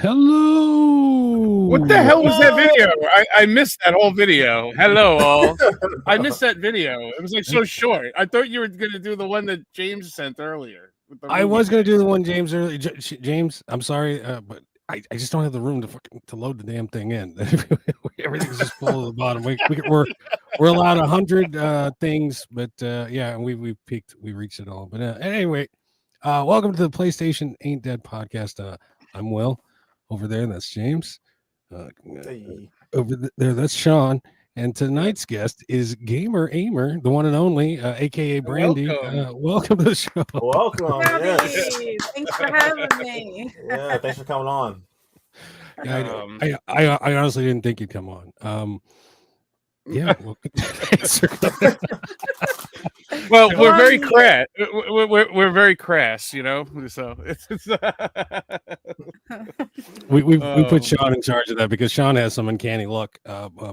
Hello. What the hell was that video? I missed that whole video. Hello, all. I missed that video. It was like so short. I thought you were going to do the one that James sent earlier. I was going to do the one James earlier. James, I'm sorry, but I just don't have the room to load the damn thing in. Everything's just full at the bottom. We're allowed 100 things, but yeah, we peaked. We reached it all. But anyway, welcome to the PlayStation Ain't Dead podcast. I'm Will. Over there, that's James. Over there, that's Sean. And tonight's guest is Gamer Ahmer, the one and only, aka Brandy. Welcome to the show. Welcome. Yes. Thanks for having me. Yeah, thanks for coming on. I honestly didn't think you'd come on. Yeah. Well, we're very crass. We're very crass, you know. So it's we put Sean in charge of that because Sean has some uncanny luck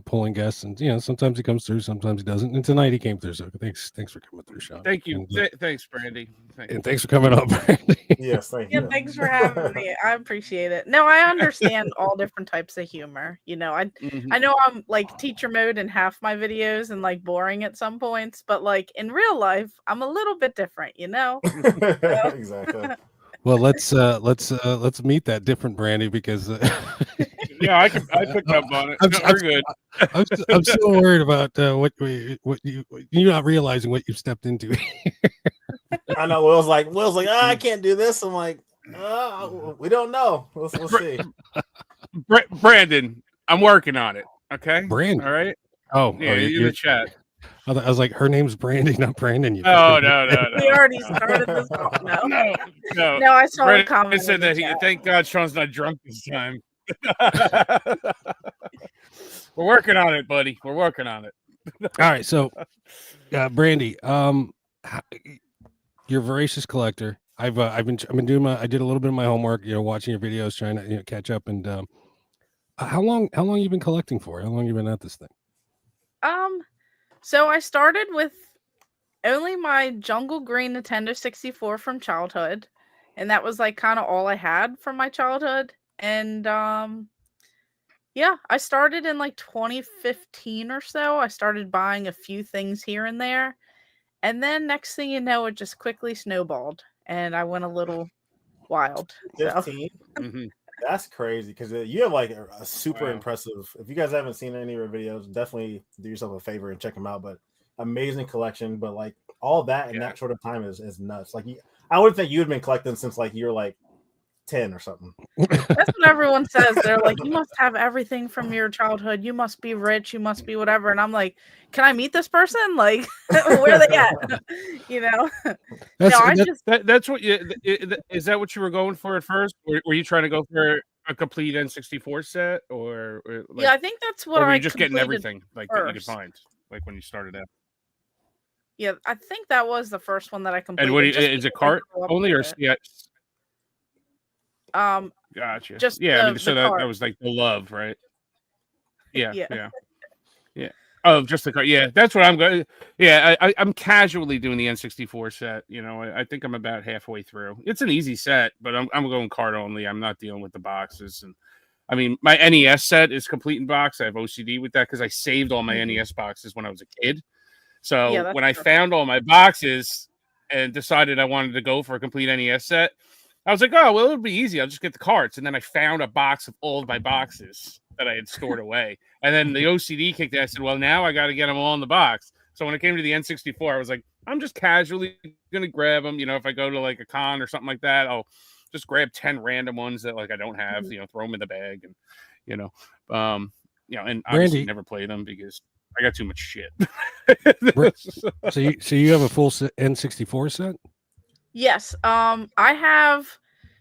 pulling guests, and sometimes he comes through, sometimes he doesn't. And tonight he came through, so thanks for coming through, Sean. Thank you. Thanks, Brandy. And thanks for coming up, Brandy. Yes, thank you. Yeah, thanks for having me. I appreciate it. No, I understand all different types of humor. I know I'm like teacher mode in half my videos and like boring at some points, but like in real life, I'm a little bit different, Exactly. Well, let's meet that different Brandy because yeah, I picked up on it. We're good. I'm so worried about what you're not realizing what you've stepped into. I know. Will's like, I can't do this. I'm like, we don't know. We'll see. Brandon, I'm working on it. Okay, Brandon. All right. Oh, yeah, you're in the chat. I was like, her name's Brandy, not Brandon. No. We already started this. No. I saw Brandon a comment. Said that thank God Sean's not drunk this time. We're working on it, buddy. We're working on it. All right, so Brandy, you're a voracious collector. I've been doing I did a little bit of my homework, watching your videos, trying to catch up. And how long you been collecting for? How long you been at this thing? So I started with only my Jungle Green Nintendo 64 from childhood, and that was like kind of all I had from my childhood. And yeah, I started in like 2015 or so. I started buying a few things here and there, and then next thing you know, it just quickly snowballed, and I went a little wild. 15. Mm-hmm. That's crazy because you have like a super impressive. If you guys haven't seen any of your videos, definitely do yourself a favor and check them out. But amazing collection. But like all that in that short of time is nuts. Like I would think you'd been collecting since like you're like 10 or something. That's what everyone says. They're like, you must have everything from your childhood. You must be rich. You must be whatever. And I'm like, can I meet this person? Like, where are they at? That's what is that what you were going for at first? Were you trying to go for a complete N64 set or like, I think that's what were you just getting everything like that you could find like when you started out? Yeah, I think that was the first one that I completed. And what is it, cart only or CS? Gotcha. Just so that was like the love, right? Yeah. Oh, just the cart. Yeah, that's what I'm going. Yeah, I'm casually doing the N64 set. I think I'm about halfway through. It's an easy set, but I'm going cart only. I'm not dealing with the boxes. And I mean, my NES set is complete in box. I have OCD with that because I saved all my NES boxes when I was a kid. So when I found all my boxes and decided I wanted to go for a complete NES set, I was like, oh, well, it'll be easy. I'll just get the carts. And then I found a box of all of my boxes that I had stored away. And then the OCD kicked in. I said, well, now I got to get them all in the box. So when it came to the N64, I was like, I'm just casually going to grab them. If I go to like a con or something like that, I'll just grab 10 random ones that like I don't have, throw them in the bag and, and obviously Brandy, never play them because I got too much shit. So you have a full N64 set? Yes. I have.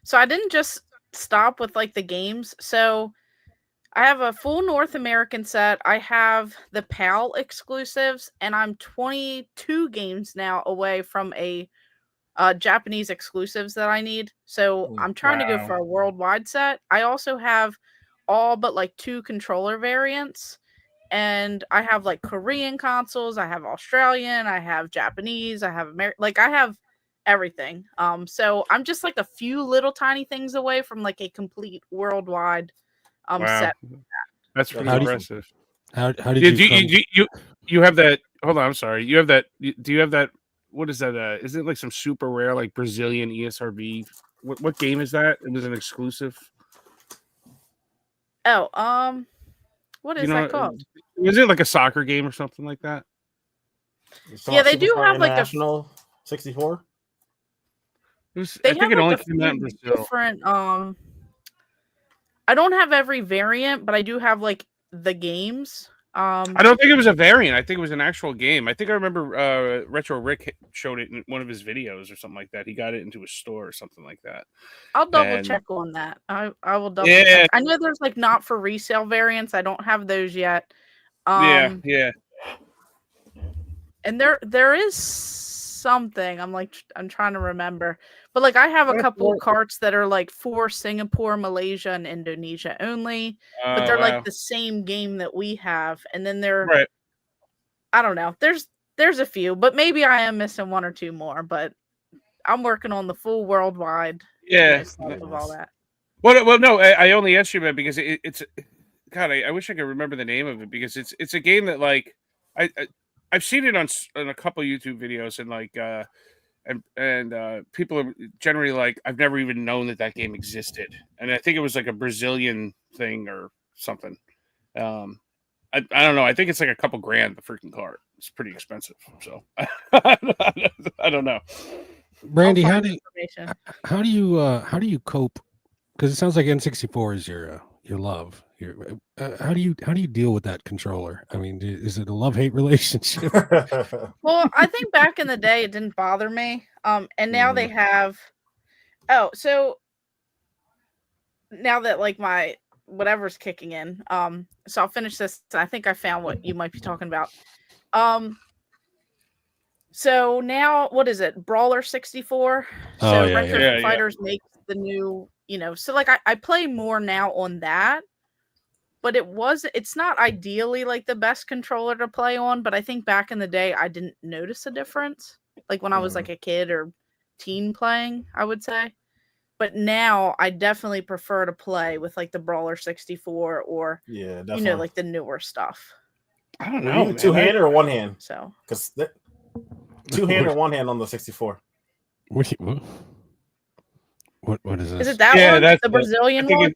So I didn't just stop with like the games. So I have a full North American set. I have the PAL exclusives, and I'm 22 games now away from a Japanese exclusives that I need. So I'm trying to go for a worldwide set. I also have all but like 2 controller variants. And I have like Korean consoles, I have Australian, I have Japanese, I have I have everything. So I'm just like a few little tiny things away from like a complete worldwide wow. set. That's pretty How do you- impressive. How did you have that? Hold on, I'm sorry. You have that? Do you have that? What is that? Is it like some super rare, like Brazilian ESRB? What game is that? It was an exclusive. Oh, what is that called? Was it like a soccer game or something like that? Yeah, they do have like a International 64. I think it only came out in Brazil. Different. I don't have every variant, but I do have like the games. I don't think it was a variant. I think it was an actual game. I think I remember Retro Rick showed it in one of his videos or something like that. He got it into a store or something like that. I'll double check on that. I will double check. I know there's like not for resale variants. I don't have those yet. Yeah. And there is something I'm trying to remember, but like I have a couple carts that are like for Singapore, Malaysia, and Indonesia only, but they're like the same game that we have, and then they're I don't know. There's a few, but maybe I am missing one or two more. But I'm working on the full worldwide. Of all that. Well, no, I only asked you about it because it's God. I wish I could remember the name of it because it's a game that like I've seen it on a couple YouTube videos and like and people are generally like I've never even known that game existed, and I think it was like a Brazilian thing or something. I don't know. I think it's like a couple grand the freaking cart. It's pretty expensive, so I don't know. Brandy, how do you cope? Because it sounds like N64 is your love. How do you deal with that controller? I mean, is it a love-hate relationship? Well, I think back in the day it didn't bother me. And now they have. Oh, so now that like my whatever's kicking in, so I'll finish this. I think I found what you might be talking about. So now what is it? Brawler 64. So Retro Fighters makes the new, so like I play more now on that. But it's not ideally like the best controller to play on, but I think back in the day I didn't notice a difference. Like when I was like a kid or teen playing, I would say. But now I definitely prefer to play with like the Brawler 64 or like the newer stuff. I don't know. Two hand or one hand? So because two hand or one hand on the 64. What is this? Is it that one? That's the Brazilian one?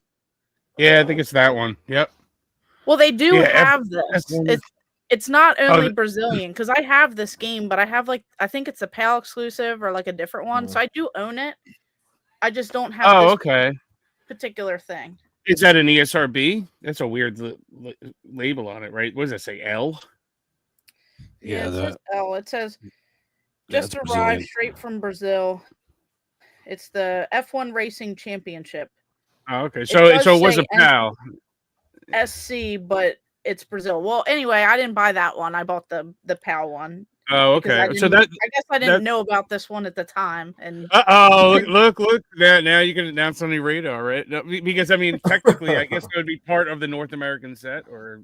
I think it's that one. Yep. Well, they do have this. It's not only Brazilian because I have this game, but I have like I think it's a PAL exclusive or like a different one. So I do own it. I just don't have this particular thing. Is that an ESRB? That's a weird label on it, right? What does that say? L? Yeah, it says L. It says just arrived straight from Brazil. It's the F1 Racing Championship. Oh, okay. So it was a PAL. SC, but it's Brazil. Well, anyway, I didn't buy that one. I bought the PAL one. Oh, okay. I guess I didn't know about this one at the time. And look! Now you can announce on the radar, right? No, because I mean, technically, I guess it would be part of the North American set, or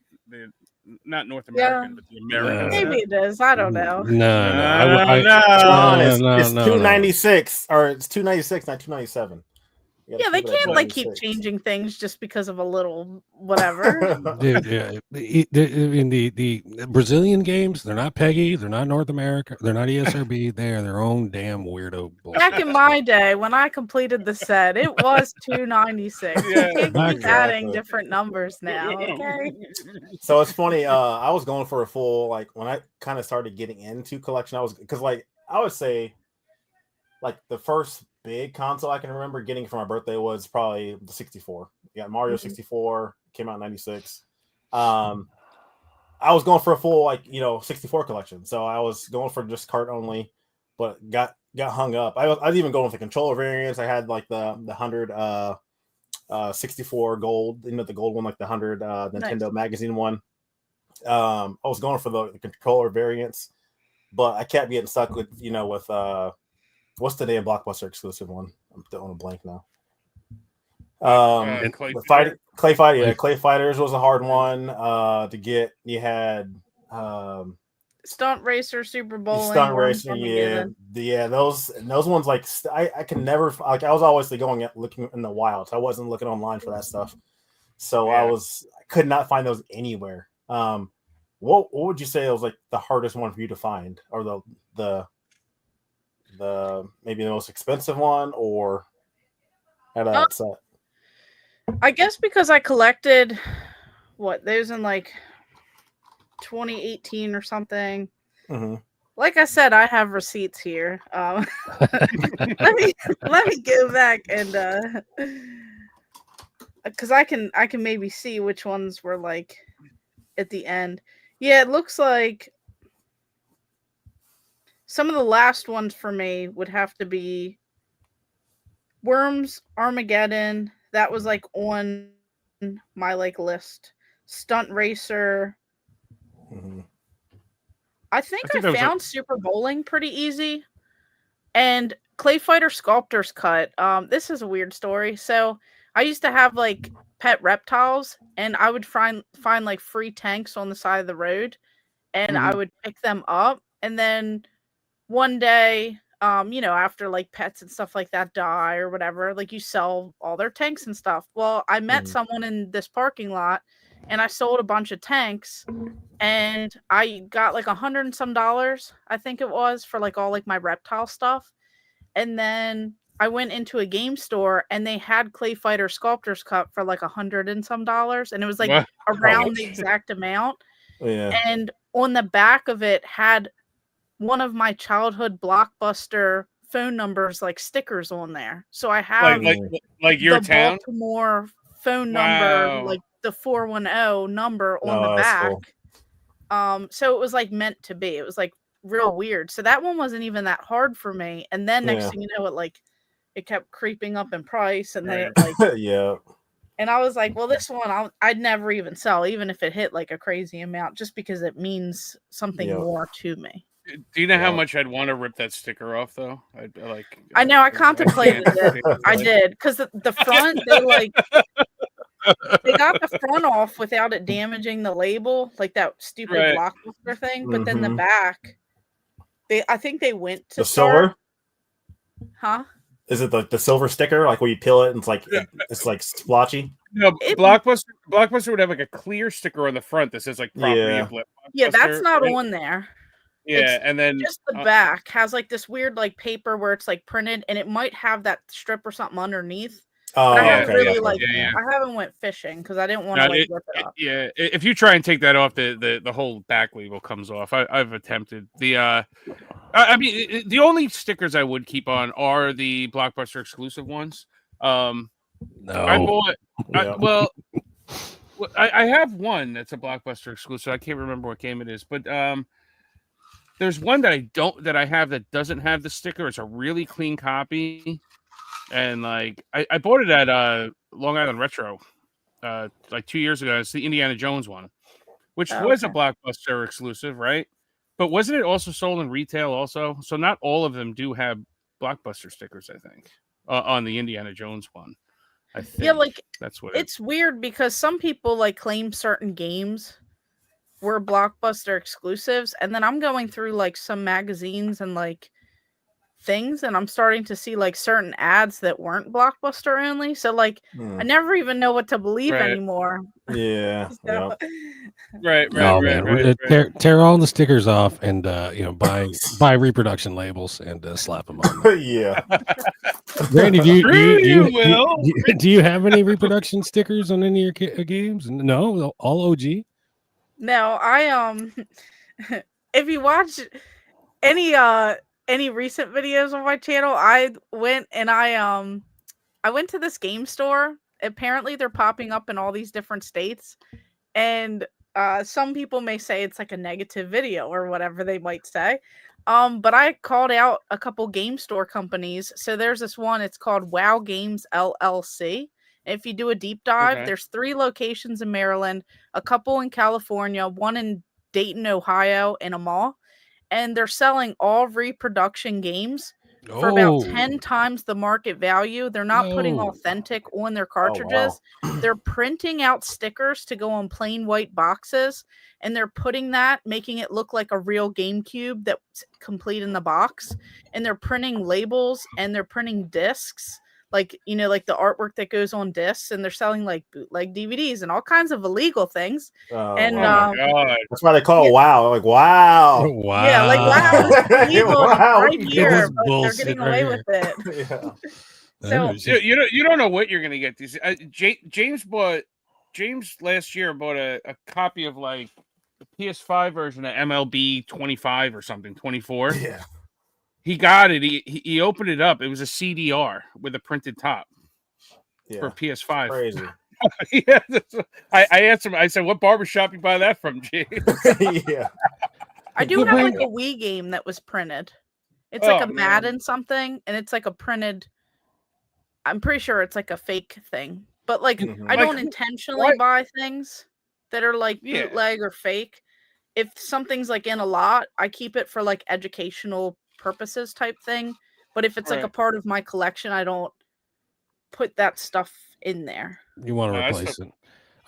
not North American, but the American. Maybe it is. I don't know. No. It's 296, or it's 296, not 297. Yeah, they can't like keep changing things just because of a little whatever. Dude, in the Brazilian games, they're not PEGI, they're not North America, they're not ESRB, they're their own damn weirdo. Back in my day, when I completed the set, it was 296. You can't keep adding different numbers now. Okay. So it's funny. I was going for a full when I kind of started getting into collection. Because I would say like the first big console I can remember getting for my birthday was probably the 64. You got Mario 64, came out in 96. I was going for a full 64 collection. So I was going for just cart only, but got hung up. I was even going with the controller variants. I had like the 100 64 gold, the gold one, like the 100 Nintendo magazine one. I was going for the controller variants, but I kept getting stuck with what's the damn Blockbuster exclusive one? I'm on a blank now. Clay Fighter. Yeah, Clay Fighters was a hard one to get. You had Stunt Racer, Super Bowling, Stunt Worms, Racing, yeah, Armageddon. those ones like I can never like I was always looking in the wild. So I wasn't looking online for that stuff, so I could not find those anywhere. What would you say was like the hardest one for you to find, or the maybe the most expensive one, or how that set? I guess because I collected those in like 2018 or something. Mm-hmm. Like I said, I have receipts here. Let me go back and because I can maybe see which ones were like at the end. Yeah, it looks like some of the last ones for me would have to be Worms, Armageddon. That was like on my like list. Stunt Racer. Mm-hmm. I think I found Super Bowling pretty easy. And Clay Fighter Sculptor's Cut. This is a weird story. So I used to have like pet reptiles, and I would find like free tanks on the side of the road, and I would pick them up. And then one day, after like pets and stuff like that die or whatever, like you sell all their tanks and stuff. Well, I met someone in this parking lot, and I sold a bunch of tanks, and I got like $100 and some, I think it was, for like all like my reptile stuff. And then I went into a game store, and they had Clay Fighter Sculptor's Cut for like $100 and some, and it was like around the exact amount. Yeah. And on the back of it had one of my childhood Blockbuster phone numbers, like stickers on there. So I have like your town Baltimore phone number, like the 410 number on the back. Cool. So it was like meant to be. It was like real weird. So that one wasn't even that hard for me. And then next thing you know, it kept creeping up in price, and then it yeah. And I was like, well, this one I'd never even sell, even if it hit like a crazy amount, just because it means something more to me. Do you know how much I'd want to rip that sticker off, though? I know. I contemplated it. I did, because the front, they got the front off without it damaging the label, like that stupid Blockbuster thing. But then the back, I think they went to the silver. Huh? Is it the silver sticker, like where you peel it and it's like splotchy? No, Blockbuster would have like a clear sticker on the front that says like property of Blockbuster. Yeah, that's not on there. Yeah, and then just the back has like this weird like paper where it's like printed, and it might have that strip or something underneath. Oh, but I haven't really I haven't went fishing because I didn't want to rip it up. Yeah, if you try and take that off, the whole back label comes off. I've attempted the. I mean, the only stickers I would keep on are the Blockbuster exclusive ones. No, I bought. I have one that's a Blockbuster exclusive. I can't remember what game it is, but there's one that I have that doesn't have the sticker. It's a really clean copy, and like I bought it at Long Island Retro like 2 years ago. It's the Indiana Jones one, which was a Blockbuster exclusive, right? But wasn't it also sold in retail also? So not all of them do have Blockbuster stickers, I think, on the Indiana Jones one. I think. Yeah, like that's what it's weird because some people like claim certain games were Blockbuster exclusives, and then I'm going through like some magazines and like things, and I'm starting to see like certain ads that weren't Blockbuster only. So like I never even know what to believe anymore. Yeah. So, Right. Tear all the stickers off and buy reproduction labels and slap them on. Yeah. Randy, do you have any reproduction stickers on any of your games? No, all OG. No, I if you watch any recent videos on my channel, I went to this game store. Apparently they're popping up in all these different states, and some people may say it's like a negative video or whatever they might say. But I called out a couple game store companies. So there's this one, it's called Wow Games LLC. If you do a deep dive, there's 3 locations in Maryland, a couple in California, one in Dayton, Ohio, in a mall, and they're selling all reproduction games for about Oh. 10 times the market value. They're not putting authentic on their cartridges. Oh, wow. They're printing out stickers to go on plain white boxes, and they're putting that, making it look like a real GameCube that's complete in the box. And they're printing labels, and they're printing discs, like, you know, like the artwork that goes on discs, and they're selling like bootleg DVDs and all kinds of illegal things. And my God. That's why they call it WoW. Like, wow. Wow. Yeah, like wow, it's illegal Wow. right here, but they're Bullshit getting right away here. with it. Yeah. So You don't know what you're gonna get. These James last year bought a copy of like the PS5 version of MLB 25 or something, 24. Yeah. He got it. He opened it up. It was a CDR with a printed top for PS5. Crazy. Yeah, I asked him. I said, "What barbershop you buy that from, James?" Yeah. I do have like a Wii game that was printed. It's like a Madden something, and it's like a printed. I'm pretty sure it's like a fake thing, but like I don't intentionally buy things that are like bootleg or fake. If something's like in a lot, I keep it for like educational purposes type thing. But if it's like a part of my collection, I don't put that stuff in there. You want to replace it.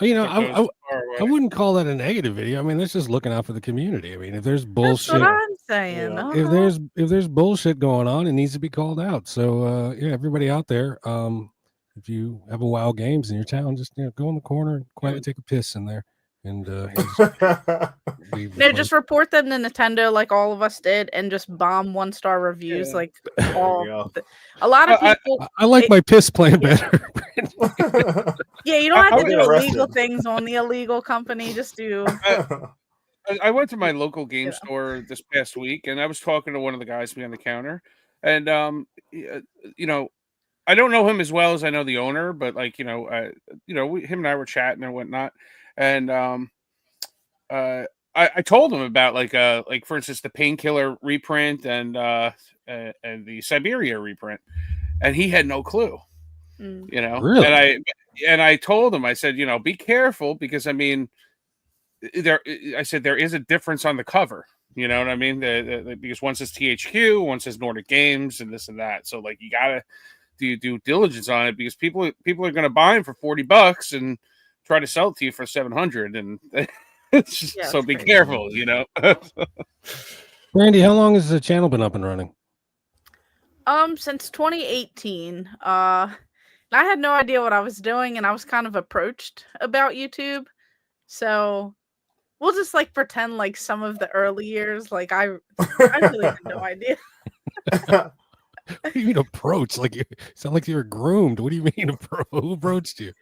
You know, I wouldn't call that a negative video. I mean, that's just looking out for the community. I mean, if there's bullshit, that's what I'm saying. Yeah. If there's bullshit going on, it needs to be called out. So yeah, everybody out there, if you have a WoW games in your town, just go in the corner and quietly take a piss in there. And just report them to Nintendo like all of us did, and just bomb 1-star reviews. Like a lot of people. I like my piss plan better. Yeah, you don't have to do illegal things on the illegal company. Just do. I went to my local game store this past week, and I was talking to one of the guys behind the counter, and you know, I don't know him as well as I know the owner, but like him and I were chatting and whatnot. And I told him about like for instance the Painkiller reprint and the Siberia reprint, and he had no clue. Really? And I told him, I said, be careful, because I mean, there is a difference on the cover. You know what I mean? Because one says THQ, one says Nordic Games, and this and that. So like you gotta do due diligence on it, because people are going to buy them for $40 and try to sell it to you for $700, and so be careful, Brandy, how long has the channel been up and running? Since 2018. I had no idea what I was doing, and I was kind of approached about YouTube. So we'll just like pretend like some of the early years, like I really had no idea. What do you mean approach? Like you sound like you were groomed. What do you mean who approached you?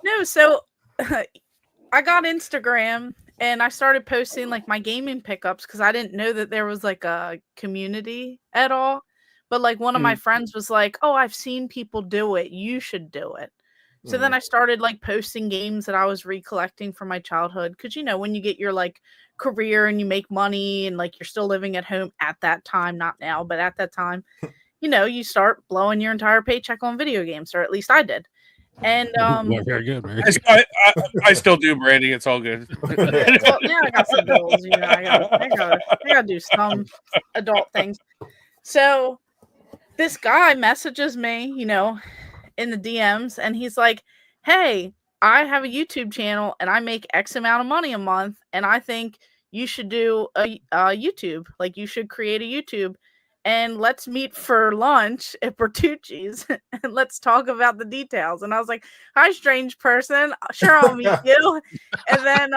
No, so I got Instagram and I started posting like my gaming pickups, because I didn't know that there was like a community at all. But like one of my friends was like, "Oh, I've seen people do it. You should do it." So then I started like posting games that I was recollecting from my childhood. Because, when you get your like career and you make money and like you're still living at home at that time, not now, but at that time, you start blowing your entire paycheck on video games, or at least I did. And very good. I still do, Brandy. It's all good. Well, yeah, I got some bills. I gotta do some adult things. So this guy messages me, in the DMs, and he's like, "Hey, I have a YouTube channel and I make X amount of money a month, and I think you should do a YouTube. Like you should create a YouTube. And let's meet for lunch at Bertucci's and let's talk about the details." And I was like, "Hi, strange person. Sure, I'll meet you." And then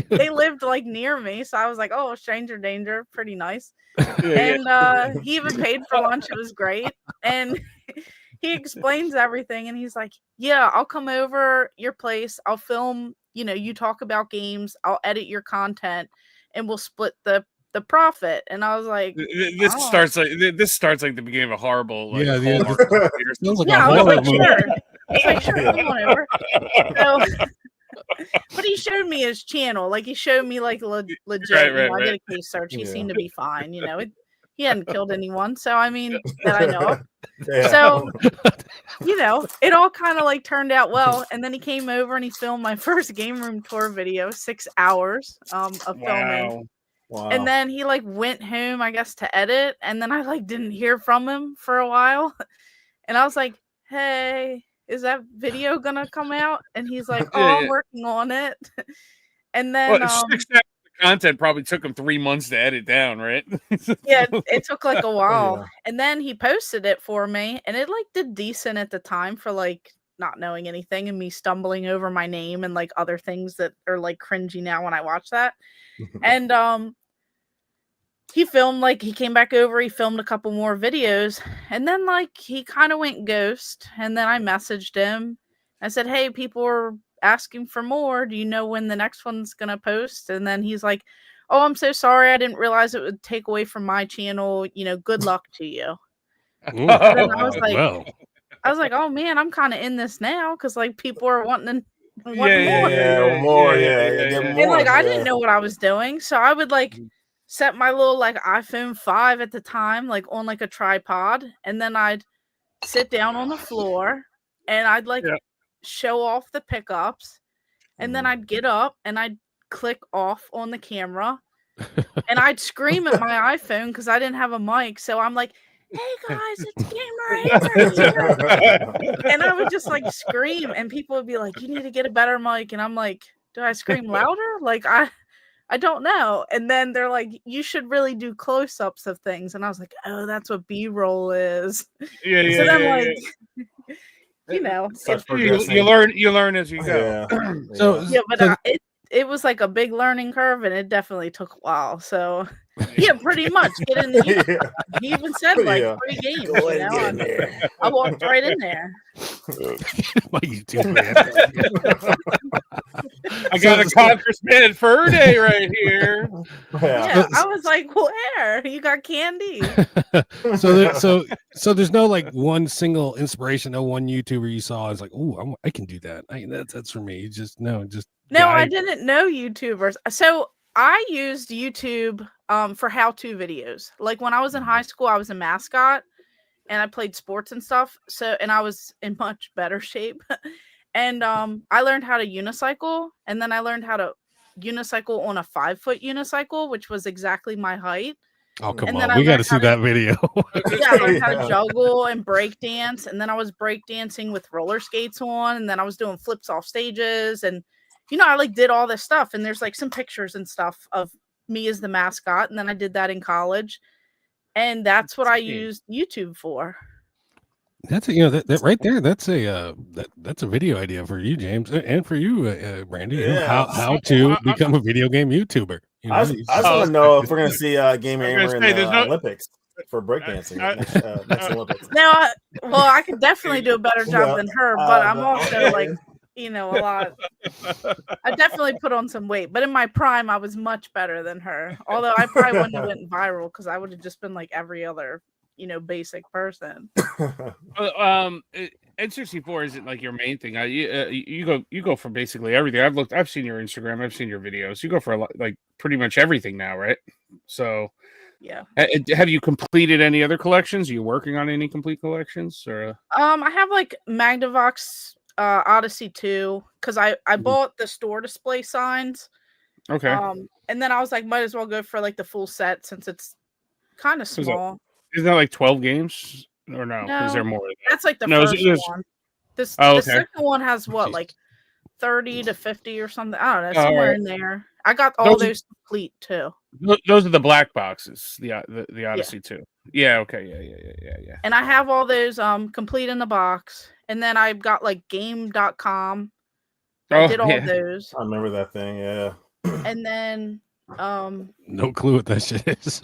they lived like near me. So I was like, "Oh, stranger danger. Pretty nice." And he even paid for lunch. It was great. And he explains everything. And he's like, "Yeah, I'll come over your place. I'll film, you talk about games. I'll edit your content, and we'll split the profit." And I was like, this starts like the beginning of a horrible like, I was like, sure, come on over. So, but he showed me his channel, like he showed me like legit. I did a case search. He seemed to be fine. He hadn't killed anyone. So I mean, that I know of. So it all kind of like turned out well. And then he came over and he filmed my first game room tour video, 6 hours of filming. Wow. And then he like went home, I guess, to edit, and then I like didn't hear from him for a while. And I was like, "Hey, is that video gonna come out?" And he's like, "Oh, I'm working on it." And then 6 hours of content probably took him 3 months to edit down, right? Yeah, it took like a while. And then he posted it for me, and it like did decent at the time for like not knowing anything and me stumbling over my name and like other things that are like cringy now when I watch that. And he filmed, like, he came back over, he filmed a couple more videos, and then like he kind of went ghost. And then I messaged him. I said, "Hey, people are asking for more. Do you know when the next one's gonna post?" And then he's like, "Oh, I'm so sorry. I didn't realize it would take away from my channel. You know, good luck to you." Ooh, Then I was like, well. "Oh man, I'm kind of in this now because like people are wanting more." More. And like I didn't know what I was doing, so I would like set my little like iPhone 5 at the time like on like a tripod, and then I'd sit down on the floor and I'd like show off the pickups, and then I'd get up and I'd click off on the camera and I'd scream at my iPhone because I didn't have a mic. So I'm like, "Hey guys, it's Gamer here." And I would just like scream, and people would be like, "You need to get a better mic." And I'm like, "Do I scream louder?" Like I don't know. And then they're like, "You should really do close-ups of things." And I was like, "Oh, that's what B-roll is." So then like you know, you learn as you go. But it was like a big learning curve, and it definitely took a while. So yeah, pretty much get in. He even said like 3 games. Go ahead and get in there. I walked right in there. My YouTube man. I got a Congressman Fur Day right here. Yeah, I was like, "Where? You got candy?" So there's no like one single inspiration, no one YouTuber you saw is like, "Oh, I can do that." That's for me. No, I didn't know YouTubers. So I used YouTube for how-to videos. Like when I was in high school, I was a mascot and I played sports and stuff. So and I was in much better shape. And I learned how to unicycle, and then I learned how to unicycle on a 5-foot unicycle, which was exactly my height. Oh, come on. We got to see that video. I learned how to juggle and break dance, and then I was break dancing with roller skates on, and then I was doing flips off stages, and I like did all this stuff, and there's like some pictures and stuff of me as the mascot, and then I did that in college, and that's what I used YouTube for. That's that right there. That's a video idea for you, James, and for you, Brandy. How to become a video game YouTuber. I just want to know if we're going to see Gamer Ahmer in the Olympics for breakdancing next Olympics. No, well, I could definitely do a better job than her, but I'm also like a lot. I definitely put on some weight, but in my prime, I was much better than her. Although I probably wouldn't have went viral because I would have just been like every other basic person. N64 isn't like your main thing. You go for basically everything. I've seen your Instagram, I've seen your videos. You go for like pretty much everything now, right? So yeah. Have you completed any other collections? Are you working on any complete collections? Or I have like Magnavox Odyssey 2 because I bought the store display signs. Okay. And then I was like, might as well go for like the full set since it's kind of small. Isn't that like 12 games? Or no? Is there more? That's like the first one. The second one has what, like 30 to 50 or something? I don't know, somewhere in there. I got all those complete too. Those are the black boxes. The Odyssey 2. Yeah. Okay. Yeah. And I have all those complete in the box. And then I've got like game.com. I did all those. I remember that thing. Yeah. And then no clue what that shit is.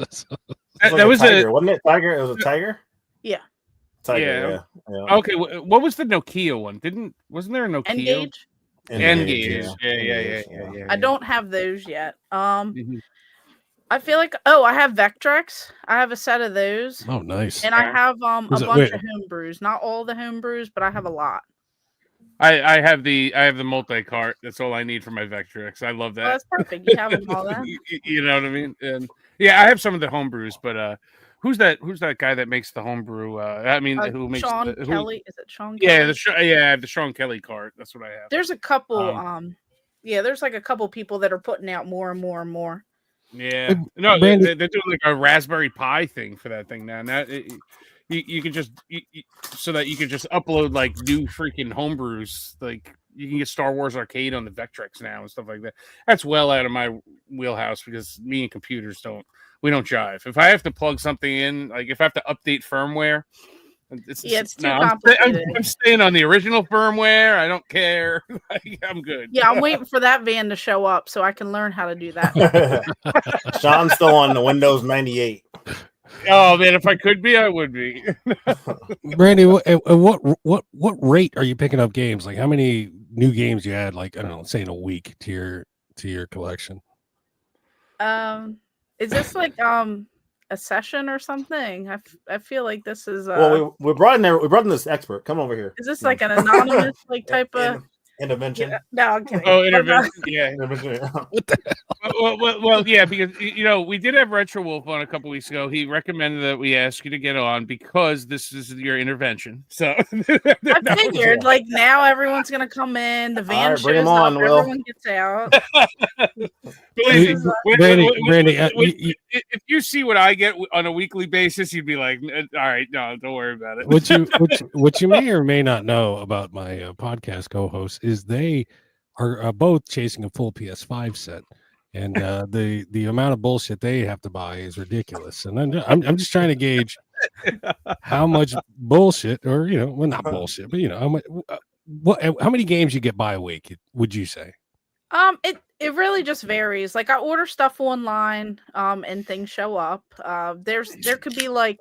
That was tiger, wasn't it? Tiger. It was a tiger. Yeah. Tiger. Yeah. Okay. What was the Nokia one? Wasn't there a Nokia? Engage. Yeah. I don't have those yet. I feel like I have Vectrex. I have a set of those. Oh, nice. And I have a bunch of homebrews. Not all the homebrews, but I have a lot. I have the multi-cart. That's all I need for my Vectrex. I love that. Oh, that's perfect. You have them all that. You know what I mean? And yeah, I have some of the homebrews, but who's that guy that makes the homebrew? Who makes Sean Kelly? Is it Sean Kelly? Yeah, I have the Sean Kelly cart. That's what I have. There's a couple there's like a couple people that are putting out more and more and more. Yeah, no, Brandy, they're doing like a Raspberry Pi thing for that thing now. Now you can just so that you can just upload like new freaking homebrews. Like you can get Star Wars Arcade on the Vectrex now and stuff like that. That's well out of my wheelhouse because me and computers don't jive. If I have to plug something in, like if I have to update firmware. It's too complicated. I'm staying on the original firmware. I don't care. I'm good. Yeah, I'm waiting for that van to show up so I can learn how to do that. Sean's still on the Windows 98. Oh man, if I could be, I would be. Brandy, what rate are you picking up games? Like how many new games you add? Like I don't know, say in a week to your collection. Is this like a session or something? I feel like this is well, we brought in this expert. Come over here. Is this like an anonymous like type of intervention? Yeah, no, I'm kidding. Oh, intervention. Yeah. What the hell? Well, yeah, because we did have Retro Wolf on a couple weeks ago. He recommended that we ask you to get on because this is your intervention. So I figured like now everyone's gonna come in, the van right, bring shows him on, up, Will. everyone gets out. Brandy, if you see what I get on a weekly basis, you'd be like, all right, no, don't worry about it. what you may or may not know about my podcast co-hosts is they are both chasing a full PS5 set, and the amount of bullshit they have to buy is ridiculous. And I'm just trying to gauge how much bullshit, or well, not bullshit, but how much, how many games you get by a week? Would you say? It really just varies. Like I order stuff online, and things show up. There could be like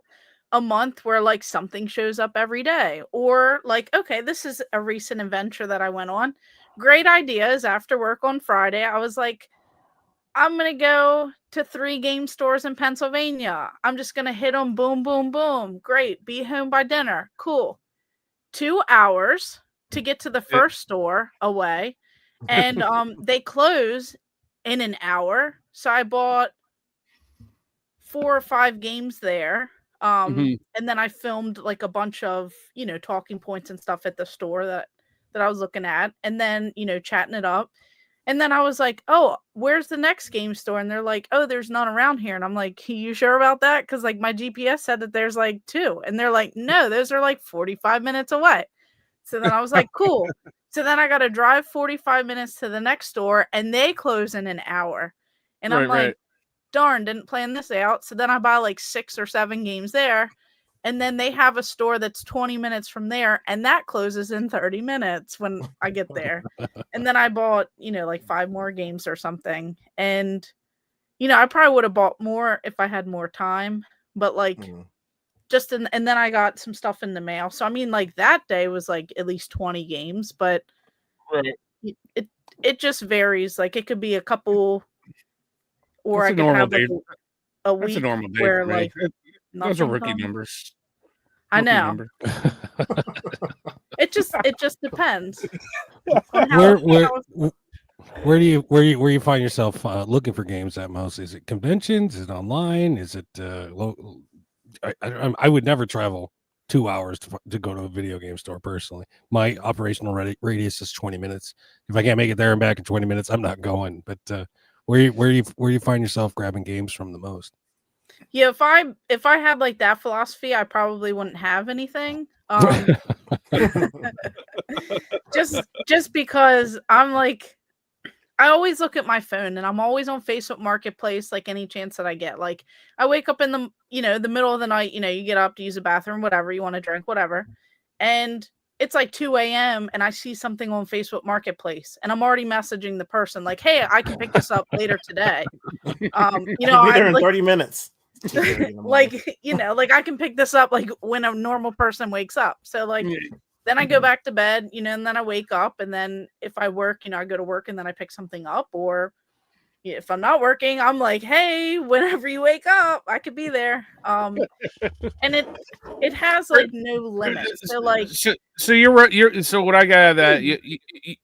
a month where like something shows up every day, or like, okay, this is a recent adventure that I went on. Great ideas. After work on Friday, I was like, I'm gonna go to 3 game stores in Pennsylvania. I'm just gonna hit them. Boom, boom, boom. Great. Be home by dinner. Cool. 2 hours to get to the first store away. And they close in an hour. So I bought 4 or 5 games there. And then I filmed like a bunch of, talking points and stuff at the store that I was looking at, and then, chatting it up. And then I was like, oh, where's the next game store? And they're like, oh, there's none around here. And I'm like, you sure about that? Because like my GPS said that there's like 2. And they're like, no, those are like 45 minutes away. So then I was like, cool. So then I got to drive 45 minutes to the next store, and they close in an hour. And I'm like, darn, didn't plan this out. So then I buy like 6 or 7 games there. And then they have a store that's 20 minutes from there, and that closes in 30 minutes when I get there. And then I bought, like 5 more games or something. And, I probably would have bought more if I had more time. But like, and then I got some stuff in the mail. So I mean, like that day was like at least 20 games, but it just varies. Like it could be a couple, or I could have like a week. That's a normal day where like those are rookie numbers. I know. It just depends. Where do you find yourself looking for games at most? Is it conventions? Is it online? Is it I would never travel 2 hours to go to a video game store personally. My operational radius is 20 minutes. If I can't make it there and back in 20 minutes, I'm not going. But where you find yourself grabbing games from the most? Yeah, if I had like that philosophy, I probably wouldn't have anything. Just because I'm like, I always look at my phone, and I'm always on Facebook Marketplace, like any chance that I get. Like I wake up in the the middle of the night, you get up to use the bathroom, whatever you want to drink, whatever, and it's like 2 a.m. and I see something on Facebook Marketplace, and I'm already messaging the person like, hey, I can pick this up later today. I'll be there in 30 minutes. like I can pick this up like when a normal person wakes up. So like then I go back to bed, and then I wake up, and then if I work, I go to work, and then I pick something up. Or if I'm not working, I'm like, hey, whenever you wake up, I could be there. And it has like no limit. So like, so you're so what I got out of that,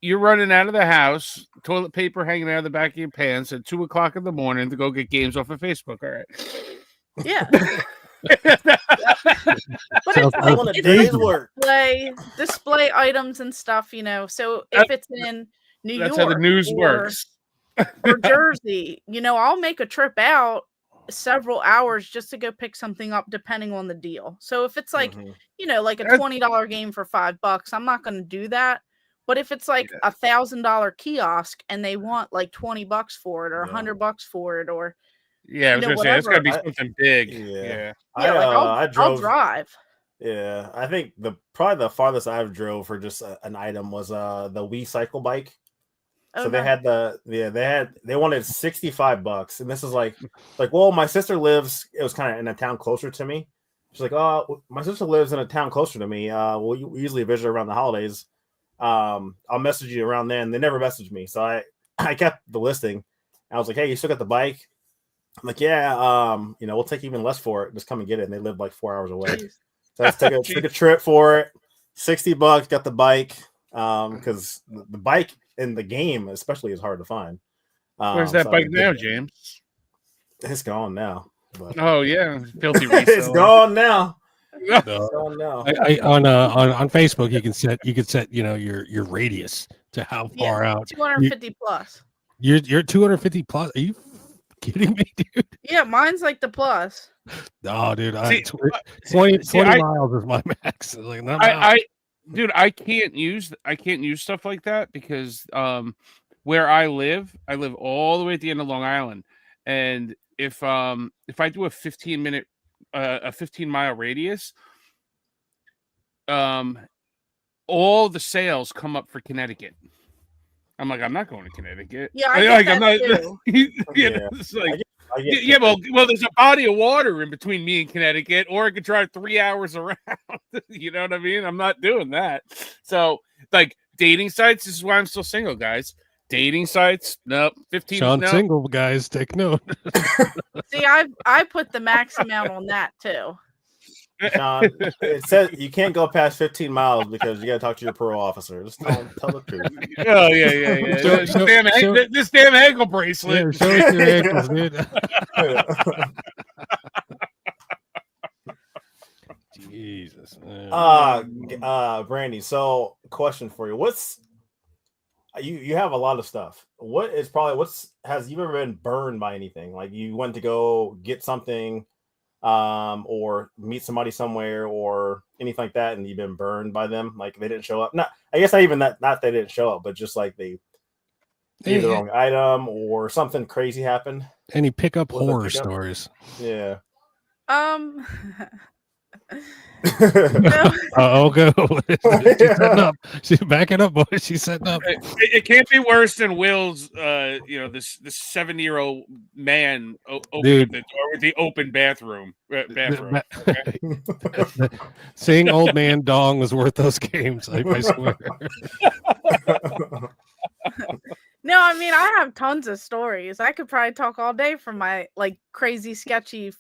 you're running out of the house, toilet paper hanging out of the back of your pants at 2:00 in the morning to go get games off of Facebook. All right. Yeah. But it's like on a day's work. Display items and stuff, So if it's in New York, that's how the news works. or Jersey, I'll make a trip out several hours just to go pick something up depending on the deal. So if it's like, like a $20 game for $5, I'm not going to do that. But if it's like $1,000 kiosk and they want like $20 for it or $100 for it, or I was gonna say it's gotta be something big. I'll drive. Yeah, I think probably the farthest I've drove for just an item was the Wii cycle bike. So they had they wanted $65, and this is like, well, my sister lives. It was kind of in a town closer to me. She's like, oh, my sister lives in a town closer to me. We usually visit around the holidays. I'll message you around then. They never messaged me, so I kept the listing. I was like, hey, you still got the bike? I'm like, yeah. We'll take even less for it. Just come and get it. And they live like 4 hours away. So I took a trip for it. $60, got the bike. Because the bike in the game especially is hard to find. Where's that bike now, James? It's gone now. But... Oh yeah, filthy resale. It's gone now. On Facebook you can set your radius to how far out. 250 plus. You're 250 plus. Are you kidding me, dude? Yeah, mine's like the plus. No, dude. 20 miles is my max. Like, I can't use stuff like that because where I live all the way at the end of Long Island, and if I do a 15 mile radius, all the sales come up for Connecticut. I'm like, I'm not going to Connecticut. Yeah, I'm not. It's like, well, there's a body of water in between me and Connecticut, or I could drive 3 hours around. You know what I mean? I'm not doing that. So, like, dating sites. This is why I'm still single, guys. Dating sites, nope. 15. Sean single, guys. Take note. See, I put the max amount on that too. Sean, it says you can't go past 15 miles because you got to talk to your parole officer. Just tell the truth. Oh yeah. This damn ankle bracelet. Yeah, show us your ankles, dude. Jesus. Brandy. So, question for you: What's you have a lot of stuff. Has you ever been burned by anything? Like you went to go get something, or meet somebody somewhere, or anything like that, and you've been burned by them? Like they didn't show up. Not they didn't show up, but just like they gave the wrong item or something crazy happened. Any pickup horror stories? Yeah. Go. She's setting up. She's backing up, boy. She's setting up. It can't be worse than Will's. This 7-year-old man opened the door with the open bathroom. Seeing old man dong was worth those games. I swear. No, I mean I have tons of stories. I could probably talk all day from my like crazy sketchy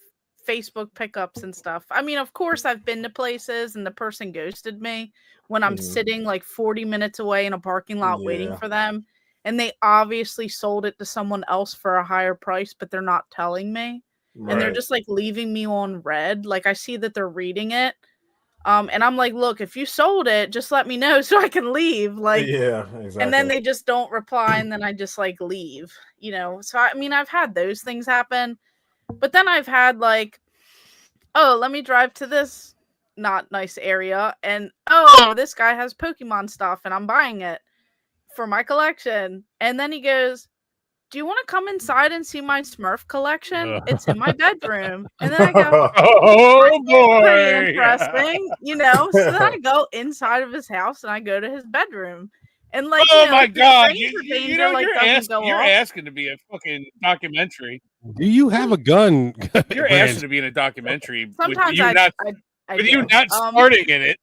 Facebook pickups and stuff. I mean, of course, I've been to places and the person ghosted me when I'm sitting like 40 minutes away in a parking lot waiting for them. And they obviously sold it to someone else for a higher price, but they're not telling me. Right. And they're just like leaving me on red. Like I see that they're reading it. And I'm like, look, if you sold it, just let me know so I can leave. Like, yeah, exactly. And then they just don't reply. And then I just like leave, So, I mean, I've had those things happen. But then I've had like, oh, let me drive to this not nice area. And, oh, this guy has Pokemon stuff and I'm buying it for my collection. And then he goes, do you want to come inside and see my Smurf collection? It's in my bedroom. And then I go, oh, boy. Pretty interesting, So then I go inside of his house and I go to his bedroom. And like, my God, you're asking to be a fucking documentary. Do you have a gun? You're asking to be in a documentary. Sometimes with you not starting in it.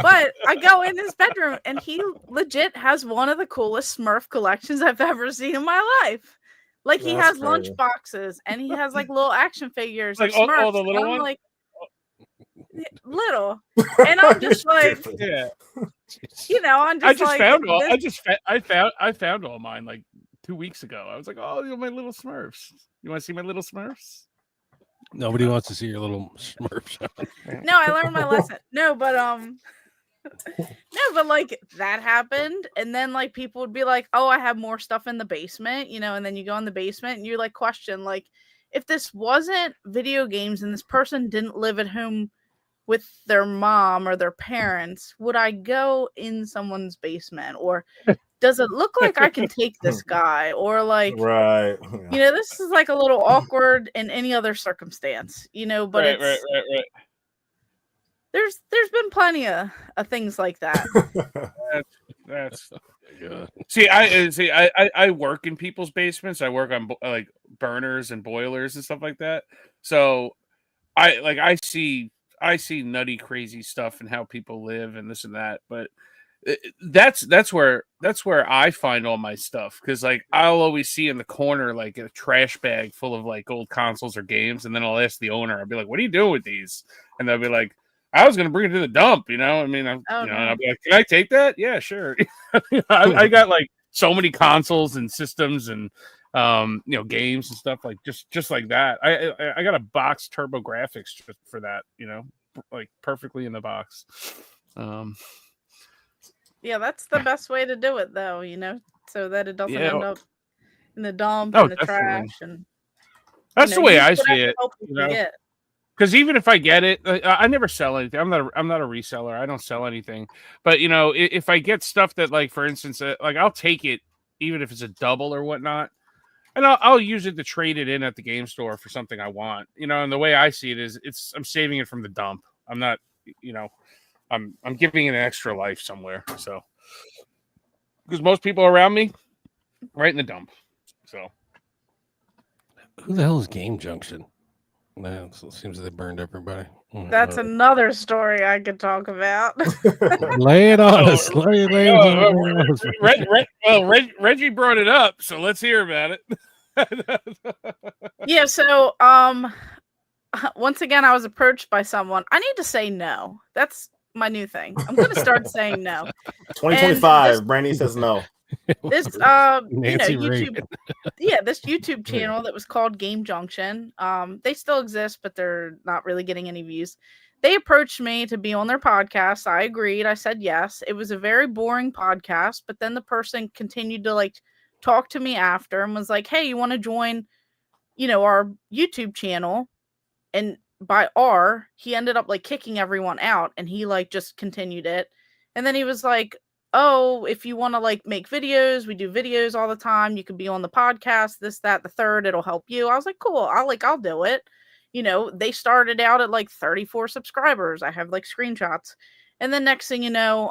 But I go in his bedroom and he legit has one of the coolest Smurf collections I've ever seen in my life. Like he has lunch boxes and he has like little action figures, like Smurfs. All the little ones. Like, little, and I'm just like, yeah. I'm just I found all mine like 2 weeks ago. I was like, oh, my little Smurfs. You want to see my little Smurfs? Nobody wants to see your little Smurfs. No, I learned my lesson. No, but No, but like that happened, and then like people would be like, "Oh, I have more stuff in the basement," and then you go in the basement and you like question like, if this wasn't video games and this person didn't live at home with their mom or their parents, would I go in someone's basement, or does it look like I can take this guy, or like, right? This is like a little awkward in any other circumstance, but right. There's been plenty of things like that. That's see, I work in people's basements. I work on like burners and boilers and stuff like that. So I see nutty, crazy stuff and how people live and this and that. But that's where I find all my stuff, because like I'll always see in the corner like a trash bag full of like old consoles or games, and then I'll ask the owner. I'll be like, "What are you doing with these?" And they'll be like, "I was going to bring it to the dump." I mean, I'll be like, "Can I take that?" Yeah, sure. I got like so many consoles and systems and games and stuff like just like that. I got a box TurboGrafx just for that, like perfectly in the box. Yeah, that's the best way to do it, though, so that it doesn't end up in the dump and the trash. And that's the way I see it. Because even if I get it, I never sell anything. I'm not a reseller. I don't sell anything. But if I get stuff that, like, for instance, like I'll take it even if it's a double or whatnot, and I'll use it to trade it in at the game store for something I want. And the way I see it is, I'm saving it from the dump. I'm not, I'm giving it an extra life somewhere. So, because most people around me, right in the dump. So, who the hell is Game Junction? No, so it seems they burned everybody. That's another story I could talk about. Lay it on us. Lay it on us. Reggie brought it up, so let's hear about it. Yeah, so once again, I was approached by someone. I need to say no. That's my new thing. I'm going to start saying no. 2025, Brandy says no. This YouTube this YouTube channel that was called Game Junction, they still exist, but they're not really getting any views. They approached me to be on their podcast. I agreed. I said yes. It was a very boring podcast, but then the person continued to like talk to me after and was like, "Hey, you want to join our YouTube channel?" And by he ended up like kicking everyone out, and he like just continued it. And then he was like, "Oh, if you want to like make videos, we do videos all the time. You could be on the podcast, this, that, the third. It'll help you." I was like, "Cool. I'll do it." They started out at like 34 subscribers. I have like screenshots. And then next thing you know,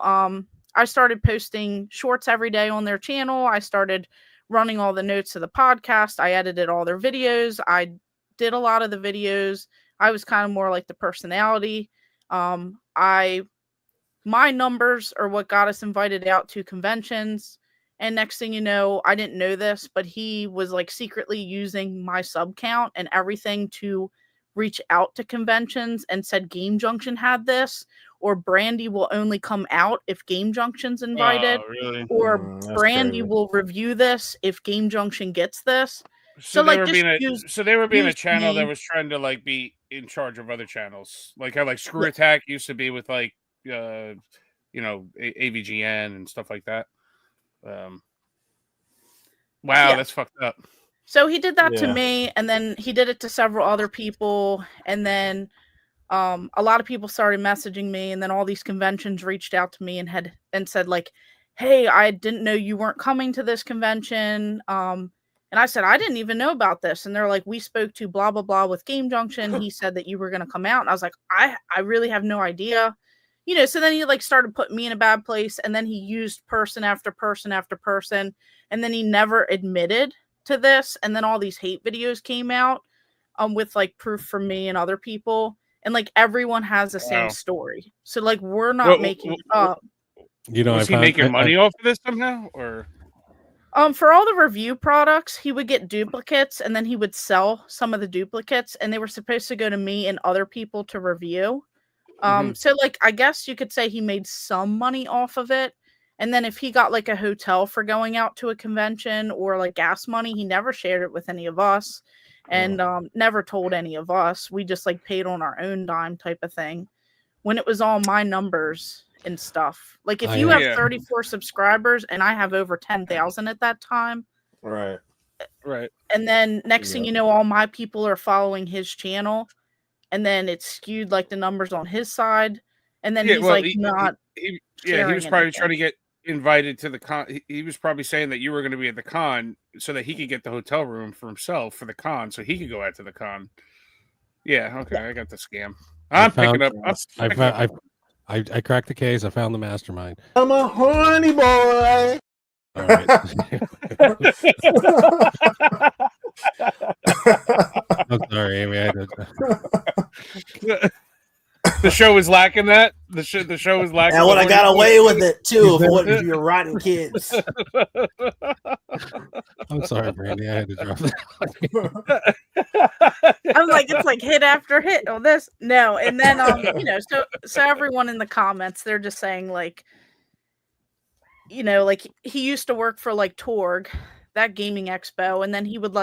I started posting shorts every day on their channel. I started running all the notes of the podcast. I edited all their videos. I did a lot of the videos. I was kind of more like the personality. My numbers are what got us invited out to conventions. And next thing you know, I didn't know this, but he was like secretly using my sub count and everything to reach out to conventions and said Game Junction had this, or Brandy will only come out if Game Junction's invited, really? Or Brandy will review this if Game Junction gets this. So they were being a channel that was trying to like be in charge of other channels, like how like Screw Attack used to be with like AVGN and stuff like that. That's fucked up. So he did that to me, and then he did it to several other people, and then a lot of people started messaging me, and then all these conventions reached out to me and said like, "Hey, I didn't know you weren't coming to this convention." And I said, "I didn't even know about this." And they're like, "We spoke to blah, blah, blah with Game Junction. He said that you were going to come out." And I was like, I really have no idea. So then he like started putting me in a bad place, and then he used person after person after person. And then he never admitted to this. And then all these hate videos came out with like proof from me and other people. And like everyone has the same story. So like we're not making it up. Was he making money off of this somehow, or? For all the review products, he would get duplicates, and then he would sell some of the duplicates, and they were supposed to go to me and other people to review. So like I guess you could say he made some money off of it. And then if he got like a hotel for going out to a convention or like gas money, he never shared it with any of us, and never told any of us. We just like paid on our own dime type of thing when it was all my numbers. and stuff. Like if you have 34 subscribers and I have over 10,000 at that time. Right. And then next thing you know, all my people are following his channel, and then it's skewed like the numbers on his side. And then he's like, he was probably trying to get invited to the con. He was probably saying that you were going to be at the con so that he could get the hotel room for himself for the con, so he could go out to the con. Yeah, okay, I got the scam. I'm picking up. I cracked the case. I found the mastermind. I'm a horny boy. All right. I'm sorry, Amy. The show is lacking that. The show is lacking. And what I got away with it too. For what you're rotten kids. I'm sorry, Brandy. I had to drop that. I'm like, it's like hit after hit on this. No, and then so everyone in the comments, they're just saying like, like he used to work for like Torg, that gaming expo, and then he would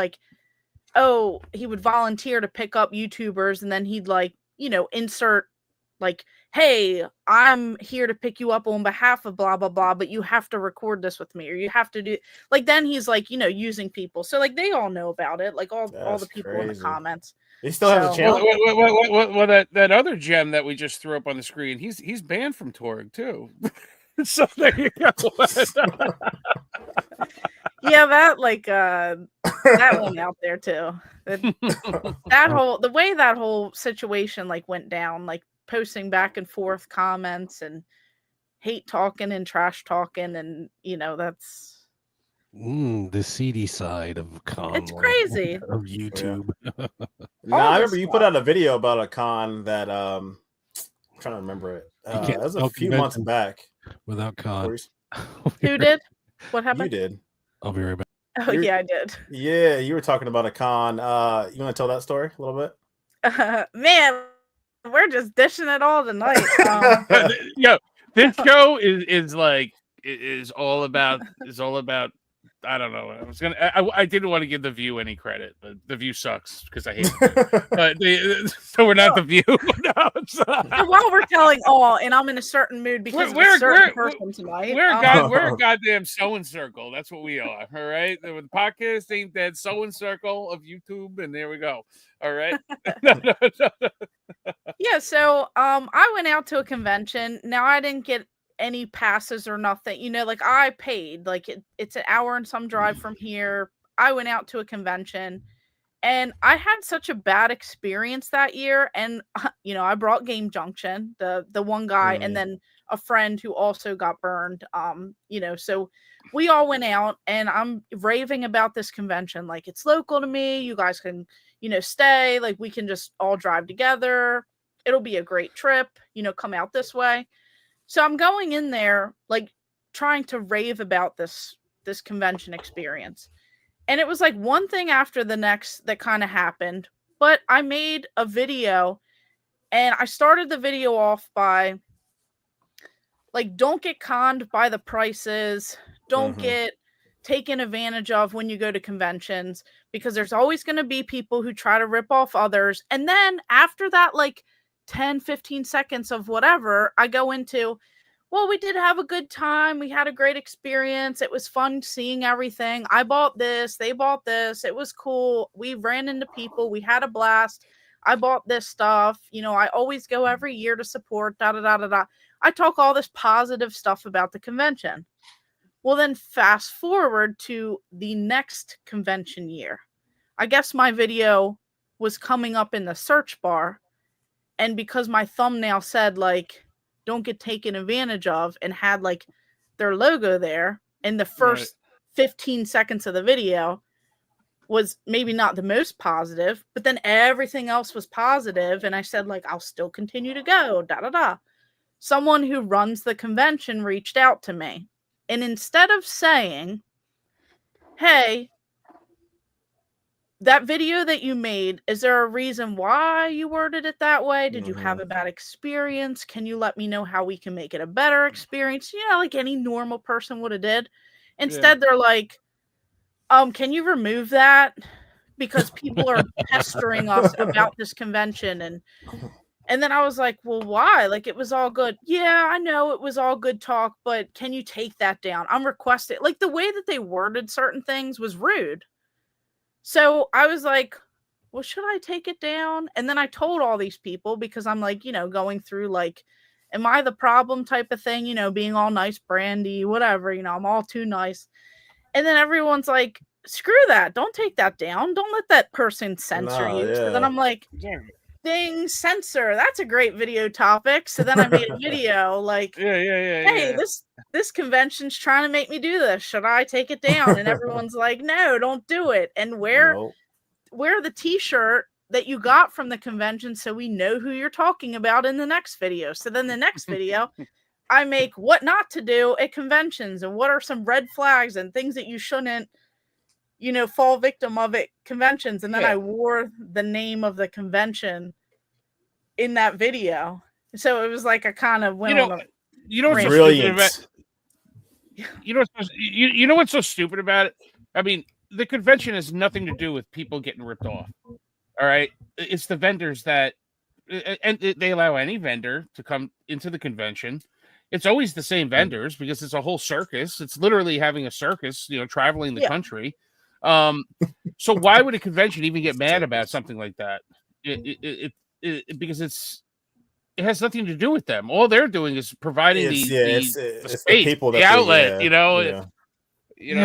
he would volunteer to pick up YouTubers, and then he'd insert like, hey, I'm here to pick you up on behalf of blah blah blah, but you have to record this with me, or you have to do like, then he's like using people, so like they all know about it, like all the people in the comments. He still has a channel. Well, that other gem that we just threw up on the screen, he's banned from Torg too. So there you go. Yeah, that went out there too. The way that whole situation like went down, like posting back and forth comments and hate talking and trash talking, and that's the seedy side of con. It's crazy of YouTube. Yeah. I remember you put out a video about a con that I'm trying to remember it. That was a few months back. Without con. Who did? What happened? You did. I'll be right back. Oh, yeah, I did. Yeah, you were talking about a con. You want to tell that story a little bit? Man, we're just dishing it all tonight. This show is all about I don't know. I didn't want to give the View any credit, but the View sucks because I hate it. But so we're not the View. No, so while we're telling all, and I'm in a certain mood because we're a certain person tonight. We're a goddamn sewing circle. That's what we are. All right. The podcast ain't that sewing circle of YouTube, and there we go. All right. Yeah. So I went out to a convention. Now I didn't get any passes or nothing, like I paid, like it's an hour and some drive from here. I went out to a convention and I had such a bad experience that year, and I brought Game Junction, the one guy, and then a friend who also got burned, so we all went out, and I'm raving about this convention, like it's local to me, you guys can stay, like we can just all drive together, it'll be a great trip, come out this way. So I'm going in there, like, trying to rave about this convention experience. And it was like one thing after the next that kind of happened. But I made a video, and I started the video off by, like, don't get conned by the prices. Don't get taken advantage of when you go to conventions, because there's always going to be people who try to rip off others. And then after that, like, 10, 15 seconds of whatever, I go into, well, we did have a good time. We had a great experience. It was fun seeing everything. I bought this. They bought this. It was cool. We ran into people. We had a blast. I bought this stuff. I always go every year to support, da-da-da-da-da. I talk all this positive stuff about the convention. Well, then fast forward to the next convention year. I guess my video was coming up in the search bar. And because my thumbnail said, like, don't get taken advantage of, and had, like, their logo there, and the first 15 seconds of the video was maybe not the most positive, but then everything else was positive, and I said, like, I'll still continue to go, da-da-da. Someone who runs the convention reached out to me, and instead of saying, hey, that video that you made, is there a reason why you worded it that way? Did you have a bad experience? Can you let me know how we can make it a better experience? Like any normal person would have did. Instead, they're like, can you remove that? Because people are pestering us about this convention. And then I was like, well, why? Like, it was all good. Yeah, I know it was all good talk, but can you take that down? I'm requesting. Like, the way that they worded certain things was rude. So I was like, well, should I take it down? And then I told all these people because I'm like, going through like, am I the problem type of thing? Being all nice, Brandy, whatever, I'm all too nice. And then everyone's like, screw that. Don't take that down. Don't let that person censor you. Yeah. So then I'm like, ding, censor. That's a great video topic. So then I made a video like, hey, this convention's trying to make me do this. Should I take it down? And everyone's like, no, don't do it. And wear the t-shirt that you got from the convention so we know who you're talking about in the next video. So then the next video, I make what not to do at conventions and what are some red flags and things that you shouldn't, fall victim of at conventions. And then I wore the name of the convention in that video. So it was like I kind of went on a brilliant. You know what's so stupid about it? I mean, the convention has nothing to do with people getting ripped off. All right. It's the vendors that, and they allow any vendor to come into the convention. It's always the same vendors because it's a whole circus. It's literally having a circus, traveling the country. So why would a convention even get mad about something like that? Because it has nothing to do with them. All they're doing is providing the space, the people, the outlet.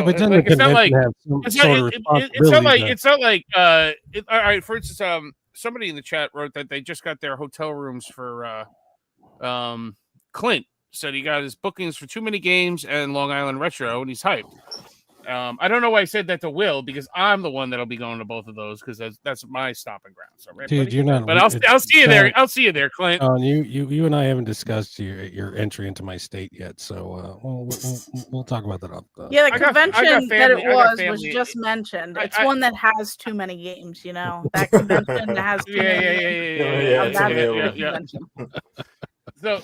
But then like, it's not like all right. For instance, somebody in the chat wrote that they just got their hotel rooms for Clint. Said he got his bookings for Too Many Games and Long Island Retro, and he's hyped. I don't know why I said that to Will because I'm the one that'll be going to both of those because that's my stomping ground. So, right, dude, buddy? you're not. But I'll see you there. I'll see you there, Clint. You and I haven't discussed your entry into my state yet, so we'll talk about that. Yeah, the convention that it was just mentioned. It's one that has too many games. That convention that has too many. Yeah. So.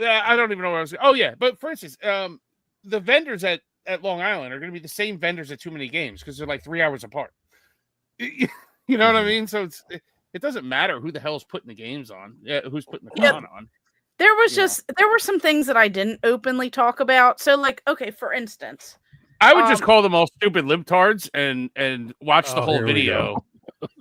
I don't even know where I was. Oh yeah, but for instance, the vendors at Long Island are going to be the same vendors at Too Many Games because they're like 3 hours apart. You know what I mean? So it doesn't matter who the hell's putting the games on. Yeah, who's putting the con on. There were some things that I didn't openly talk about. So like, okay, for instance, I would just call them all stupid libtards and watch the whole video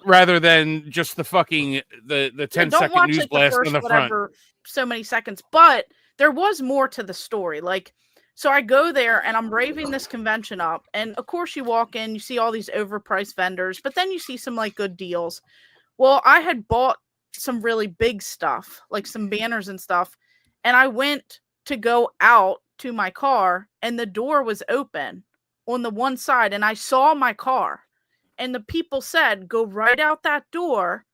rather than just the fucking the 10-second news blast on the front. So many seconds, but there was more to the story. Like, so I go there and I'm raving this convention up, and of course you walk in, you see all these overpriced vendors, but then you see some like good deals. Well, I had bought some really big stuff, like some banners and stuff, and I went to go out to my car, and the door was open on the one side, and I saw my car, and the people said, "Go right out that door."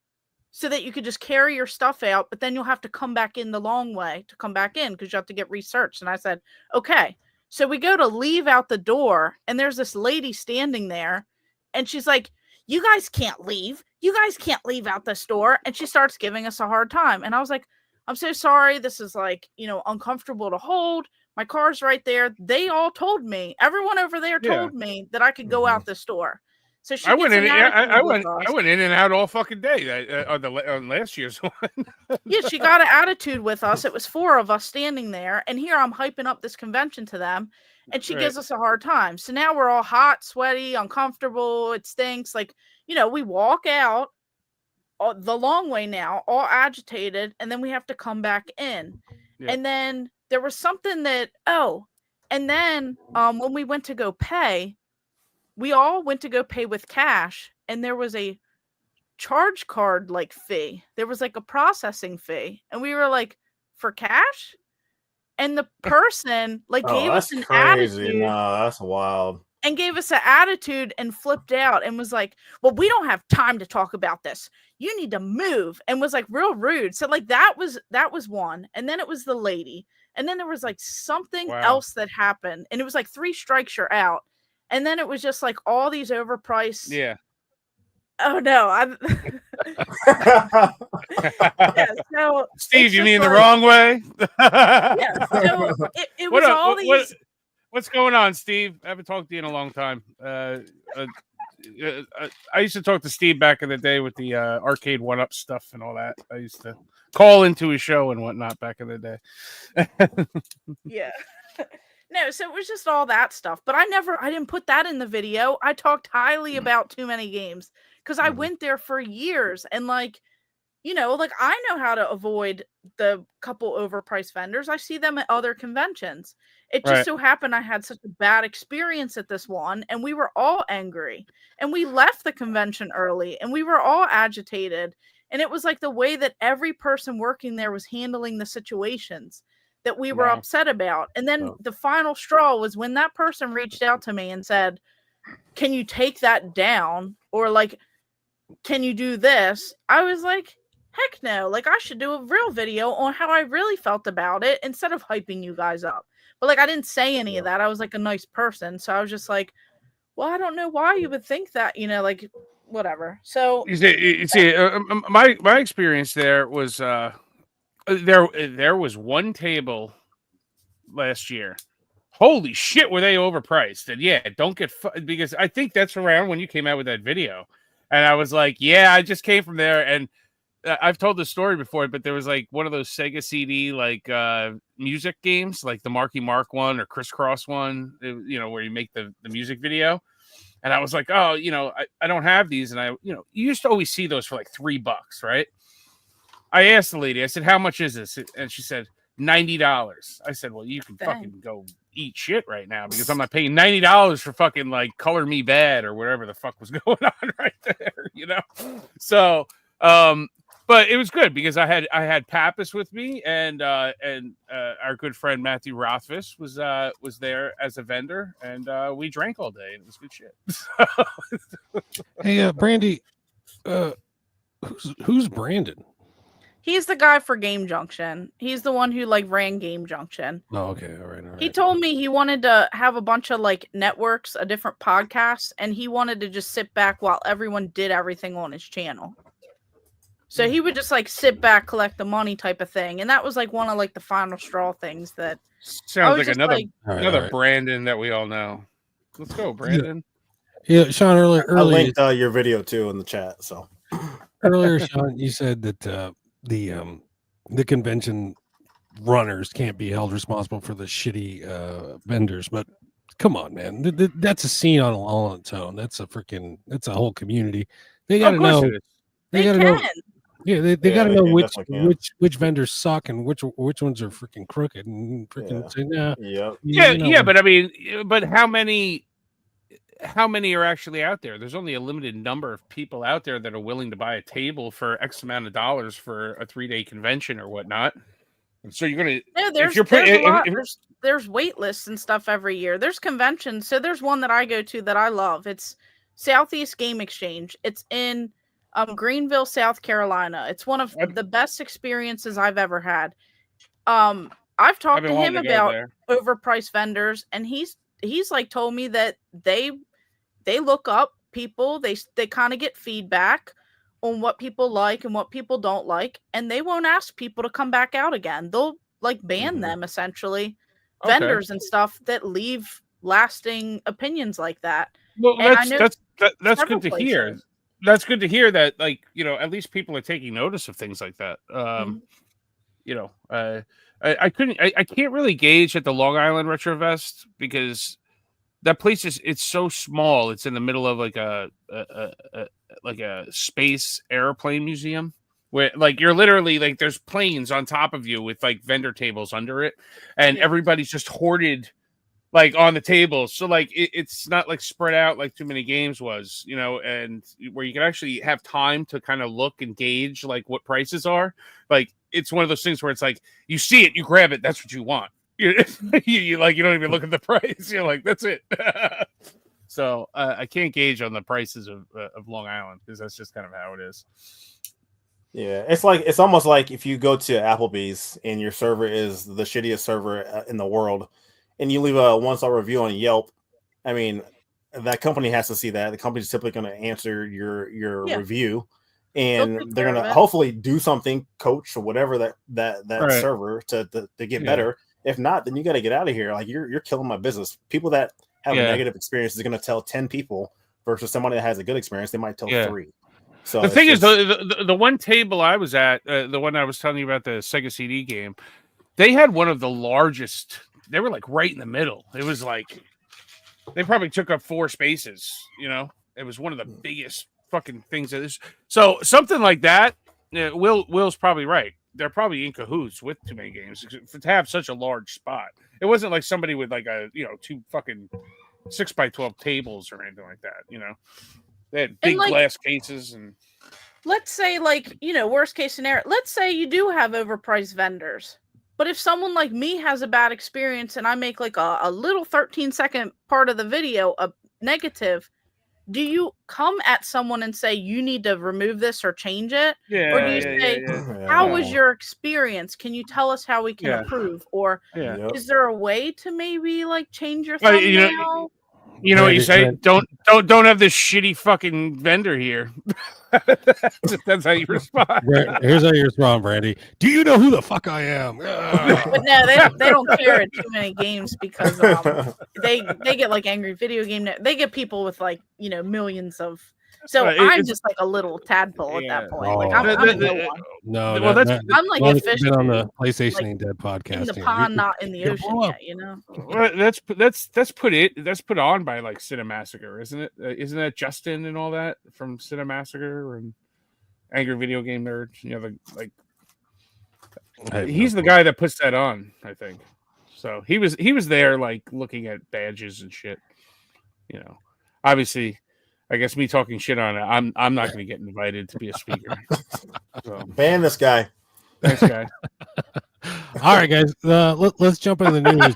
So that you could just carry your stuff out, but then you'll have to come back in the long way to come back in because you have to get researched. And I said, okay. So we go to leave out the door, and there's this lady standing there, and she's like, you guys can't leave. You guys can't leave out this door. And she starts giving us a hard time. And I was like, I'm so sorry. This is like, uncomfortable to hold. My car's right there. They all told me, everyone over there told me that I could go out this door. So she I went in and out all fucking day on last year's one. Yeah, she got an attitude with us. It was 4 of us standing there, and here I'm hyping up this convention to them, and she gives us a hard time. So now we're all hot, sweaty, uncomfortable. It stinks. Like, we walk out the long way now, all agitated, and then we have to come back in. Yeah. And then there was something that and then when we went to go pay. We all went to go pay with cash, and there was a charge card like fee. There was like a processing fee, and we were like, for cash? And the person gave us an attitude. No, that's wild. And gave us an attitude and flipped out and was like, well, we don't have time to talk about this. You need to move, and was like real rude. So like that was one, and then it was the lady, and then there was like something else that happened, and it was like 3 strikes you're out. And then it was just like all these overpriced. Yeah. Oh no! So Steve, you mean the wrong way? Yeah. So it was all these. What's going on, Steve? I haven't talked to you in a long time. I used to talk to Steve back in the day with the arcade 1-up stuff and all that. I used to call into his show and whatnot back in the day. Yeah. No, so it was just all that stuff. But I didn't put that in the video. I talked highly about Too Many Games because I went there for years and like, you know, like I know how to avoid the couple overpriced vendors. I see them at other conventions. It just so happened I had such a bad experience at this one and we were all angry and we left the convention early and we were all agitated. And it was like the way that every person working there was handling the situations that we were upset about. And then the final straw was when that person reached out to me and said, can you take that down? Or like, can you do this? I was like, heck no. Like I should do a real video on how I really felt about it instead of hyping you guys up. But like, I didn't say any of that. I was like a nice person. So I was just like, well, I don't know why you would think that, you know, like whatever. So you see, my experience there was, there was one table last year. Holy shit, were they overpriced? And yeah, don't get because I think that's around when you came out with that video. And I was like, yeah, I just came from there. And I've told this story before, but there was like one of those Sega CD like music games, like the Marky Mark one or Crisscross one, you know, where you make the music video. And I was like, oh, you know, I don't have these. And you used to always see those for like $3, right? I asked the lady, I said, how much is this? And she said, $90. I said, well, you can fucking go eat shit right now because I'm not paying $90 for fucking like Color Me Bad or whatever the fuck was going on right there, you know? So, but it was good because I had Papis with me and our good friend Matthew Rothfuss was there as a vendor and we drank all day and it was good shit. Hey, Brandy, who's Brandon? He's the guy for Game Junction. He's the one who like ran Game Junction. Oh, okay. All right. He told me he wanted to have a bunch of like networks, a different podcasts, and he wanted to just sit back while everyone did everything on his channel. So he would just like sit back, collect the money type of thing. And that was like one of like the final straw things that sounds like another Brandon that we all know. Let's go, Brandon. Yeah, Sean, earlier I linked your video too in the chat. So earlier, Sean, you said that the convention runners can't be held responsible for the shitty vendors, but come on, man, that's a scene on its own. That's a whole community. They gotta know. They gotta know. Yeah, they gotta know which vendors suck and which ones are freaking crooked and freaking say nah. Yeah, but I mean, but how many are actually out there? There's only a limited number of people out there that are willing to buy a table for X amount of dollars for a 3-day convention or whatnot. And so you're gonna there's wait lists and stuff every year. There's conventions. So there's one that I go to that I love. It's Southeast Game Exchange. It's in Greenville, South Carolina. It's one of the best experiences I've ever had. I've talked to him about overpriced vendors, and he's like told me that they look up people, they kind of get feedback on what people like and what people don't like, and they won't ask people to come back out again. They'll like ban them essentially, vendors and stuff that leave lasting opinions like that. Well, that's good to hear. That's good to hear that, like, you know, at least people are taking notice of things like that. You know, I can't really gauge at the Long Island Retrofest because that place it's so small. It's in the middle of like a space airplane museum where like you're literally like there's planes on top of you with like vendor tables under it, and everybody's just hoarded like on the tables. So like it's not like spread out like Too Many Games was, you know, and where you can actually have time to kind of look and gauge like what prices are. Like it's one of those things where it's like you see it, you grab it, that's what you want. You like you don't even look at the price. You're like, that's it. So I can't gauge on the prices of Long Island because that's just kind of how it is. Yeah, it's almost like if you go to Applebee's and your server is the shittiest server in the world, and you leave a 1-star review on Yelp. I mean, that company has to see that. The company's typically going to answer your review, and they're going to hopefully do something, coach or whatever that server to get better. If not, then you got to get out of here. Like you're killing my business. People that have a negative experience is going to tell 10 people versus somebody that has a good experience, they might tell 3. So the thing is, the one table I was at, the one I was telling you about, the Sega CD game, they had one of the largest. They were like right in the middle. It was like they probably took up 4 spaces. You know, it was one of the biggest fucking things that is. So something like that. Will's probably right. They're probably in cahoots with too many games to have such a large spot. It wasn't like somebody with like 2 fucking 6x12 tables or anything like that. You know, they had big glass cases and. Let's say, like, worst case scenario. Let's say you do have overpriced vendors. But if someone like me has a bad experience and I make like a little 13-second part of the video a negative, do you come at someone and say you need to remove this or change it? Yeah. Or do you say, how was your experience? Can you tell us how we can improve? Or is there a way to maybe like change your thumbnail? You know what you say? Don't have this shitty fucking vendor here. That's how you respond. Here's how you respond, Brandy. Do you know who the fuck I am? But no, they don't care at too many games because they get like angry video game. They get people with like millions of. So I'm just like a little tadpole at that point. Like I'm no one. No, I'm like a fish on the PlayStation Ain't Dead podcast. In the pond, not in the ocean yet. Well, that's put on by like Cinemassacre, isn't it? Isn't that Justin and all that from Cinemassacre and Angry Video Game Nerd? He's the guy that puts that on, I think. So he was there like looking at badges and shit. Obviously. I guess me talking shit on it, I'm not going to get invited to be a speaker. So. Ban this guy. Thanks, guy. All right, guys. Let's jump into the news.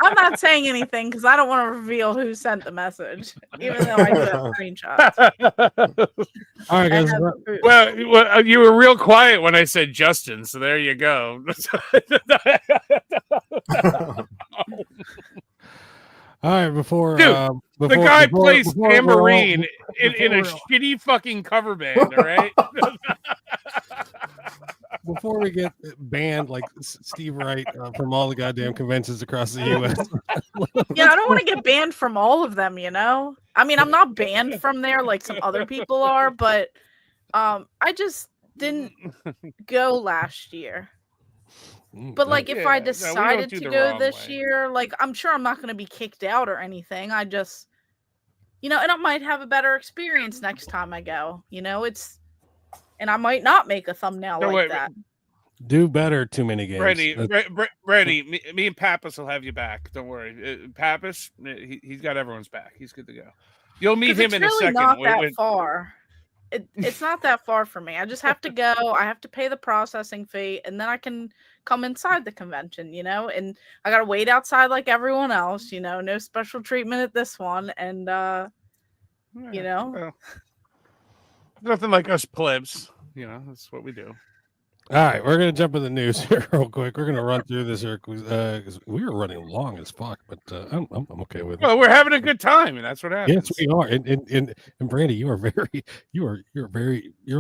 I'm not saying anything because I don't want to reveal who sent the message, even though I do have screenshots. All right, guys. Well, you were real quiet when I said Justin, so there you go. All right, before the guy plays tambourine in a shitty fucking cover band, all right? Before we get banned like Steve Wright from all the goddamn conventions across the U.S. Yeah, I don't want to get banned from all of them, I mean, I'm not banned from there like some other people are, but I just didn't go last year. But like if I decided to go this year, like I'm sure I'm not going to be kicked out or anything. I just, and I might have a better experience next time I go. And I might not make a thumbnail that. Do better. Too many games. Brandy, me and Papis will have you back. Don't worry. Papis, he's got everyone's back. He's good to go. You'll meet him in a second. Not that far. It's not that far for me. I just have to go. I have to pay the processing fee, and then I can come inside the convention, and I got to wait outside like everyone else, no special treatment at this one. And, nothing like us plebs, that's what we do. All right, we're going to jump in the news here real quick. We're going to run through this here because we were running long as fuck, but I'm okay with it. Well, we're having a good time, and that's what happens. Yes, we are. And Brandy, you're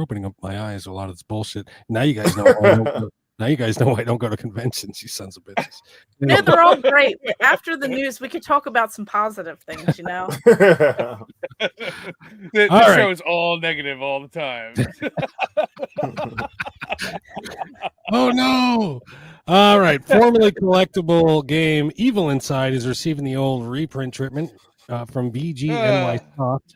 opening up my eyes to a lot of this bullshit. Now you guys know. Now you guys know why I don't go to conventions, you sons of bitches. No, they're all great. After the news, we could talk about some positive things, The show is all negative all the time. Oh, no. All right. Formerly collectible game Evil Inside is receiving the old reprint treatment from BGNY Soft.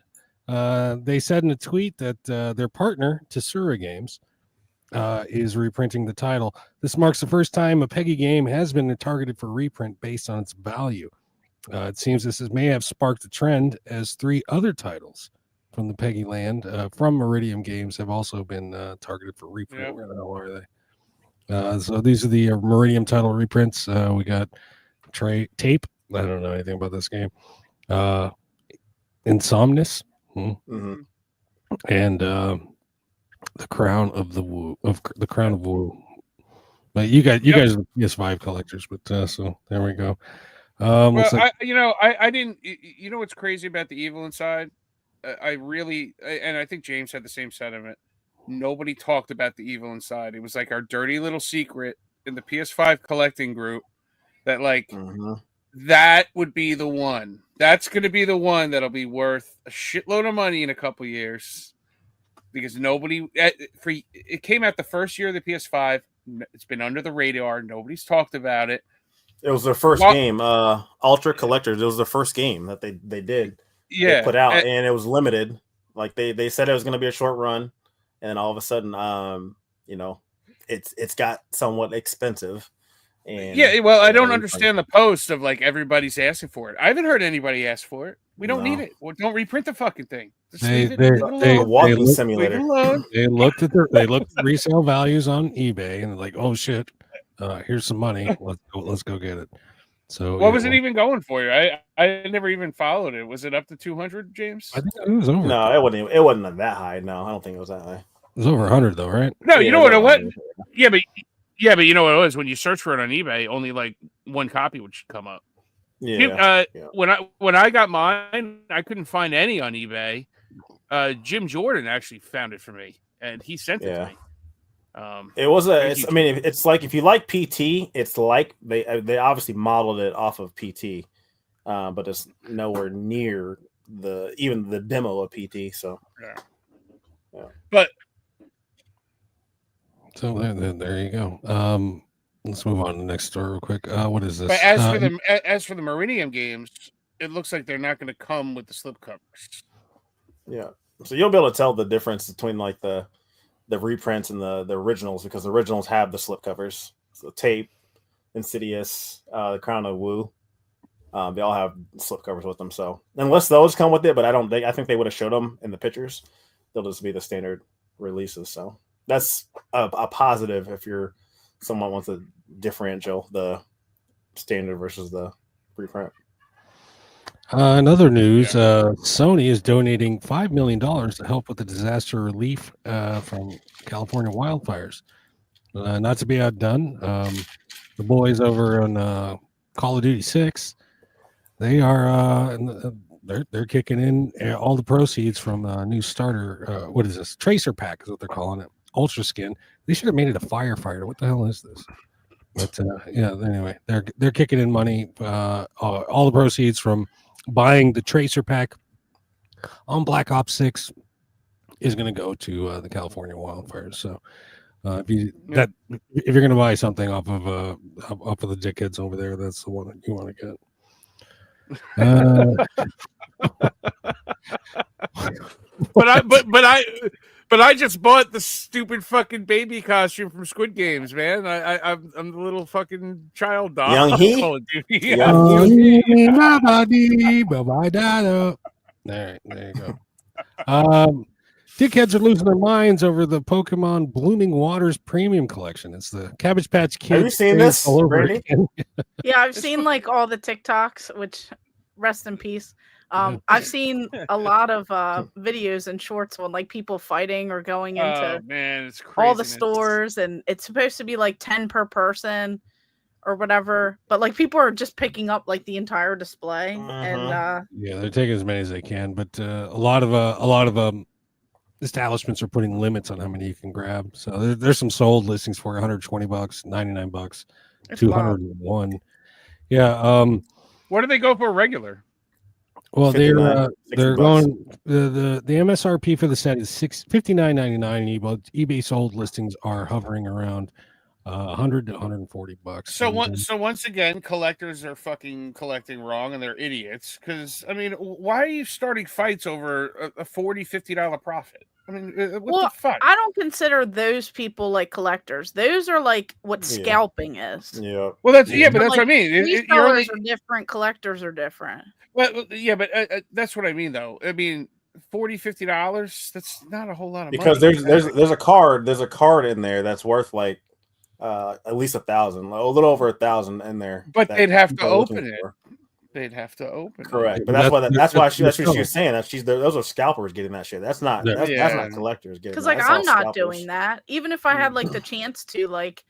They said in a tweet that their partner, Tsura Games, is reprinting the title. This marks the first time a PEGI game has been targeted for reprint based on its value. It seems this may have sparked a trend as 3 other titles from the PEGI-land from Meridian Games have also been targeted for reprint. Where the hell are they? So these are the Meridian title reprints. We got Tape. I don't know anything about this game. Insomnis. Mm-hmm. And the Crown of Woo. But you guys are PS5 collectors, but so there we go. I didn't. What's crazy about the Evil Inside? I really, and I think James had the same sentiment. Nobody talked about the Evil Inside. It was like our dirty little secret in the PS5 collecting group that That would be the one. That's going to be the one that'll be worth a shitload of money in a couple years, because it came out the first year of the PS5. It's been under the radar. Nobody's talked about it. It was their first game, Ultra Collectors. It was the first game that they did. Yeah, they put out, and it was limited. Like they said it was going to be a short run, and then all of a sudden, it's got somewhat expensive. And yeah, well, I don't understand the post of like everybody's asking for it. I haven't heard anybody ask for it. We don't need it. Well, don't reprint the fucking thing. They looked at resale values on eBay and they're like, oh shit, here's some money. Let's go get it. So what was it even going for? I never even followed it. Was it up to 200, James? I think it was over. No, it wasn't that high. No, I don't think it was that high. It was over 100 though, right? No, you know what it was? Yeah, but you know what it was? When you search for it on eBay, only like one copy would come up. Yeah. When I got mine, I couldn't find any on eBay. Jim Jordan actually found it for me, and he sent it to me. It's like if you like PT, it's like they obviously modeled it off of PT, but it's nowhere near even the demo of PT. So yeah. But so there you go. Let's move on to the next story real quick. What is this? But as for the Meridian games, it looks like they're not going to come with the slipcovers. Yeah, so you'll be able to tell the difference between like the reprints and the originals, because the originals have the slipcovers. So Tape, Insidious, the Crown of Wu, they all have slipcovers with them. So unless those come with it, but I think they would have showed them in the pictures. They'll just be the standard releases. So that's a positive if someone wants a differential, the standard versus the reprint. Another news, Sony is donating $5 million to help with the disaster relief from California wildfires. Not to be outdone, the boys over on Call of Duty 6, they are they're kicking in all the proceeds from a new starter. What is this? Tracer pack is what they're calling it. Ultra skin. They should have made it a firefighter. What the hell is this? But anyway, they're kicking in money. All the proceeds from buying the Tracer pack on Black Ops 6 is going to go to the California wildfires. So if you're going to buy something off of the dickheads over there, that's the one that you want to get. But I just bought the stupid fucking baby costume from Squid Games, man. I'm the little fucking child dog. Young he. There you go. Dickheads are losing their minds over the Pokemon Blooming Waters Premium Collection. It's the Cabbage Patch Kids. Have you seen this, Brandy? Yeah, I've seen like all the TikToks, which rest in peace. I've seen a lot of videos and shorts on like people fighting or going into all the stores, and it's supposed to be like 10 per person or whatever, but like people are just picking up like the entire display. And they're taking as many as they can, but a lot of establishments are putting limits on how many you can grab. So there's some sold listings for $120, $99, $201. Yeah. What do they go for regular? Well, they're going the MSRP for the set is $59.99. eBay sold listings are hovering around $100 to $140. So once again, collectors are fucking collecting wrong, and they're idiots. Because I mean, why are you starting fights over a $40-$50 profit? I mean, what the fuck? I don't consider those people like collectors. Those are like what scalping is. Yeah. Well, that's but that's what I mean. Resellers are different. Collectors are different. Well, yeah, but that's what I mean, though. I mean, $40-$50. That's not a whole lot of money. Because there's a card in there that's worth like at least 1,000, a little over 1,000 in there. But they'd have to open it. They'd have to open. Correct, but that's why she was saying that those are scalpers getting that shit. That's not collectors getting. Because like I'm not doing that. Even if I had like the chance to, like,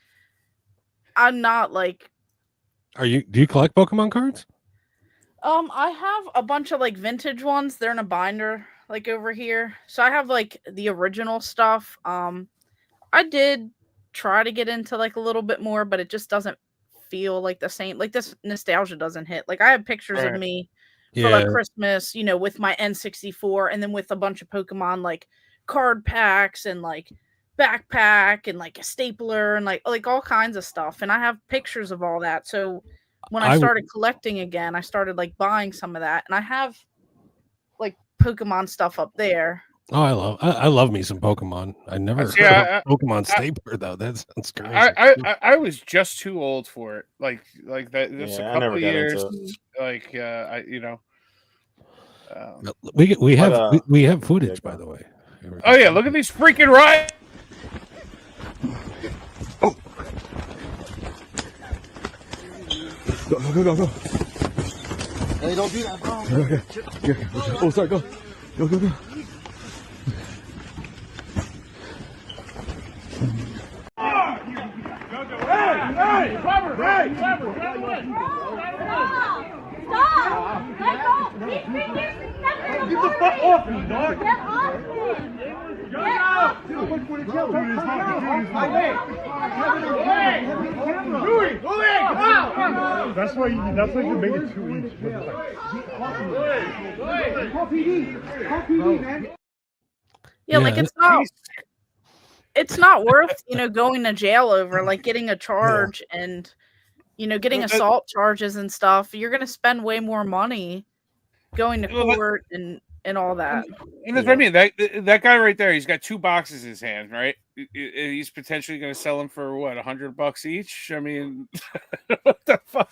I'm not like. Do you collect Pokemon cards? I have a bunch of like vintage ones. They're in a binder like over here. So I have like the original stuff. I did try to get into like a little bit more, but it just doesn't feel like the same. Like this nostalgia doesn't hit. Like I have pictures of me for Yeah. like Christmas, you know, with my N64 and then with a bunch of Pokemon like card packs and like backpack and like a stapler and like all kinds of stuff. And I have pictures of all that. So when I started collecting again, I started like buying some of that, and I have like Pokemon stuff up there. Oh, I love me some Pokemon. I never heard of Pokemon stapler though. That sounds crazy. I was just too old for it. Like that. Just a couple of years. Like I we have footage, by the way. Oh yeah, look at these freaking rides. Oh. Go. Hey, don't do that, bro. Okay. Yeah. Oh, sorry, go. Go. Hey, Clever, hey. Stop! Let go! Get the fuck off me, dog! Get off me! Get off! That's why you make it 2 each. Call PD, man. Yeah, like it's not worth, going to jail over, like getting a charge and, getting assault charges and stuff. You're going to spend way more money going to court and all that. And that's what I mean. That guy right there, he's got 2 boxes in his hand, right? He's potentially going to sell them for what, $100 each? I mean, what the fuck?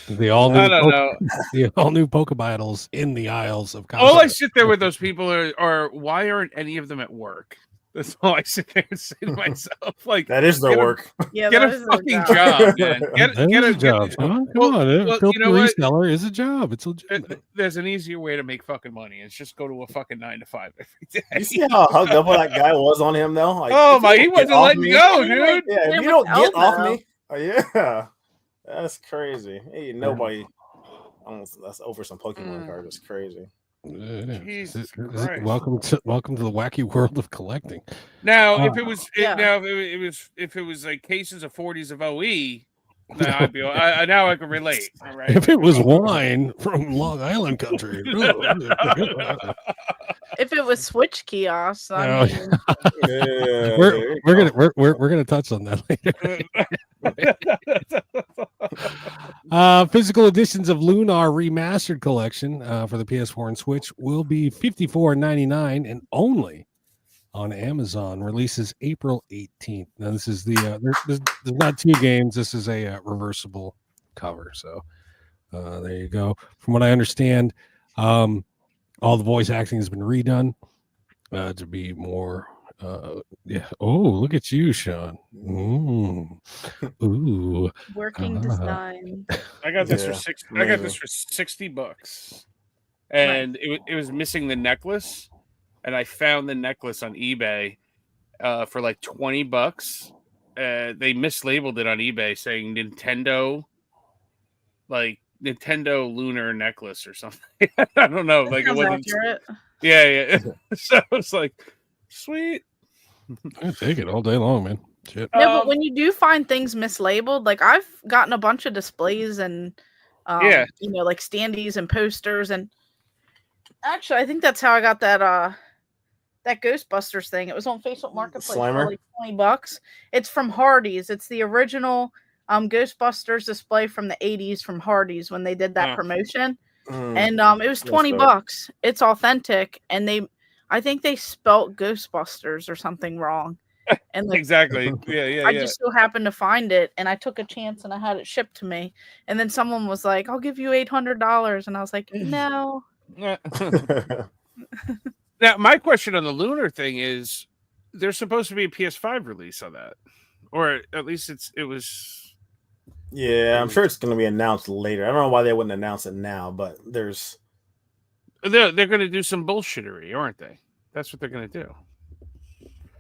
The all new Pokebattles in the aisles of Costco. All I sit there with those people are why aren't any of them at work? That's all I sit there and say to myself. Like that is their work. Get a fucking job, man. Get a job. Come on, reseller is a job. It's legitimate. There's an easier way to make fucking money. It's just go to a fucking 9 to 5 every day. You see how hugged up that guy was on him though? Like, oh my, he wasn't letting go, dude. Yeah, if you don't get off me. Oh yeah. That's crazy. Hey, nobody. That's over some Pokemon card. It's crazy. Jesus Christ. Welcome to the wacky world of collecting. Now, if it was like cases of 40s of OE, now I'd be now I can relate. All right. If it was wine from Long Island country. If it was Switch kiosks, we're gonna touch on that later. Physical editions of Lunar Remastered Collection for the PS4 and Switch will be $54.99 and only on Amazon. Releases April 18th. Now this is there's not 2 games. This is a reversible cover. So there you go. From what I understand, all the voice acting has been redone to be more. Yeah. Oh, look at you, Sean. Ooh. Working design. I got this for $60, and it was missing the necklace, and I found the necklace on eBay for like $20. They mislabeled it on eBay saying Nintendo lunar necklace or something. I don't know. Like it wasn't accurate. Yeah. So it's like sweet. I take it all day long, man. Shit. No, but when you do find things mislabeled, like I've gotten a bunch of displays and like standees and posters, and actually I think that's how I got that Ghostbusters thing. It was on Facebook Marketplace for like $20. It's from Hardee's. It's the original Ghostbusters display from the 80s from Hardee's when they did that promotion. And it was $20. It's authentic, and I think they spelt Ghostbusters or something wrong. And like, exactly. Yeah. I just so happened to find it, and I took a chance and I had it shipped to me. And then someone was like, "I'll give you $800," and I was like, "No." Now, my question on the lunar thing is, there's supposed to be a PS5 release on that, or at least it was. Yeah, I'm sure it's going to be announced later. I don't know why they wouldn't announce it now, but they're going to do some bullshittery, aren't they? That's what they're going to do.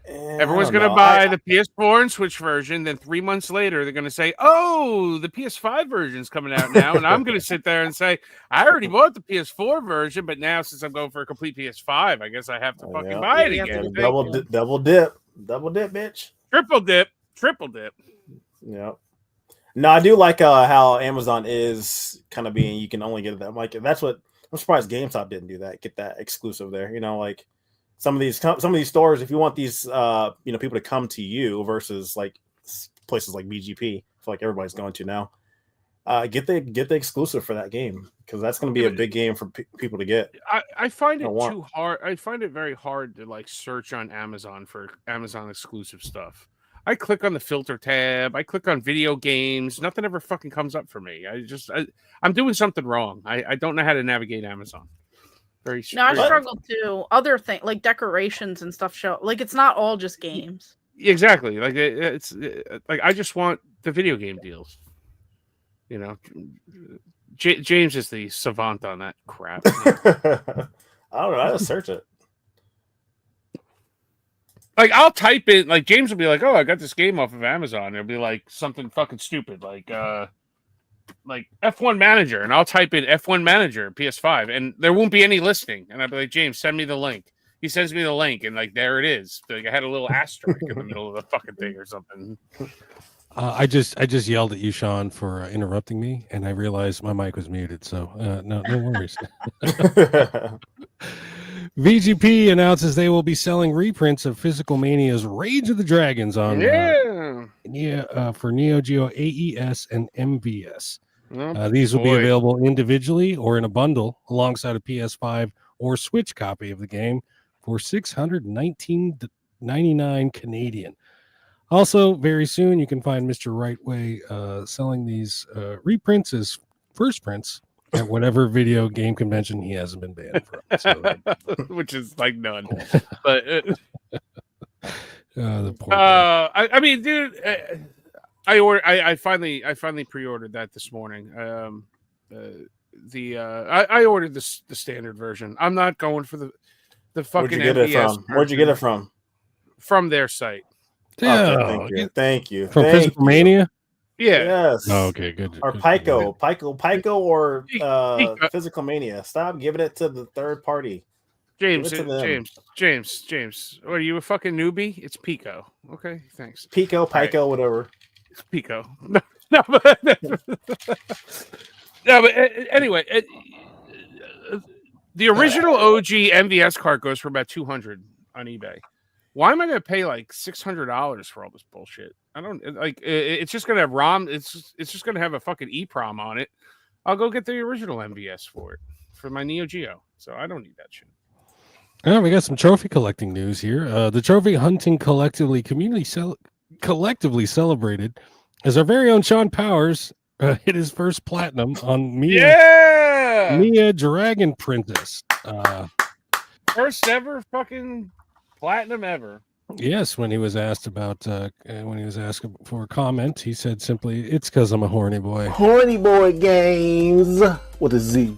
Everyone's going to buy the PS4 and Switch version. Then 3 months later, they're going to say, "Oh, the PS5 version's coming out now," and I'm going to sit there and say, "I already bought the PS4 version, but now since I'm going for a complete PS5, I guess I have to fucking buy it again." Double dip, bitch. Triple dip. Yeah. No, I do like how Amazon is kind of being. You can only get that. Like that's what I'm surprised GameStop didn't do that. Get that exclusive there. Like some of these stores. If you want these, people to come to you versus like places like BGP. I feel like everybody's going to now. Get the exclusive for that game because that's going to be a big game for people to get. I find it too hard. I find it very hard to like search on Amazon for Amazon exclusive stuff. I click on the filter tab. I click on video games. Nothing ever fucking comes up for me. I'm doing something wrong. I don't know how to navigate Amazon. I struggle too. Other things like decorations and stuff show like it's not all just games. Exactly. Like it's like I just want the video game deals. James is the savant on that crap. I don't know. I just search it. Like I'll type in, like James will be like, "Oh, I got this game off of Amazon." It'll be like something fucking stupid, like F1 Manager, and I'll type in F1 Manager PS5, and there won't be any listing. And I'll be like, "James, send me the link." He sends me the link, and like there it is. Like I had a little asterisk in the middle of the fucking thing or something. I just yelled at you, Sean, for interrupting me, and I realized my mic was muted. So no worries. VGP announces they will be selling reprints of Physical Mania's Rage of the Dragons on for Neo Geo AES and MVS. These will be available individually or in a bundle alongside a PS5 or Switch copy of the game for $619.99 Canadian. Also, very soon you can find Mr. Rightway selling these reprints as first prints at whatever video game convention he hasn't been banned from, which is like none. But the poor I mean, dude, I finally pre-ordered that this morning. I ordered the standard version. I'm not going for the fucking. Where'd you get it from? Where'd you get it from? From their site. Yeah, okay, thank you. From Physical Mania. Yeah. Yes. Oh, okay, good. Or Pico, or Physical Mania. Stop giving it to the third party. James. What, are you a fucking newbie? It's Pico. Okay, thanks. Pico, whatever. It's Pico. No, but anyway, the original OG MVS cart goes for about $200 on eBay. Why am I going to pay like $600 for all this bullshit? I don't like. It's just going to have ROM. It's just going to have a fucking EEPROM on it. I'll go get the original MVS for it for my Neo Geo. So I don't need that shit. Oh, we got some trophy collecting news here. The trophy hunting collectively celebrated as our very own Sean Powers hit his first platinum on Mia Dragon Princess. First ever fucking platinum ever. Yes, when he was asked about for a comment, he said simply, "It's because I'm a horny boy." Horny boy games with a Z.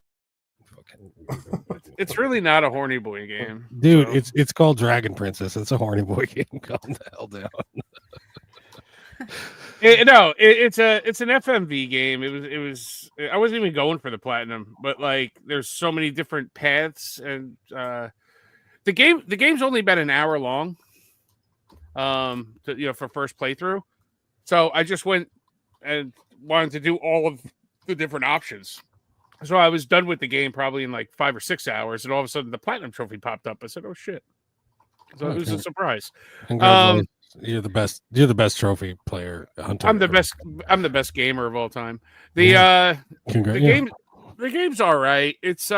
It's really not a horny boy game, dude. So. It's called Dragon Princess. It's a horny boy game. Calm the hell down. It's an FMV game. It was. I wasn't even going for the platinum, but like, there's so many different paths, and the game's only about an hour long. For first playthrough, so I just went and wanted to do all of the different options. So I was done with the game probably in like 5 or 6 hours, and all of a sudden the platinum trophy popped up. I said, "Oh shit!" So it was a surprise. You're the best. You're the best trophy player. Hunter. I'm the best. I'm the best gamer of all time. The game's all right. It's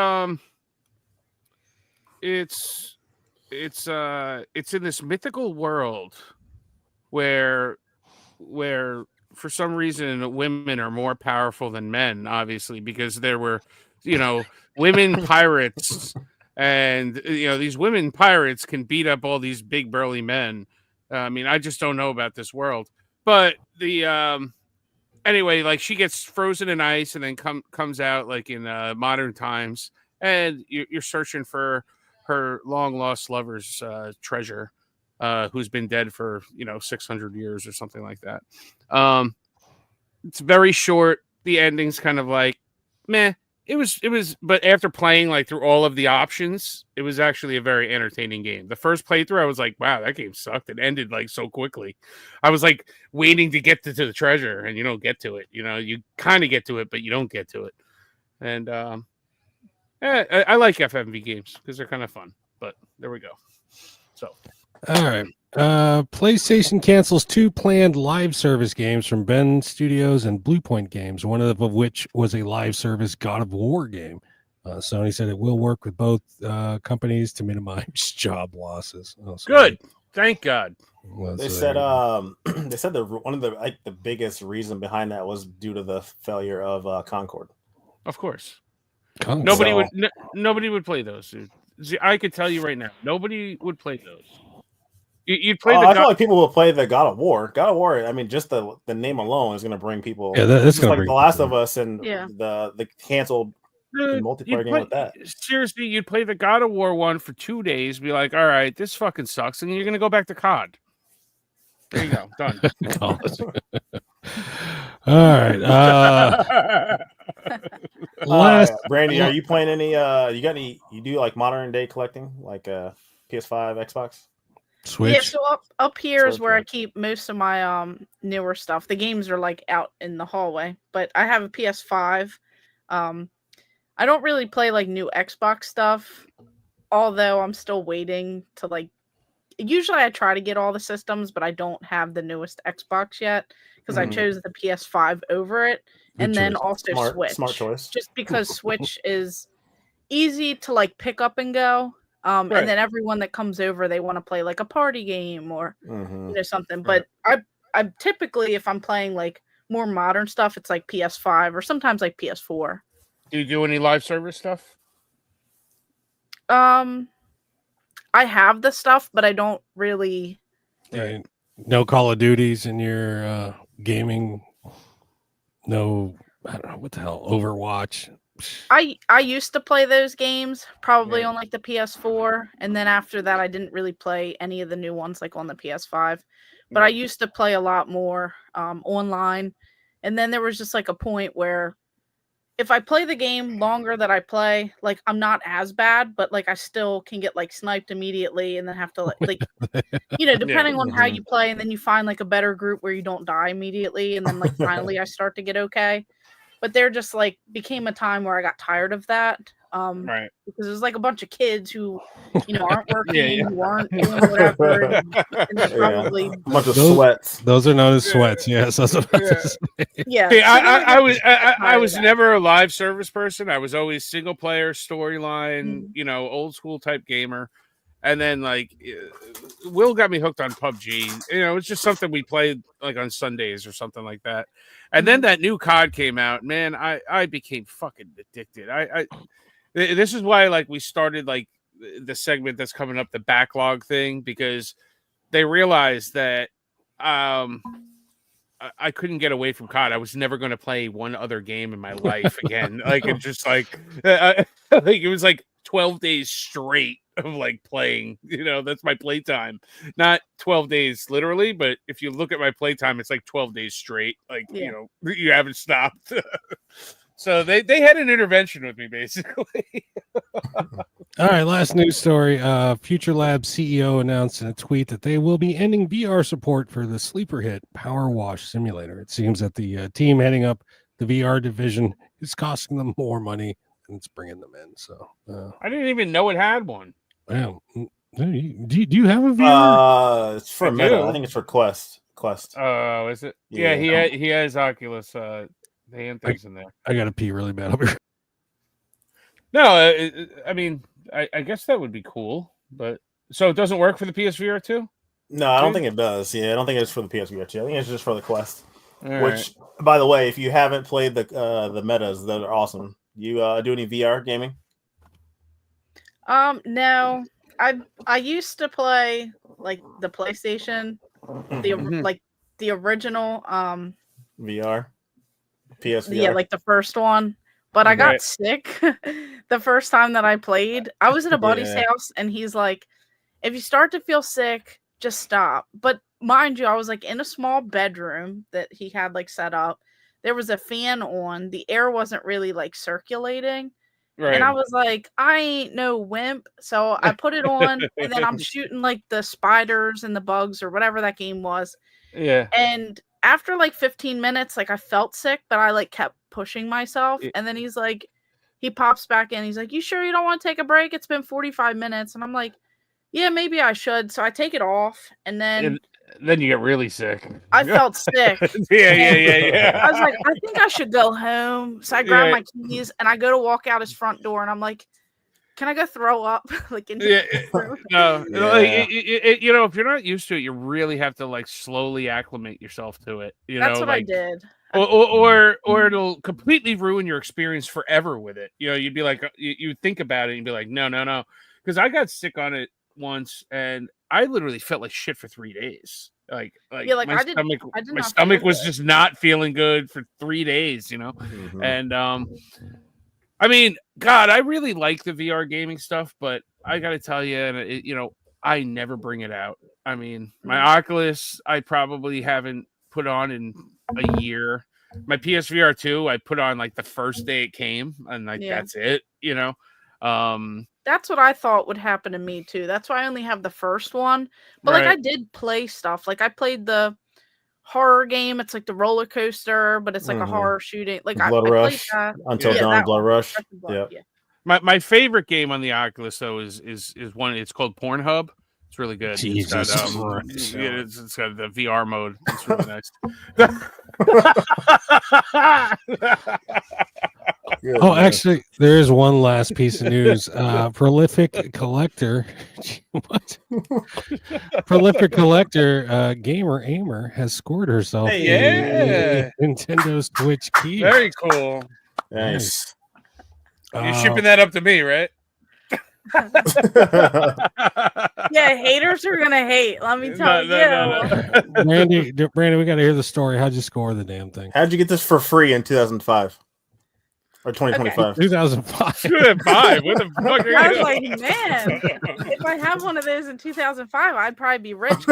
in this mythical world where for some reason women are more powerful than men, obviously, because there were, women pirates, and these women pirates can beat up all these big burly men. I mean, I just don't know about this world. But anyway, like, she gets frozen in ice and then comes out like in modern times, and you're searching for her long lost lover's treasure, who's been dead for 600 years or something like that. It's very short. The ending's kind of like meh. but after playing like through all of the options, it was actually a very entertaining game. The first playthrough, I was like, wow, that game sucked. It ended like so quickly. I was like waiting to get to the treasure, and you don't get to it. You know, you kind of get to it, but you don't get to it. And I like FMV games because they're kind of fun. But there we go. So, all right. PlayStation cancels 2 planned live service games from Ben Studios and Bluepoint Games, one of which was a live service God of War game. Sony said it will work with both companies to minimize job losses. Oh, good, thank God. They said they said one of the biggest reason behind that was due to the failure of Concord. Of course, Concord. nobody would play those, dude. See, I could tell you right now, nobody would play those. You'd play. I feel like people will play the God of War. God of War. I mean, just the name alone is going to bring people. Yeah, that's like The Last of Us and the canceled multiplayer game with that. Seriously, you'd play the God of War one for 2 days, be like, all right, this fucking sucks, and you're going to go back to COD. There you go, done. All right. Brandy, are you playing any? You do like modern day collecting, like PS5, Xbox? Switch. Yeah, so up here is where I keep most of my newer stuff. The games are like out in the hallway, but I have a PS5. I don't really play like new Xbox stuff, although I'm still waiting to like. Usually I try to get all the systems, but I don't have the newest Xbox yet because I chose the PS5 over it, and then also Switch. Smart choice. Just because Switch is easy to like pick up and go. And then everyone that comes over, they want to play like a party game or something. But I typically, if I'm playing like more modern stuff, it's like PS5 or sometimes like PS4. Do you do any live service stuff? I have the stuff, but I don't really. No Call of Duties in your gaming. No, I don't know what the hell. Overwatch. I used to play those games probably on like the PS4, and then after that I didn't really play any of the new ones like on the PS5. But I used to play a lot more online, and then there was just like a point where if I play the game longer that I play, like I'm not as bad, but like I still can get like sniped immediately, and then have to like depending on how you play, and then you find like a better group where you don't die immediately, and then like finally I start to get okay. But there just like became a time where I got tired of that. Because there's like a bunch of kids who, aren't working, who aren't doing whatever. And probably a bunch of sweats. Those are known as sweats. Yes. Yeah. See, I was never a live service person. I was always single player, storyline, old school type gamer. And then like Will got me hooked on PUBG. It's just something we played like on Sundays or something like that. And then that new COD came out. Man, I became fucking addicted. This is why like we started like the segment that's coming up, the backlog thing, because they realized that I couldn't get away from COD. I was never going to play one other game in my life again. Like it just like it was like 12 days straight of like playing, that's my playtime. Not 12 days literally, but if you look at my playtime, it's like 12 days straight. Like, you haven't stopped. So they had an intervention with me basically. All right, last news story. Future Lab CEO announced in a tweet that they will be ending VR support for the sleeper hit Power Wash Simulator. It seems that the team heading up the VR division is costing them more money than it's bringing them in. So I didn't even know it had one. Wow. Do you have a VR? It's for Meta. I think it's for Quest. Oh, is it? Yeah, he has Oculus. The hand things in there. I gotta pee really bad. No, I mean, I guess that would be cool, but so it doesn't work for the PSVR 2? No, I don't think it does. Yeah, I don't think it's for the PSVR 2. I think it's just for the Quest. All which, by the way, if you haven't played the metas, that are awesome. You do any VR gaming? No. I used to play like the PlayStation, the original VR. PSVR. Yeah, like the first one. But I got sick the first time that I played. I was at a buddy's house, and he's like, if you start to feel sick, just stop. But mind you, I was like in a small bedroom that he had like set up. there was a fan on. The air wasn't really like circulating. Right. And I was like, I ain't no wimp. So I put it on, and then I'm shooting like the spiders and the bugs or whatever that game was. Yeah. And after like 15 minutes, like I felt sick, but I like kept pushing myself. And then he's like, he pops back in. He's like, you sure you don't want to take a break? It's been 45 minutes. And I'm like, yeah, maybe I should. So I take it off, and then you get really sick. I felt sick. Yeah. I was like, I think I should go home. So I grab my keys and I go to walk out his front door, and I'm like, can I go throw up? Like, no, like, you know, if you're not used to it, you really have to like slowly acclimate yourself to it. That's what like, I did. Or it'll completely ruin your experience forever with it. You know, you'd be like, you think about it and you'd be like, no, because I got sick on it once, and I literally felt like shit for 3 days. Like my stomach was just not feeling good for 3 days, you know. Mm-hmm. And I mean, God, I really like the VR gaming stuff, but I got to tell you, and you know, I never bring it out. I mean, my Oculus, I probably haven't put on in a year. My PSVR 2, I put on like the first day it came, and like that's it, you know. That's what I thought would happen to me too. That's why I only have the first one. But like I did play stuff. Like I played the horror game. It's like the roller coaster, but it's like a horror shooting. Like Blood Rush, I played that. Until Dawn, Blood Rush. Yeah. My favorite game on the Oculus though is one. It's called Pornhub. It's really good. Jesus it's got the VR mode. It's really nice. Oh, actually, there is one last piece of news. Prolific collector, Prolific collector, gamer Ahmer has scored herself a Nintendo Switch key. Very cool. Nice. You're shipping that up to me, right? Yeah, haters are gonna hate. Let me tell you. No. Brandy, we got to hear the story. How'd you score the damn thing? How'd you get this for free in 2005 or 2025? 2005. 2005. What the fuck? I was like, man, if I have one of those in 2005, I'd probably be rich.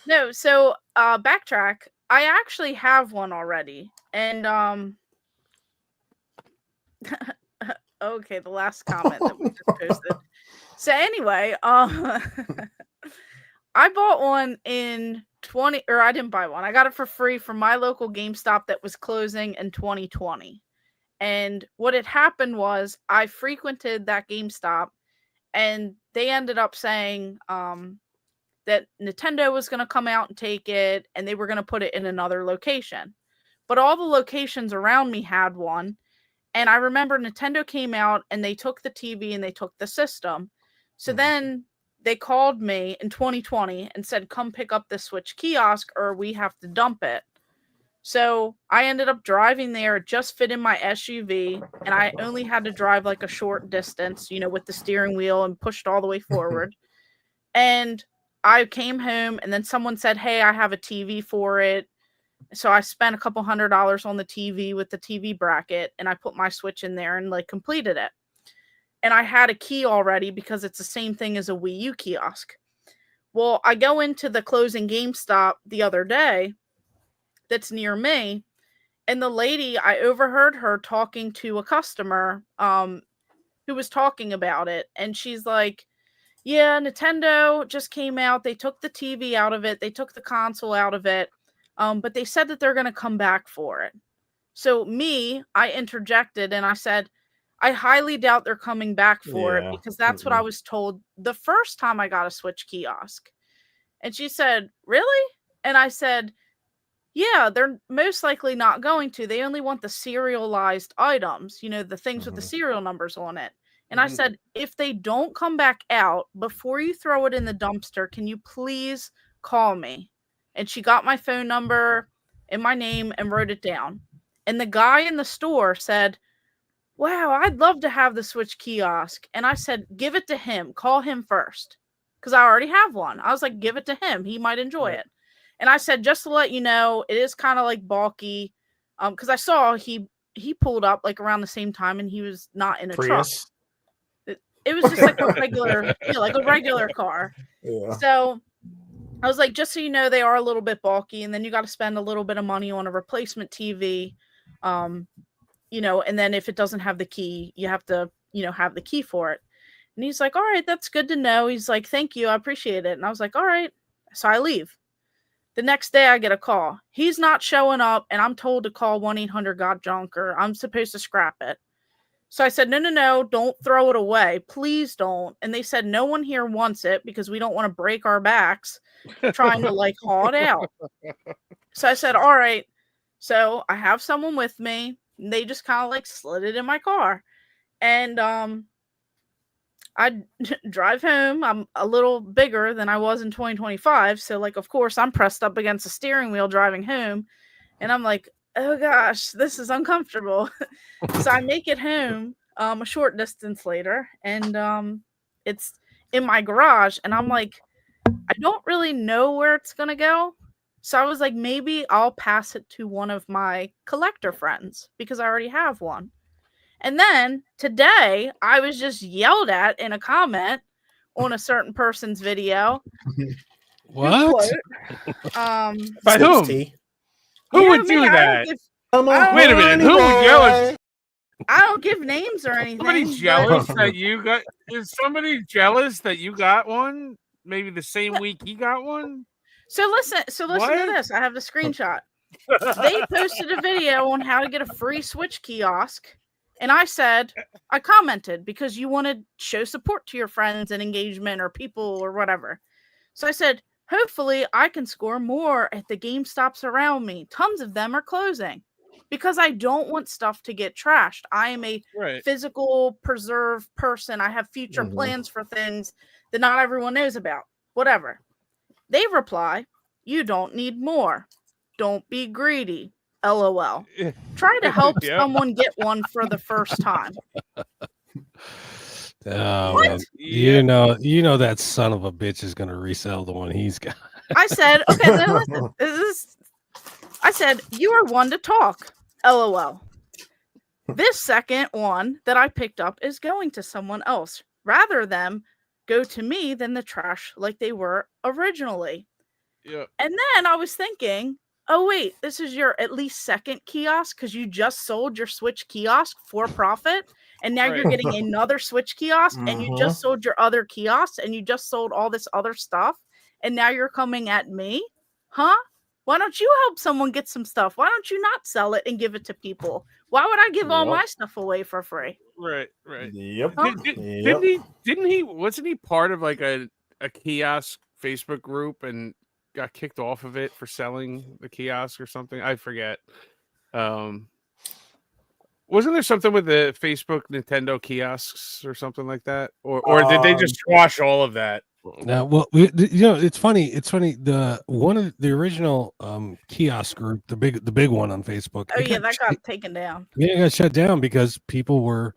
No, so backtrack. I actually have one already, and okay, the last comment that we just posted. So anyway, I bought one in I didn't buy one. I got it for free from my local GameStop that was closing in 2020. And what had happened was I frequented that GameStop, and they ended up saying that Nintendo was going to come out and take it, and they were going to put it in another location. But all the locations around me had one. And I remember Nintendo came out and they took the TV and they took the system. So then they called me in 2020 and said, come pick up the Switch kiosk or we have to dump it. So I ended up driving there. It just fit in my SUV, and I only had to drive like a short distance, you know, with the steering wheel and pushed all the way forward. And I came home, and then someone said, hey, I have a TV for it. So I spent a couple $100 on the TV with the TV bracket, and I put my Switch in there and like completed it. And I had a key already because it's the same thing as a Wii U kiosk. Well, I go into the closing GameStop the other day that's near me, and the lady, I overheard her talking to a customer who was talking about it. And she's like, yeah, Nintendo just came out. They took the TV out of it. They took the console out of it. But they said that they're going to come back for it. So I interjected and I said, I highly doubt they're coming back for it because that's what I was told the first time I got a Switch kiosk. And she said, really? And I said, yeah, they're most likely not going to. They only want the serialized items, you know, the things with the serial numbers on it. And I said, if they don't come back out before you throw it in the dumpster, can you please call me? And she got my phone number and my name and wrote it down. And the guy in the store said, wow, I'd love to have the Switch kiosk. And I said, give it to him. Call him first. Because I already have one. I was like, give it to him. He might enjoy it. And I said, just to let you know, it is kind of like bulky. Because I saw he pulled up like around the same time and he was not in a Prius? truck. It was just like a regular, like a regular car. Yeah. So I was like, just so you know, they are a little bit bulky, and then you got to spend a little bit of money on a replacement TV. You know, and then if it doesn't have the key, you have to, you know, have the key for it. And he's like, all right, that's good to know. He's like, thank you, I appreciate it. And I was like, all right. So I leave. The next day I get a call. He's not showing up, and I'm told to call 1-800-GOT-JUNK, or I'm supposed to scrap it. So I said, no, don't throw it away. Please don't. And they said, no one here wants it because we don't want to break our backs trying to like haul it out. So I said, all right. So I have someone with me. And they just kind of like slid it in my car. And I drive home. I'm a little bigger than I was in 2025. So like, of course, I'm pressed up against the steering wheel driving home. And I'm like, oh gosh, this is uncomfortable. So I make it home a short distance later. And it's in my garage. And I'm like, I don't really know where it's going to go. So I was like, maybe I'll pass it to one of my collector friends because I already have one. And then today I was just yelled at in a comment on a certain person's video. What? By whom? Who would do that? Wait a minute. Who would yell at? I don't give names or anything. Somebody jealous that you got? Is somebody jealous that you got one? Maybe the same week he got one. So listen to this. I have the screenshot. They posted a video on how to get a free Switch kiosk. And I commented because you want to show support to your friends and engagement or people or whatever. So I said, hopefully I can score more at the GameStops around me. Tons of them are closing because I don't want stuff to get trashed. I am a physical preserve person. I have future plans for things that not everyone knows about. Whatever. They reply, you don't need more. Don't be greedy. LOL. Try to help someone get one for the first time. Oh, man. You know that son of a bitch is going to resell the one he's got. I said, okay, then listen. I said, you are one to talk. LOL. This second one that I picked up is going to someone else. Rather them go to me than the trash like they were originally. Yeah. And then I was thinking, oh wait, this is your at least second kiosk because you just sold your Switch kiosk for profit, and now you're getting another Switch kiosk, and you just sold your other kiosks, and you just sold all this other stuff, and now you're coming at me, huh? Why don't you help someone get some stuff? Why don't you not sell it and give it to people? Why would I give all my stuff away for free? Right. Yep. Huh? Didn't he? Wasn't he part of like a kiosk Facebook group and got kicked off of it for selling the kiosk or something? I forget. Wasn't there something with the Facebook Nintendo kiosks or something like that, or did they just squash all of that? Now, well, it's funny. The one of the original kiosk group, the big one on Facebook. Oh yeah, that got taken down. Yeah, it got shut down because people were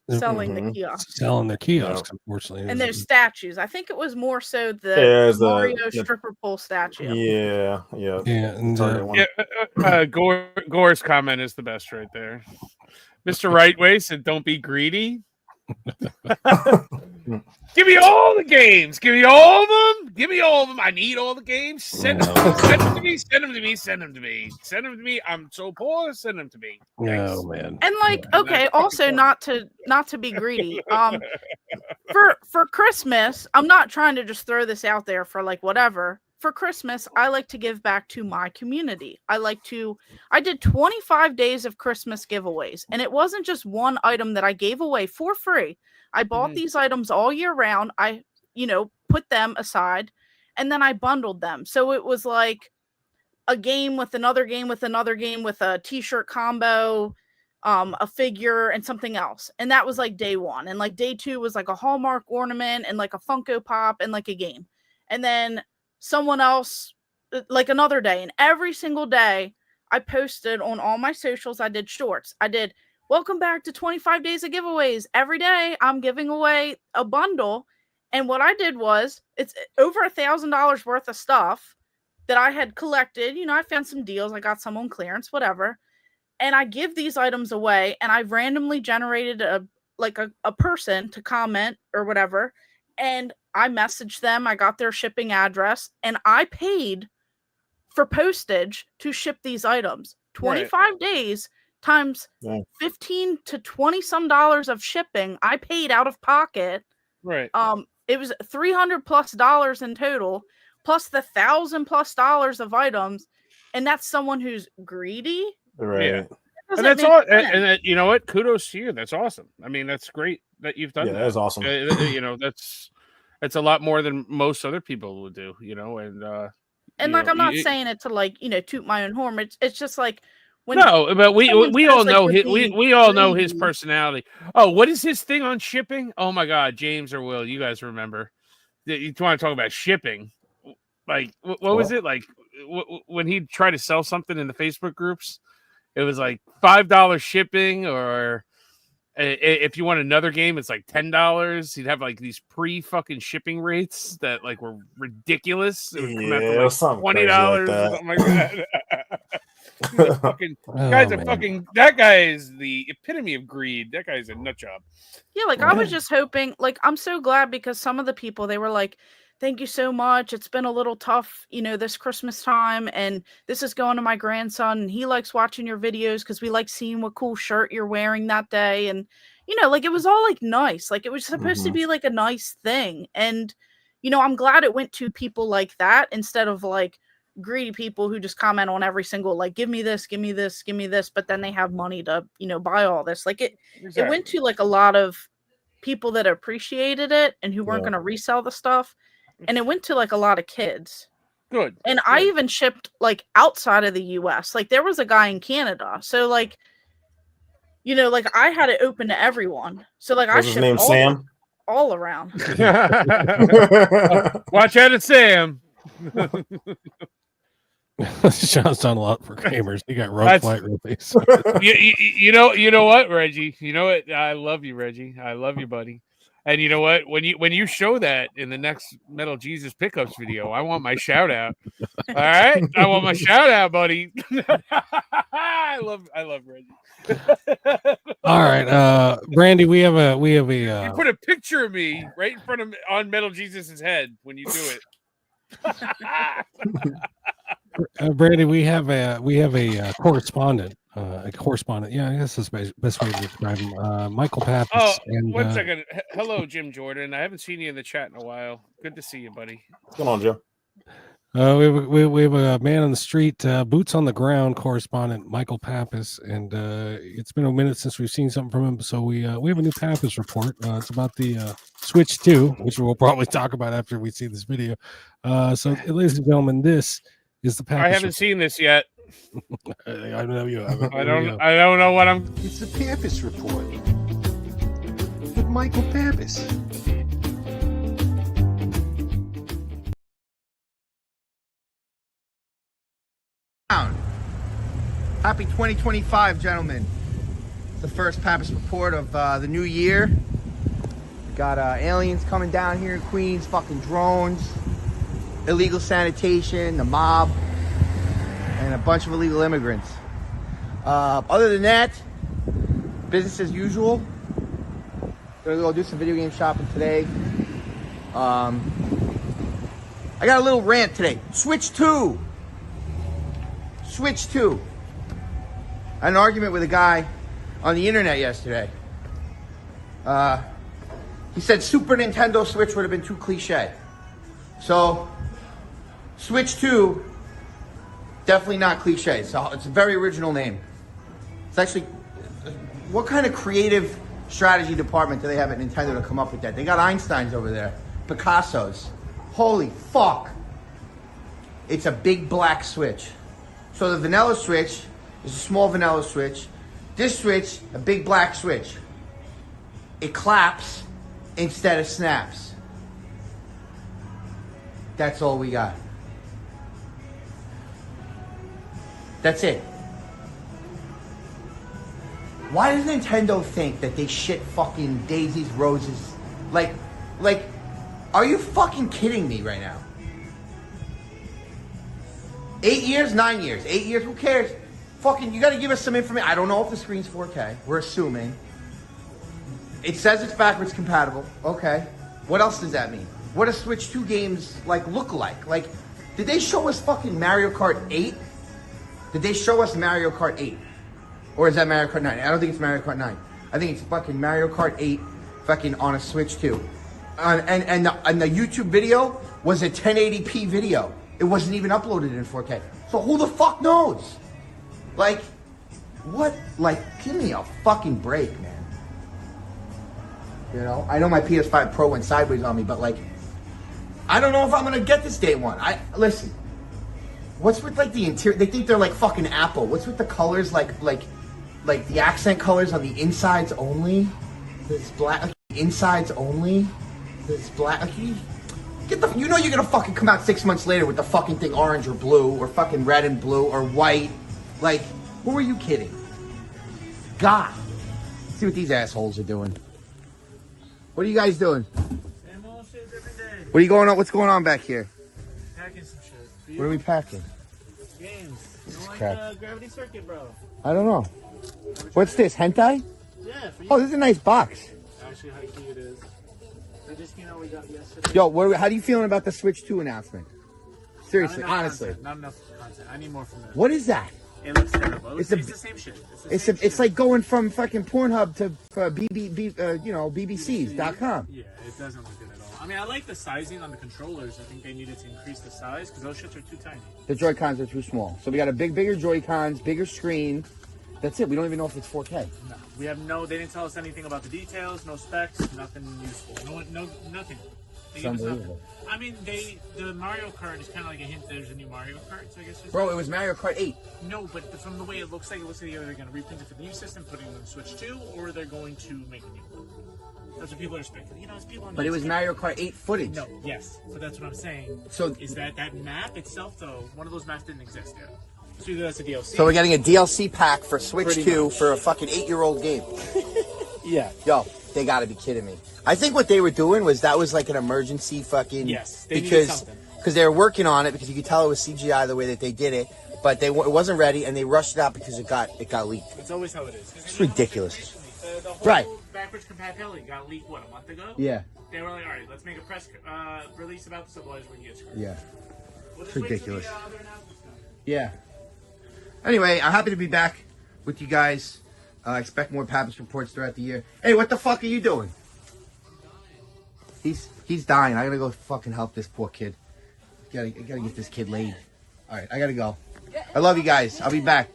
selling the kiosks, selling their kiosks. Unfortunately, and there's statues. I think it was more so the Mario stripper pole statue. Yeah. And Gore's comment is the best right there. Mr. Rightway said, "Don't be greedy." Give me all the games. Give me all of them. Give me all of them. I need all the games. Send them to me. Send them to me. Send them to me. Send them to me. I'm so poor. Send them to me. Thanks. Oh man. And like, okay, also not to be greedy. For Christmas, I'm not trying to just throw this out there for like whatever. For Christmas, I like to give back to my community. I did 25 days of Christmas giveaways, and it wasn't just one item that I gave away for free. I bought these items all year round. I, put them aside, and then I bundled them. So it was like a game with another game with another game with a t-shirt combo, a figure, and something else. And that was like day one. And like day two was like a Hallmark ornament and like a Funko Pop and like a game. And then someone else, like another day. And every single day I posted on all my socials. I did shorts. I did welcome back to 25 days of giveaways. Every day I'm giving away a bundle. And what I did was, it's over $1,000 worth of stuff that I had collected. I found some deals. I got some on clearance, whatever. And I give these items away, and I randomly generated a person to comment or whatever. And I messaged them. I got their shipping address, and I paid for postage to ship these items. 25 days times 15 to 20 some dollars of shipping. I paid out of pocket. Right. It was $300+ in total, plus the $1,000+ of items, and that's someone who's greedy. Right. Yeah. And that's all. And you know what? Kudos to you. That's awesome. I mean, that's great that you've done that. That's awesome. You know, that's a lot more than most other people would do. You know, and like, I'm not saying it to, like, you know, toot my own horn. It's just like, when no, but we all know like, we all know his personality. Oh, what is his thing on shipping? Oh my God, James or Will, you guys remember? You want to talk about shipping? Like, what was it like when he tried to sell something in the Facebook groups? It was like $5 shipping, or if you want another game, it's like $10. He'd have like these pre-fucking shipping rates that like were ridiculous. It would come out to like $20 or something like that. That guy is the epitome of greed. That guy is a nut job. Yeah, like I was just hoping, like, I'm so glad, because some of the people, they were like, thank you so much. It's been a little tough, you know, this Christmas time, and this is going to my grandson, and he likes watching your videos because we like seeing what cool shirt you're wearing that day. And, you know, like, it was all like nice. Like, it was supposed to be like a nice thing. And, you know, I'm glad it went to people like that instead of like greedy people who just comment on every single, like, give me this, give me this, give me this, but then they have money to, you know, buy all this. Like, it went to like a lot of people that appreciated it and who weren't going to resell the stuff. And it went to like a lot of kids. Good. And I even shipped like outside of the US. Like, there was a guy in Canada. So, like, you know, like, I had it open to everyone. So, like, I shipped his name Sam? All around. Watch out, it's Sam. Sean's done a lot for gamers. He got rogue flight release. You know what, Reggie? You know what? I love you, Reggie. I love you, buddy. And you know what? When you show that in the next Metal Jesus pickups video, I want my shout out. All right, I want my shout out, buddy. I love Reggie. All right, Brandy, we have a. You put a picture of me right in front of on Metal Jesus's head when you do it. Brandy, we have a correspondent. Yeah, I guess that's the best way to describe him. Michael Papis. Oh, one second. Hello, Jim Jordan. I haven't seen you in the chat in a while. Good to see you, buddy. What's going on, Joe? We have a man on the street, boots on the ground correspondent, Michael Papis, and it's been a minute since we've seen something from him. So we have a new Papis report. It's about the Switch 2, which we'll probably talk about after we see this video. So, ladies and gentlemen, this is the Papis. I haven't seen this yet. I know you haven't. I don't know what I'm. It's the Papis report with Michael Papis. Happy 2025, gentlemen. It's the first Papis report of the new year. We got aliens coming down here in Queens, fucking drones, illegal sanitation, the mob, and a bunch of illegal immigrants. Other than that, business as usual. Gonna go do some video game shopping today. I got a little rant today. Switch 2. Switch 2. I had an argument with a guy on the internet yesterday. He said Super Nintendo Switch would have been too cliche. So, Switch 2, definitely not cliche. It's a very original name. It's actually, what kind of creative strategy department do they have at Nintendo to come up with that? They got Einsteins over there, Picassos. Holy fuck. It's a big black Switch. So the vanilla Switch is a small vanilla Switch. This Switch, a big black Switch. It claps instead of snaps. That's all we got. That's it. Why does Nintendo think that they shit fucking daisies, roses? Like, are you fucking kidding me right now? 8 years, 9 years, 8 years, who cares? Fucking, you gotta give us some information. I don't know if the screen's 4K. We're assuming. It says it's backwards compatible. Okay. What else does that mean? What do Switch 2 games like look like? Like, did they show us fucking Mario Kart 8? Did they show us Mario Kart 8? Or is that Mario Kart 9? I don't think it's Mario Kart 9. I think it's fucking Mario Kart 8 fucking on a Switch 2. And the YouTube video was a 1080p video. It wasn't even uploaded in 4K. So who the fuck knows? Like, what? Like, give me a fucking break, man. You know, I know my PS5 Pro went sideways on me, but like, I don't know if I'm gonna get this day one. Listen. What's with like the interior? They think they're like fucking Apple. What's with the colors? Like the accent colors on the insides only. It's black. Like, insides only. It's black. Like, you know you're gonna fucking come out 6 months later with the fucking thing orange or blue or fucking red and blue or white. Like, who are you kidding? God. See what these assholes are doing. What are you guys doing? Same old shit every day. What are you going on? What's going on back here? Packing some shit. What are we packing? Games. You don't like crap. Gravity Circuit, bro? I don't know. What's this? Hentai? Yeah, for you. Oh, this is a nice box. Actually, how cute it is. I just, we got yesterday. Yo, how do you feeling about the Switch 2 announcement? Seriously, honestly. Not enough content. I need more from this. What is that? It looks terrible. It's the same shit. It's like going from fucking Pornhub to BBCs.com. Yeah, it doesn't look good at all. I mean, I like the sizing on the controllers. I think they needed to increase the size because those shits are too tiny. The Joy-Cons are too small. So we got a bigger Joy-Cons, bigger screen. That's it. We don't even know if it's 4K. No, we have they didn't tell us anything about the details, no specs, nothing useful. Nothing. It's unbelievable. I mean, the Mario Kart is kind of like a hint there's a new Mario Kart, so I guess. Bro, it was Mario Kart 8. No, but from the way it looks like either they're going to reprint it for the new system, put it on Switch 2, or they're going to make a new one. That's what people are speculating. It's people on. But it was Mario Kart 8 footage. No, yes, but that's what I'm saying. So is that map itself though? One of those maps didn't exist yet. So either that's a DLC. So we're getting a DLC pack for Switch 2 for a fucking 8-year-old game. Yeah. Yo, they gotta be kidding me. I think what they were doing was like an emergency fucking... Yes, they needed something. Because they were working on it, because you could tell it was CGI the way that they did it, but it wasn't ready, and they rushed it out because it got leaked. It's always how it is. It's ridiculous. The whole right. Backwards compatibility got leaked, what, a month ago? Yeah. They were like, all right, let's make a press release about this, otherwise we're going to get screwed. Yeah. It's ridiculous. Yeah. Anyway, I'm happy to be back with you guys. Expect more Papis reports throughout the year. Hey, what the fuck are you doing? He's dying. I gotta go fucking help this poor kid. I gotta get this kid laid. All right, I gotta go. I love you guys. I'll be back.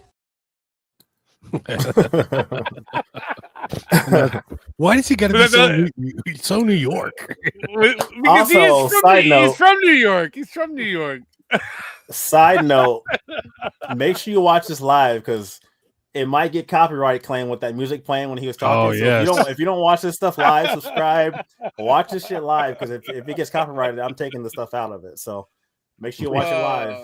Why does he gotta be so New York? Because also, he's from New York. He's from New York. Side note, make sure you watch this live because it might get copyright claim with that music playing when he was talking. Oh, so yes. if you don't watch this stuff live, subscribe, watch this shit live because if it gets copyrighted, I'm taking the stuff out of it. So make sure you watch it live.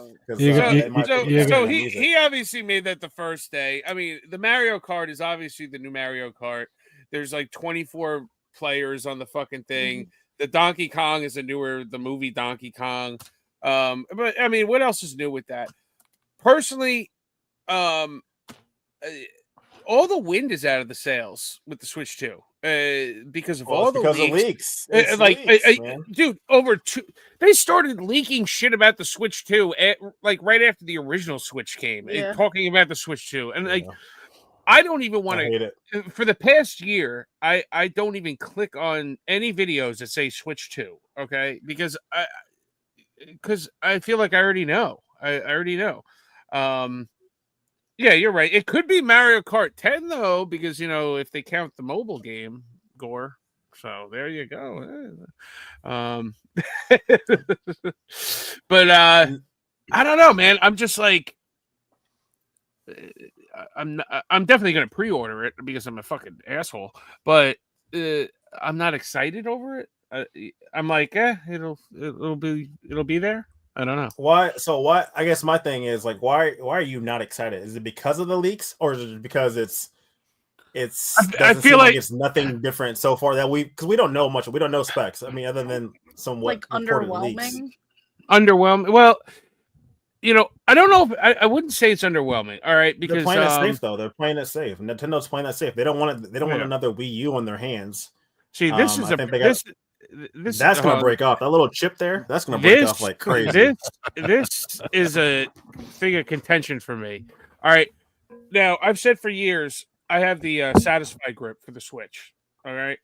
So he obviously made that the first day. I mean, the Mario Kart is obviously the new Mario Kart. There's like 24 players on the fucking thing. The Donkey Kong is the movie Donkey Kong. But I mean, what else is new with that? Personally, all the wind is out of the sails with the Switch 2 because of all the leaks. Dude, they started leaking shit about the Switch 2 right after the original Switch came, talking about the Switch 2, and I don't even want to. For the past year, I don't even click on any videos that say Switch 2, okay? Because I feel like I already know. I already know. Yeah, you're right. It could be Mario Kart 10 though, because if they count the mobile game, Gore. So there you go. But I don't know, man. I'm just like, I'm definitely gonna pre-order it because I'm a fucking asshole. But I'm not excited over it. I'm like, it'll be there. I don't know why. So what? I guess my thing is like, why are you not excited? Is it because of the leaks, or is it because I feel like it's nothing different so far because we don't know much. We don't know specs. I mean, other than somewhat underwhelming. Leaks. Underwhelming. Well, I don't know if I wouldn't say it's underwhelming. All right, because they're playing it safe though. They're playing it safe. Nintendo's playing that safe. They don't want it. They don't want another Wii U on their hands. See, this is That's gonna break off. That little chip there, that's gonna break off like crazy. This is a thing of contention for me. All right, now I've said for years I have the Satisfy grip for the Switch. All right,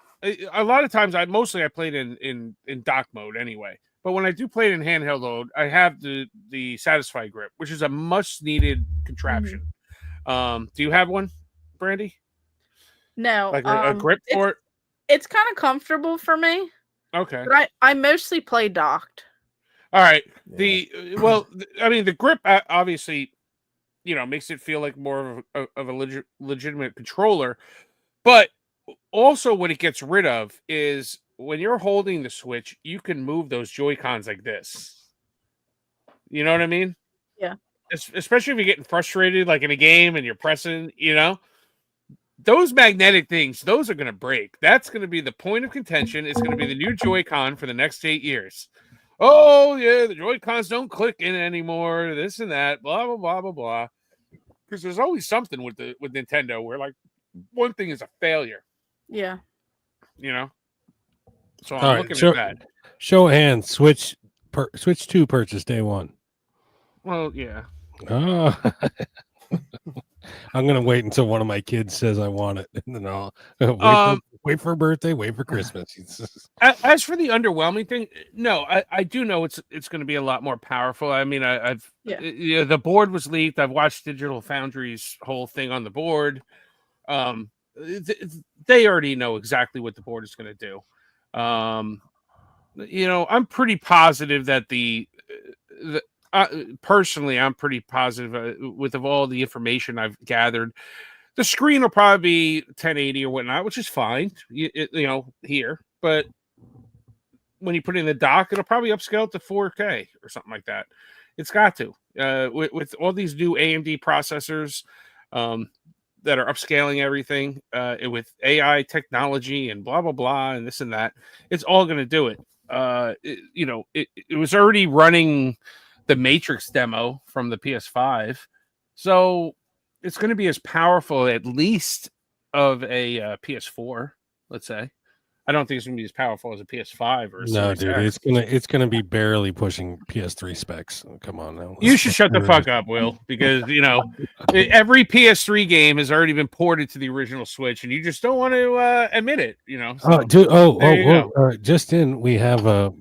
a lot of times I played in dock mode anyway, but when I do play it in handheld mode, I have the Satisfy grip, which is a much needed contraption. Do you have one, Brandy? No, like a grip for it. It's kind of comfortable for me. Okay, but I mostly play docked. All right. The grip obviously, makes it feel like more of a legitimate controller. But also, what it gets rid of is when you're holding the Switch, you can move those Joy-Cons like this. You know what I mean? Yeah. Especially if you're getting frustrated, like in a game, and you're pressing, those magnetic things, those are going to break. That's going to be the point of contention. It's going to be the new Joy-Con for the next 8 years. Oh, yeah, the Joy-Cons don't click in anymore, this and that, blah, blah, blah, blah, blah. Because there's always something with Nintendo where, like, one thing is a failure. Yeah. So I'm looking at that. Show of hands. Switch 2 purchase day one. Well, yeah. Oh. I'm gonna wait until one of my kids says I want it, and then I'll wait for a birthday, wait for Christmas. As for the underwhelming thing, no, I do know it's going to be a lot more powerful. I mean, the board was leaked. I've watched Digital Foundry's whole thing on the board. They already know exactly what the board is going to do. I'm pretty positive that personally, I'm pretty positive with all the information I've gathered. The screen will probably be 1080 or whatnot, which is fine, here. But when you put it in the dock, it'll probably upscale to 4K or something like that. It's got to. With all these new AMD processors that are upscaling everything with AI technology and blah, blah, blah, and this and that, it's all going to do it. It was already running the Matrix demo from the PS5, so it's going to be as powerful, at least, of a PS4. Let's say, I don't think it's going to be as powerful as a PS5 or a Series X. It's gonna be barely pushing PS3 specs. Oh, come on now. You should shut the fuck up, Will, because every PS3 game has already been ported to the original Switch, and you just don't want to admit it. Just in, we have a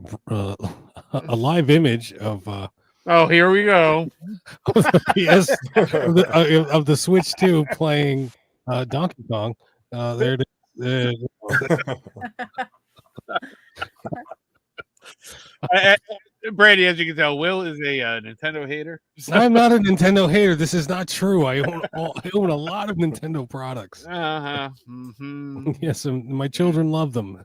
live image of. Oh, here we go. Of the Switch 2 playing Donkey Kong. There it is. Brandy, as you can tell, Will is a Nintendo hater. I'm not a Nintendo hater. This is not true. I own a lot of Nintendo products. Mm-hmm. Yes, and my children love them.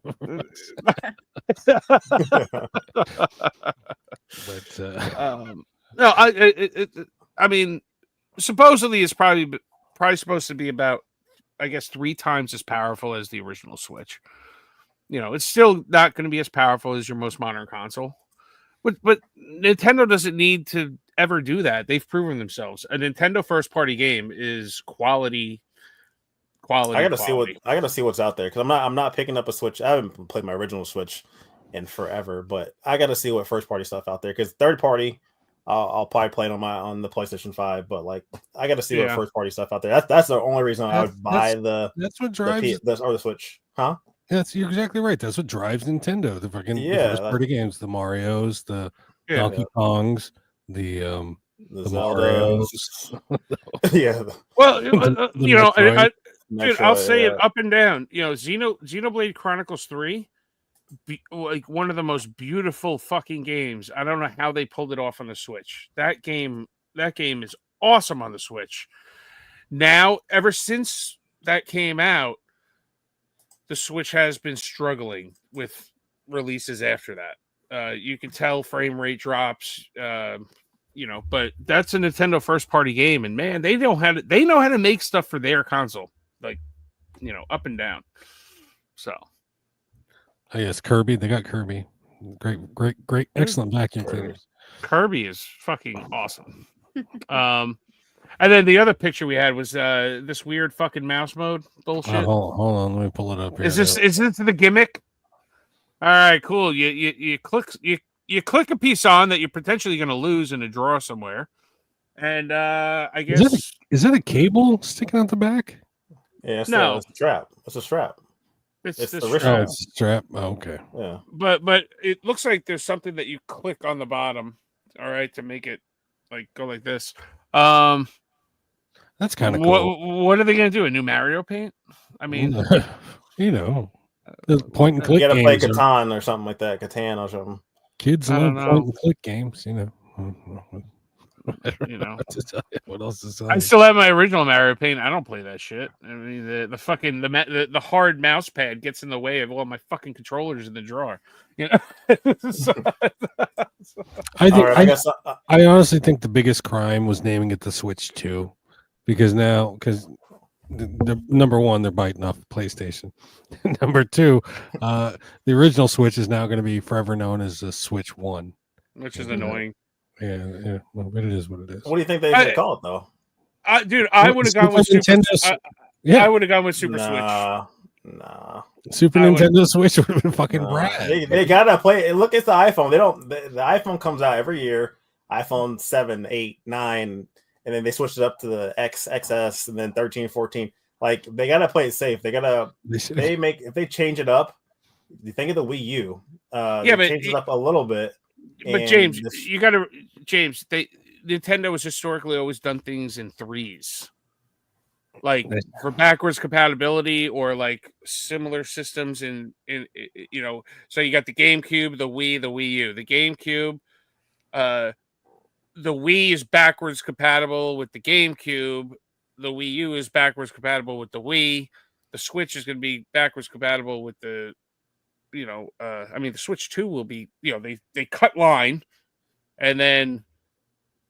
No, I mean, supposedly it's probably supposed to be about, I guess, 3 times as powerful as the original Switch. It's still not going to be as powerful as your most modern console, but Nintendo doesn't need to ever do that. They've proven themselves. A Nintendo first-party game is quality. I gotta see what's out there, because I'm not picking up a Switch. I haven't played my original Switch in forever, but I gotta see what first-party stuff out there, because third-party, I'll probably play it on the PlayStation 5, but like I got to see what first party stuff out there. That's the only reason I would buy that's what drives the Switch, huh? You're exactly right. That's what drives Nintendo. The fucking first party games, the Marios, the Donkey Kongs, the Zeldas. Yeah. Well, I'll say it up and down. Xenoblade Chronicles 3. Like one of the most beautiful fucking games. I don't know how they pulled it off on the Switch. That game is awesome on the Switch. Now, ever since that came out, the Switch has been struggling with releases after that. You can tell frame rate drops, but that's a Nintendo first party game, and man, they know how to make stuff for their console, like, up and down. So. Oh yes, Kirby. They got Kirby. Great, excellent vacuum cleaners. Kirby is fucking awesome. And then the other picture we had was this weird fucking mouse mode bullshit. Hold on, let me pull it up here. Is this the gimmick? All right, cool. You click a piece on that you're potentially going to lose in a drawer somewhere, and I guess is that a cable sticking out the back? Yeah, it's no, a strap. It's a strap. it's the the wrist strap. Oh, it's a strap. Oh, okay. Yeah. But it looks like there's something that you click on the bottom, all right, to make it like go like this. That's kind of cool. What are they gonna do? A new Mario Paint? I mean, you know, the point and You click gotta play games. Catan or something like that. Catan or something. Kids I love don't know. point and click games. You know. I don't You know know. what to tell you. What else to tell I you? still have my original Mario Paint. I don't play that shit. I mean, the fucking the hard mouse pad gets in the way of all my fucking controllers in the drawer. You know. I think Right, I honestly think the biggest crime was naming it the Switch 2, because the number one, they're biting off PlayStation. Number two, the original Switch is now going to be forever known as the Switch 1, which is annoying. Yeah. Well, but it is what it is. What do you think they should call it though? Dude, I would have gone with Super. I would have gone with Super Switch. Nah. Super Nintendo Switch would have been fucking rad. They gotta play it. Look, it's the iPhone. They don't. The iPhone comes out every year. iPhone 7, 8, 9, and then they switched it up to the X, XS, and then 13, 14. Like they gotta play it safe. They gotta. If they change it up. You think of the Wii U. But change it up a little bit. But James, Nintendo has historically always done things in threes, like for backwards compatibility or like similar systems in you know. So you got the GameCube, the Wii, the Wii U. The GameCube, the Wii is backwards compatible with the GameCube. The Wii U is backwards compatible with the Wii. The Switch is going to be backwards compatible with the. I mean, the Switch 2 will be, they cut line, and then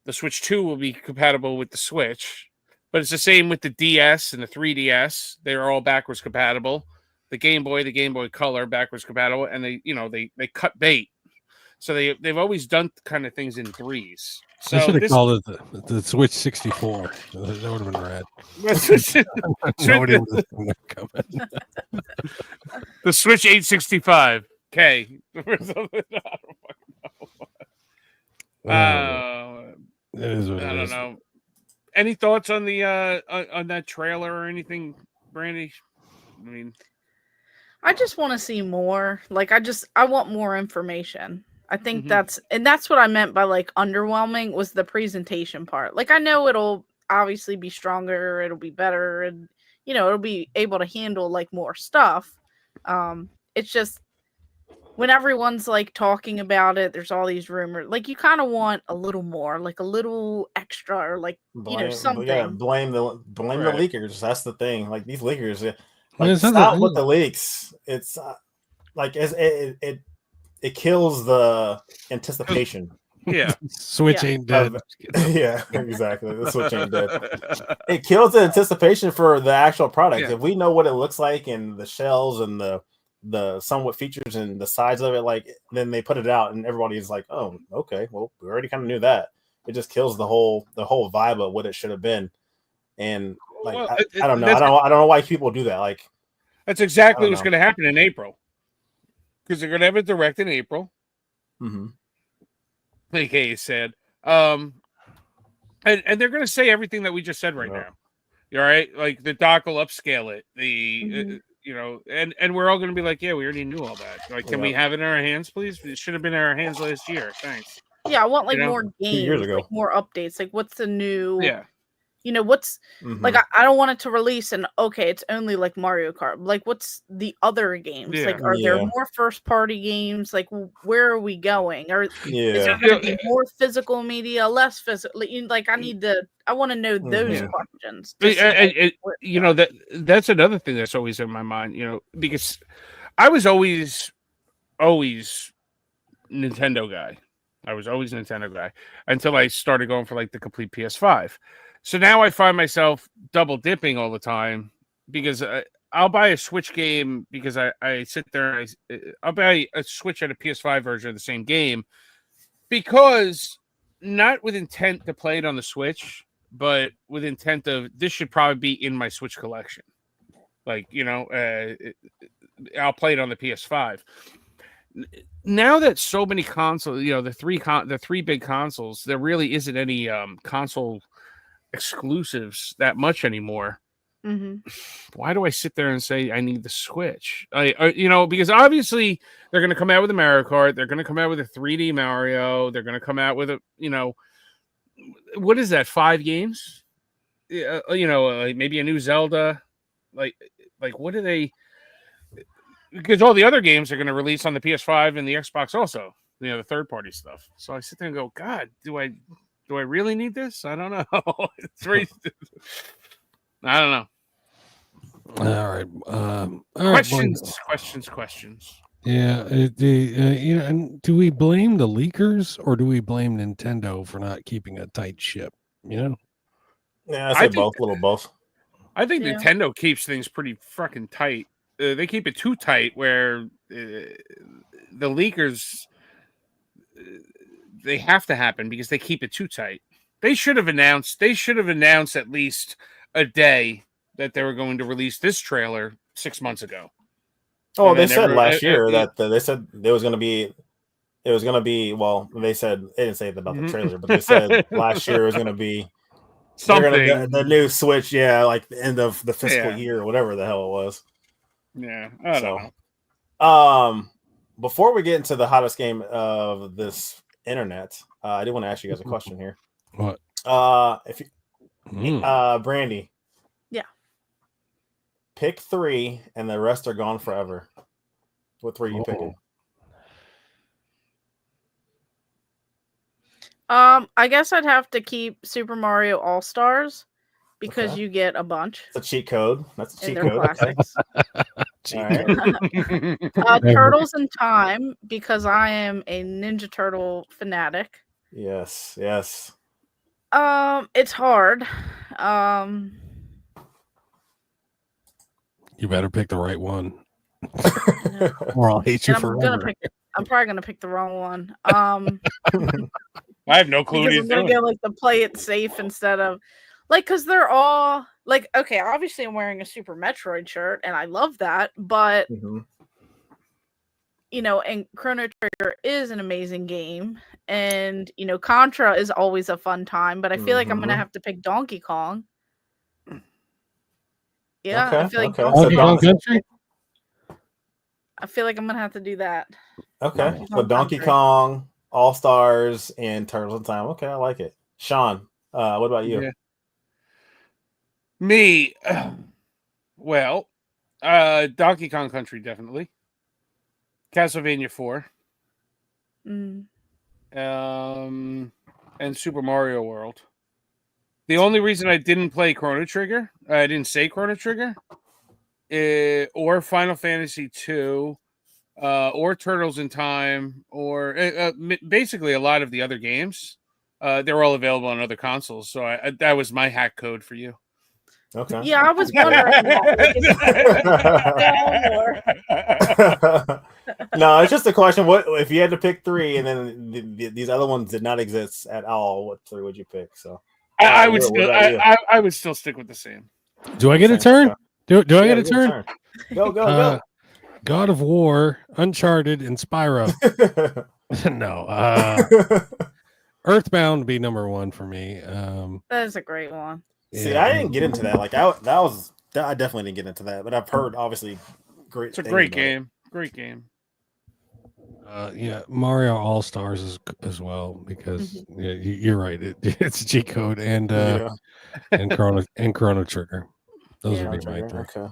the Switch 2 will be compatible with the Switch, but it's the same with the DS and the 3DS. They're all backwards compatible. The Game Boy Color, backwards compatible, and they cut bait. So they've always done kind of things in threes. So I should have called it the Switch 64. That would have been rad. The Switch 865. Okay. It is what I it don't is. know. Any thoughts on the on that trailer or anything, Brandy? I mean, I just want to see more. Like I want more information. I think Mhm. that's what I meant by like underwhelming was the presentation part. Like I know it'll obviously be stronger, it'll be better, and it'll be able to handle like more stuff. It's just when everyone's like talking about it, there's all these rumors. Like you kind of want a little more, like a little extra, or like something. Yeah, blame the Right. leakers. That's the thing. Like these leakers, Well, stop with the leaks. It's like it kills the anticipation. Yeah. Switch ain't dead. Yeah, exactly. The Switch ain't dead. It kills the anticipation for the actual product. Yeah. If we know what it looks like and the shells and the somewhat features and the size of it, like then they put it out and everybody's like, oh, okay, well, we already kind of knew that. It just kills the whole vibe of what it should have been. And like I don't know. I don't know why people do that. Like that's exactly what's going to happen in April. Because they're going to have it direct in April. Mm-hmm. Like Hayes said. And they're going to say everything that we just said right now. All right? Like the dock will upscale it. And we're all going to be like, yeah, we already knew all that. Like, can we have it in our hands, please? It should have been in our hands last year. Thanks. Yeah, I want like more games, years ago. like more updates. Like what's the new Yeah. What's like I don't want it to release and it's only like Mario Kart. Like what's the other games? Yeah. Like are there more first party games? Like where are we going? Or is there going to be more physical media, less physical? Like I want to know those questions. That's another thing that's always in my mind, because I was always Nintendo guy. I was always a Nintendo guy until I started going for like the complete PS5. So now I find myself double dipping all the time because I'll buy a Switch game because I sit there and I'll buy a Switch and a PS5 version of the same game because not with intent to play it on the Switch, but with intent of this should probably be in my Switch collection. Like, I'll play it on the PS5. now that so many consoles, the three big consoles, there really isn't any console exclusives that much anymore. Mm-hmm. Why do I sit there and say I need the Switch? Because obviously they're going to come out with a Mario Kart, they're going to come out with a 3D Mario, they're going to come out with what is that? 5 games? Maybe a new Zelda. Like what do they? Because all the other games are going to release on the PS5 and the Xbox also. The third-party stuff. So I sit there and go, God, do I really need this? I don't know. It's very. I don't know. All right. Questions. Yeah. And do we blame the leakers or do we blame Nintendo for not keeping a tight ship? Yeah, I say both. I think Nintendo keeps things pretty fucking tight. They keep it too tight where the leakers they have to happen because they keep it too tight. They should have announced at least a day that they were going to release this trailer 6 months ago. Oh, they said last year that they said it was going to be. Well, they said they didn't say it about the trailer, but they said last year it was going to be something. The new Switch, like the end of the fiscal year or whatever the hell it was. Yeah, I don't know. Before we get into the hottest game of this internet, I did want to ask you guys a question here. What? If you, Brandy. Yeah. Pick 3, and the rest are gone forever. What 3 are you picking? I guess I'd have to keep Super Mario All-Stars because you get a bunch. It's a cheat code. That's a cheat code. Classics. All right. Turtles in Time because I am a Ninja Turtle fanatic. Yes. It's hard. You better pick the right one. Or I'll hate you forever. I'm probably gonna pick the wrong one. I have no clue. Because I'm gonna get the play it safe instead of because they're all okay. Obviously, I'm wearing a Super Metroid shirt, and I love that. But and Chrono Trigger is an amazing game, and Contra is always a fun time. But I feel like I'm gonna have to pick Donkey Kong. Yeah, okay, I feel like Donkey Kong Country. I feel like I'm gonna have to do that. Okay, so Donkey Kong, All Stars, and Turtles in Time. Okay, I like it. Sean, what about you? Yeah. Me, Donkey Kong Country definitely. Castlevania 4. And Super Mario World. The only reason I didn't play Chrono Trigger, I didn't say Chrono Trigger, or Final Fantasy 2, or Turtles in Time, or basically a lot of the other games. They're all available on other consoles, so that was my hack code for you. Okay. Yeah, I was wondering that. No, it's just a question. What if you had to pick 3, and then these other ones did not exist at all? What 3 would you pick? So I would still stick with the same. Do I get a turn? Do I get a turn? Go. God of War, Uncharted, and Spyro. No. Earthbound would be number 1 for me. That is a great one. See, I didn't get into that. I definitely didn't get into that, but I've heard obviously great. It's a great game. Great game. Mario All Stars as well because you're right. It's a cheat code and Chrono Trigger. Those would be my 3. Okay.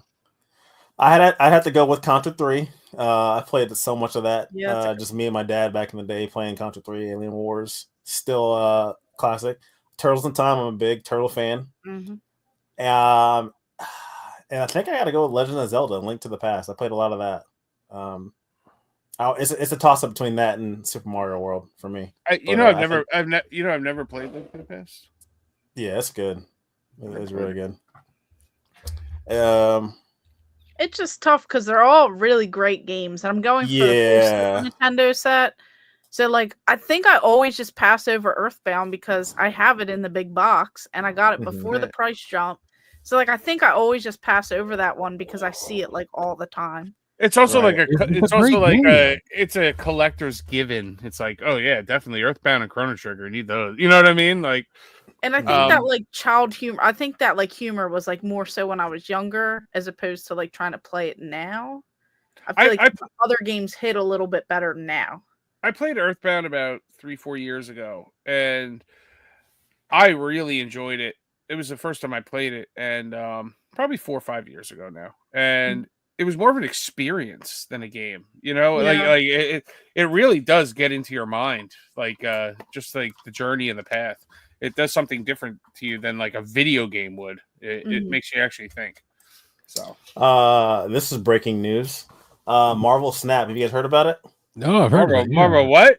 I had to go with Contra 3. I played so much of that. Yeah, just me and my dad back in the day playing Contra 3, Alien Wars. Still classic. Turtles in Time. I'm a big Turtle fan. And I think I got to go with Legend of Zelda: Link to the Past. I played a lot of that. It's a toss up between that and Super Mario World for me. I've never played Link to the Past. Yeah, it's good. It's really good. It's just tough because they're all really great games, and I'm going for the full Nintendo set. So, I think I always just pass over Earthbound because I have it in the big box, and I got it before the price jump. So, I think I always just pass over that one because I see it, all the time. It's also Right. like it's a collector's given. It's like, oh yeah, definitely Earthbound and Chrono Trigger need those. You know what I mean? Like, and I think that like child humor. I think that like humor was like more so when I was younger, as opposed to like trying to play it now. I feel like other games hit a little bit better now. I played Earthbound about 3-4 years ago, and I really enjoyed it. It was the first time I played it, and probably 4 or 5 years ago now, and it was more of an experience than a game. You know, like it really does get into your mind, like just like the journey and the path. It does something different to you than like a video game would. It makes you actually think. So, this is breaking news. Marvel Snap. Have you guys heard about it? No, I've heard of it. Marvel what?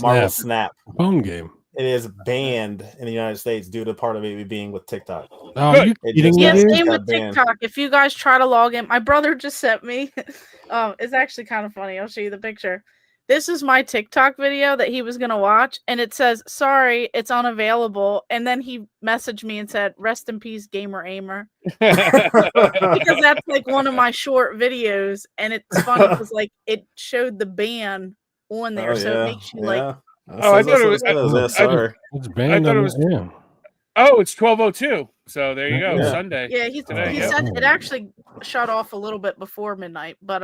Marvel Snap. Phone game. It is banned in the United States due to part of it being with TikTok. Oh, yes, same with TikTok. If you guys try to log in, my brother just sent me. It's actually kind of funny. I'll show you the picture. This is my TikTok video that he was going to watch, and it says, sorry, it's unavailable. And then he messaged me and said, rest in peace, Gamer Ahmer. Because that's like one of my short videos, and it's funny because like it showed the ban on there, so it makes you like. Oh, I thought it was. It's banned. I thought it was. Oh, it's 12:02. So there you go, Sunday. Yeah, he said it actually shut off a little bit before midnight, but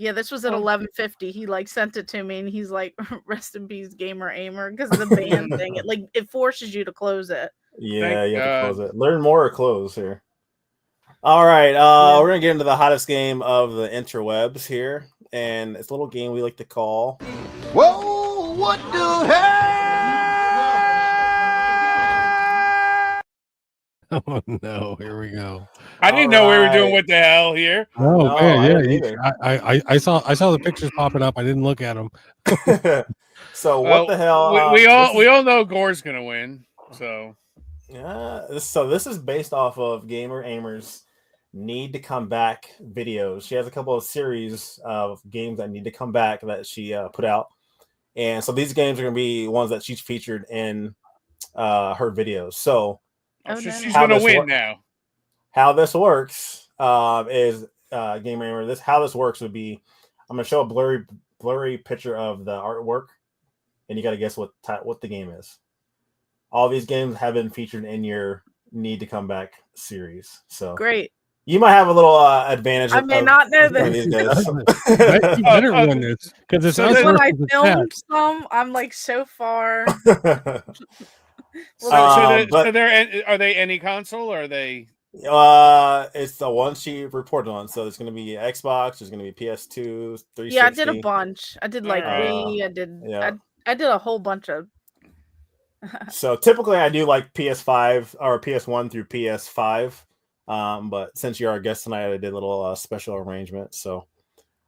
yeah, this was at 11:50. He like sent it to me, and he's like, "Rest in peace, Gamer Ahmer," because of the ban thing. It forces you to close it. Yeah, you have to close it. Learn more or close here. All right, we're gonna get into the hottest game of the interwebs here, and it's a little game we like to call. Whoa! What the hell? Oh no! Here we go. I didn't know we were doing what the hell here. Oh man, yeah. I saw the pictures popping up. I didn't look at them. So what the hell? We all know Gore's gonna win. So yeah. This is based off of Gamer Ahmer's Need to Come Back videos. She has a couple of series of games that need to come back that she put out, and so these games are gonna be ones that she's featured in her videos. So. She's going to win now. How this works is Game Ahmer. How this works would be I'm going to show a blurry picture of the artwork, and you got to guess what the game is. All these games have been featured in your Need to Come Back series. So great. You might have a little advantage. I may not know this. You better win this because it's when I filmed some. I'm like so far. Are they any console or are they? It's the one she reported on. So there's going to be Xbox. There's going to be PS2, 360. Yeah, I did a bunch. I did like Wii. I did a whole bunch of. So typically I do like PS5 or PS1 through PS5. But since you're our guest tonight, I did a little special arrangement. So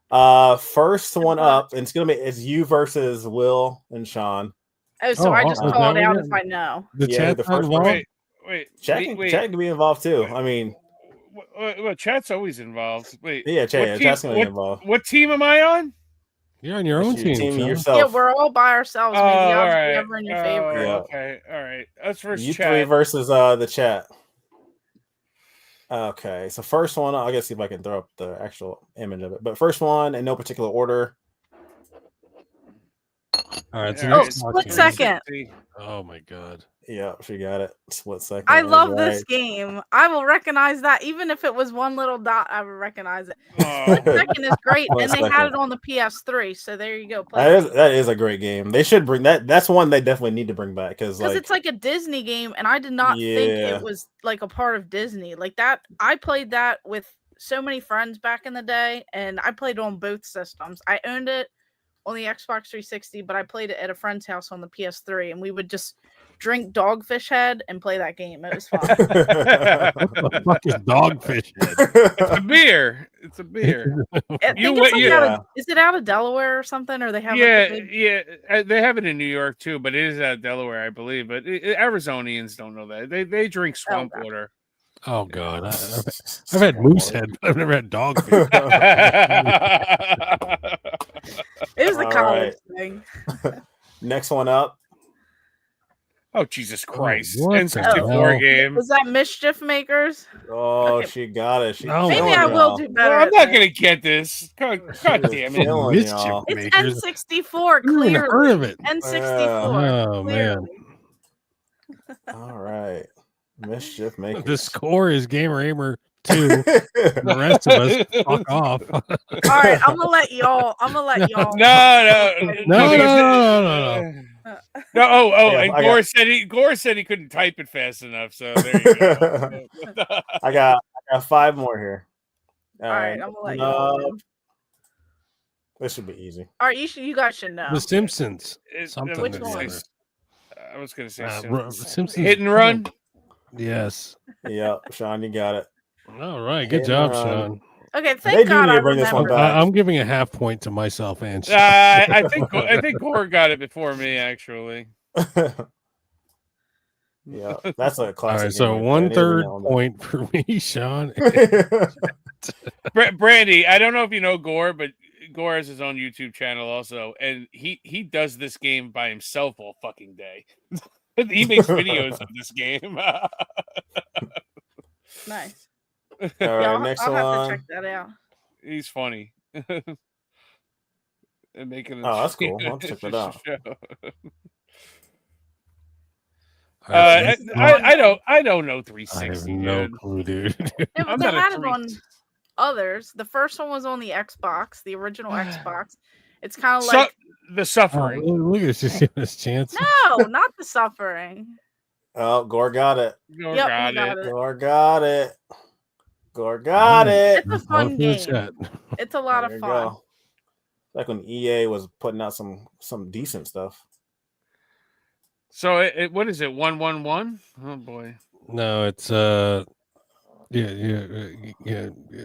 first one up, and it's you versus Will and Sean. Oh, so I just call it out if I know. The first one. Wait. Chat can be involved too. I mean, well, chat's always involved. Wait. Yeah, chat's gonna be involved. What team am I on? You're on your own team yourself. Yeah, we're all by ourselves. Maybe I'll never in your favor. Okay, all right. That's versus you chat. three versus the chat. Okay, so first one, I'll guess see if I can throw up the actual image of it. But first one in no particular order. All right. So split second. Oh my god. Yeah, she got it. Split second. I love this game. I will recognize that. Even if it was one little dot, I would recognize it. Split second is great. And they had it on the PS3. So there you go. That is a great game. They should bring that. That's one they definitely need to bring back. Because it's like a Disney game. And I did not think it was like a part of Disney. Like that. I played that with so many friends back in the day. And I played on both systems. I owned it on the Xbox 360, but I played it at a friend's house on the PS3, and we would just drink Dogfish Head and play that game. It was fun. What the fuck is Dogfish Head? It's a beer. It's a beer. Is it out of Delaware or something? Or they have they have it in New York too, but it is out of Delaware, I believe. But Arizonians don't know that. They drink swamp water. Oh god, I've had Moosehead, but I've never had Dogfish. It was a college thing. Next one up. Oh, Jesus Christ. what the N64 hell? game. Was that Mischief Makers? Oh, Okay. she got it. She's No. Maybe killing I will y'all. do No, better. I'm at not this. going to get this. God damn it. Killing Mischief y'all. It's Makers. N64, Never even heard of clearly. it. N64. Oh man, clearly. All right. Mischief Makers. the score is Gamer Aimer 2. The rest of us, fuck off. All right, I'm gonna let y'all. No. I And got- Gore said he couldn't type it fast enough. So there you go. I got 5 more here. All right, I'm gonna let y'all. Win. This should be easy. All right, you guys should know. The Simpsons. Something Which or the one? other. I was going to say Simpsons. Hit and Run. Yes. Yep, Sean, you got it. All right. Good Hit job, and Run. Sean. Okay, They thank do God need I to bring this one remembered. back. I'm giving a half point to myself and Sean. I think Gore got it before me, actually. Yeah, that's a All classic. right. So game right there. 1/3 point for me, Sean. Brandy, I don't know if you know Gore, but Gore has his own YouTube channel also, and he does this game by himself all fucking day. He makes videos of this game. Nice. All right, Yeah, next I'll one. have to check that out. He's funny. And making Oh, that's cool. I'll check that out. I don't know 360. I have no clue, dude. Yeah, but I'm they not a had it freak. on others. The first one was on the Xbox, the original Xbox. It's kind of like The Suffering. Look at this chance. no, not the Suffering. Oh, Gore got it. Gore Yep, got he got it. it. Gore got it. Gore got it. It's a fun game. It's a lot There of you fun. go. Like when EA was putting out some decent stuff. So what is it? 1-1-1? Oh boy. No, it's yeah.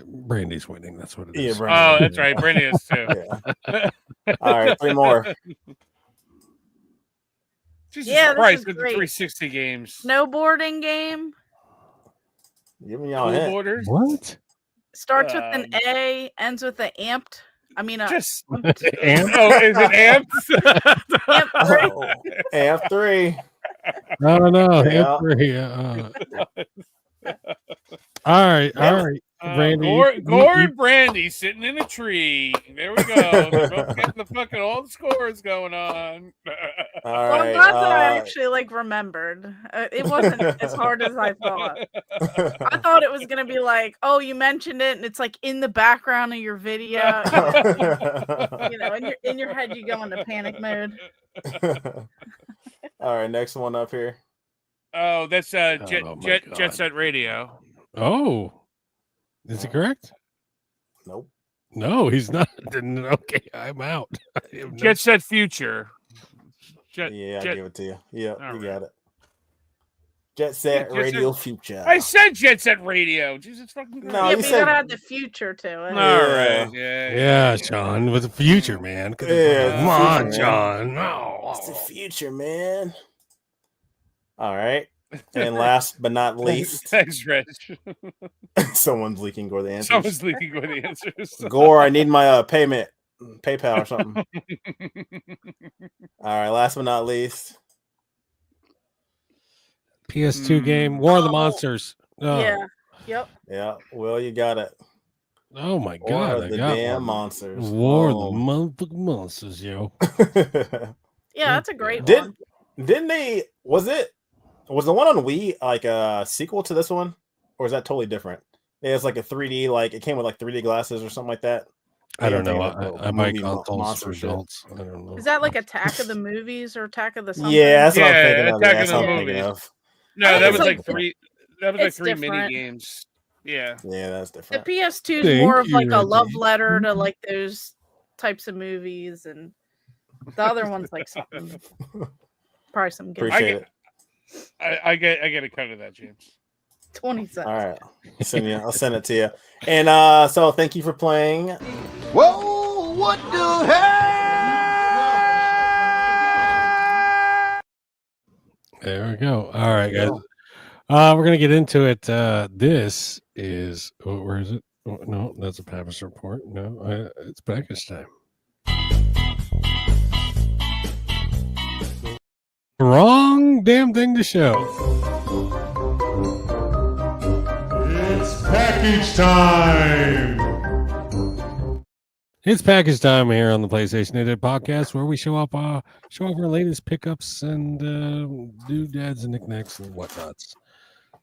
Brandy's winning. That's what it is. Yeah, Brandy. Oh, that's right. Brandy is too. Yeah. All right, 3 more. Jesus Yeah, this Christ, is with the great. 360 games. Snowboarding game Giving y'all a hint. Borders. What? starts with an A, ends with an amped. I mean, Just Amp? oh, is it amps? amp three. Oh, F3. No. Yeah. All right. Brandy. Gore and Brandy sitting in a tree. There we go. They're both getting the fucking all the scores going on. All Well, I'm right. glad that I actually remembered. It wasn't as hard as I thought. I thought it was gonna be like, oh, you mentioned it, and it's like in the background of your video. In your head, you go into panic mode. All right, next one up here. Oh, that's my Jet God. Set Radio. Oh, is it correct? Nope. No, he's not. Okay, I'm out. I have no- Jet Set Future. Yeah, I give it to you. Yeah, All you right. got it. Jet Set Jet Set- Radio Future. I said Jet Set Radio. Jesus fucking Christ. No, Yeah, you but you said- gotta add the future to it. All right. Yeah, Sean, with the future, man. Yeah, Come on, future, John. No. It's the future, man. All right. And last but not least, Thanks, Reg. someone's leaking Gore the answers. Someone's leaking with the answers. Gore, I need my payment, PayPal or something. All right. Last but not least, PS2 game, War of the Oh. Monsters. Oh. Yeah. Yep. yeah. Well, you got it. Oh my War God! of I the got damn one. monsters. War of the Boom. motherfucking monsters, yo. Yeah, that's a great Did- one. Didn't they? Was the one on Wii like a sequel to this one, or is that totally different? It's like a 3D, like it came with like 3D glasses or something like that. I don't think know. that's the I buy movie consoles monster for shit. adults. I don't know. Is that like Attack of the Movies or Attack of the something? Yeah, that's what I'm Yeah, thinking of. Attack That's of what the I'm thinking Movies. of. No, I that think was it's like like- three. That was like it's 3 different. mini games. Yeah. Yeah, that's The different. PS2 is Thank more of like you, a love Reggie. letter to like those types of movies, and the other one's like something. Probably some good. Appreciate it. I get a cut of that, James. 20 cents. All right, I'll send it to you. And so thank you for playing. Whoa, what the hell? There we go. All right, guys. We're gonna get into it. This is where is it? Oh, no, that's a Papis report. No, it's package time. Wrong one damn thing to show. It's package time. It's package time here on the PlayStation Edit podcast, where we show off our latest pickups and doodads and knickknacks and whatnots.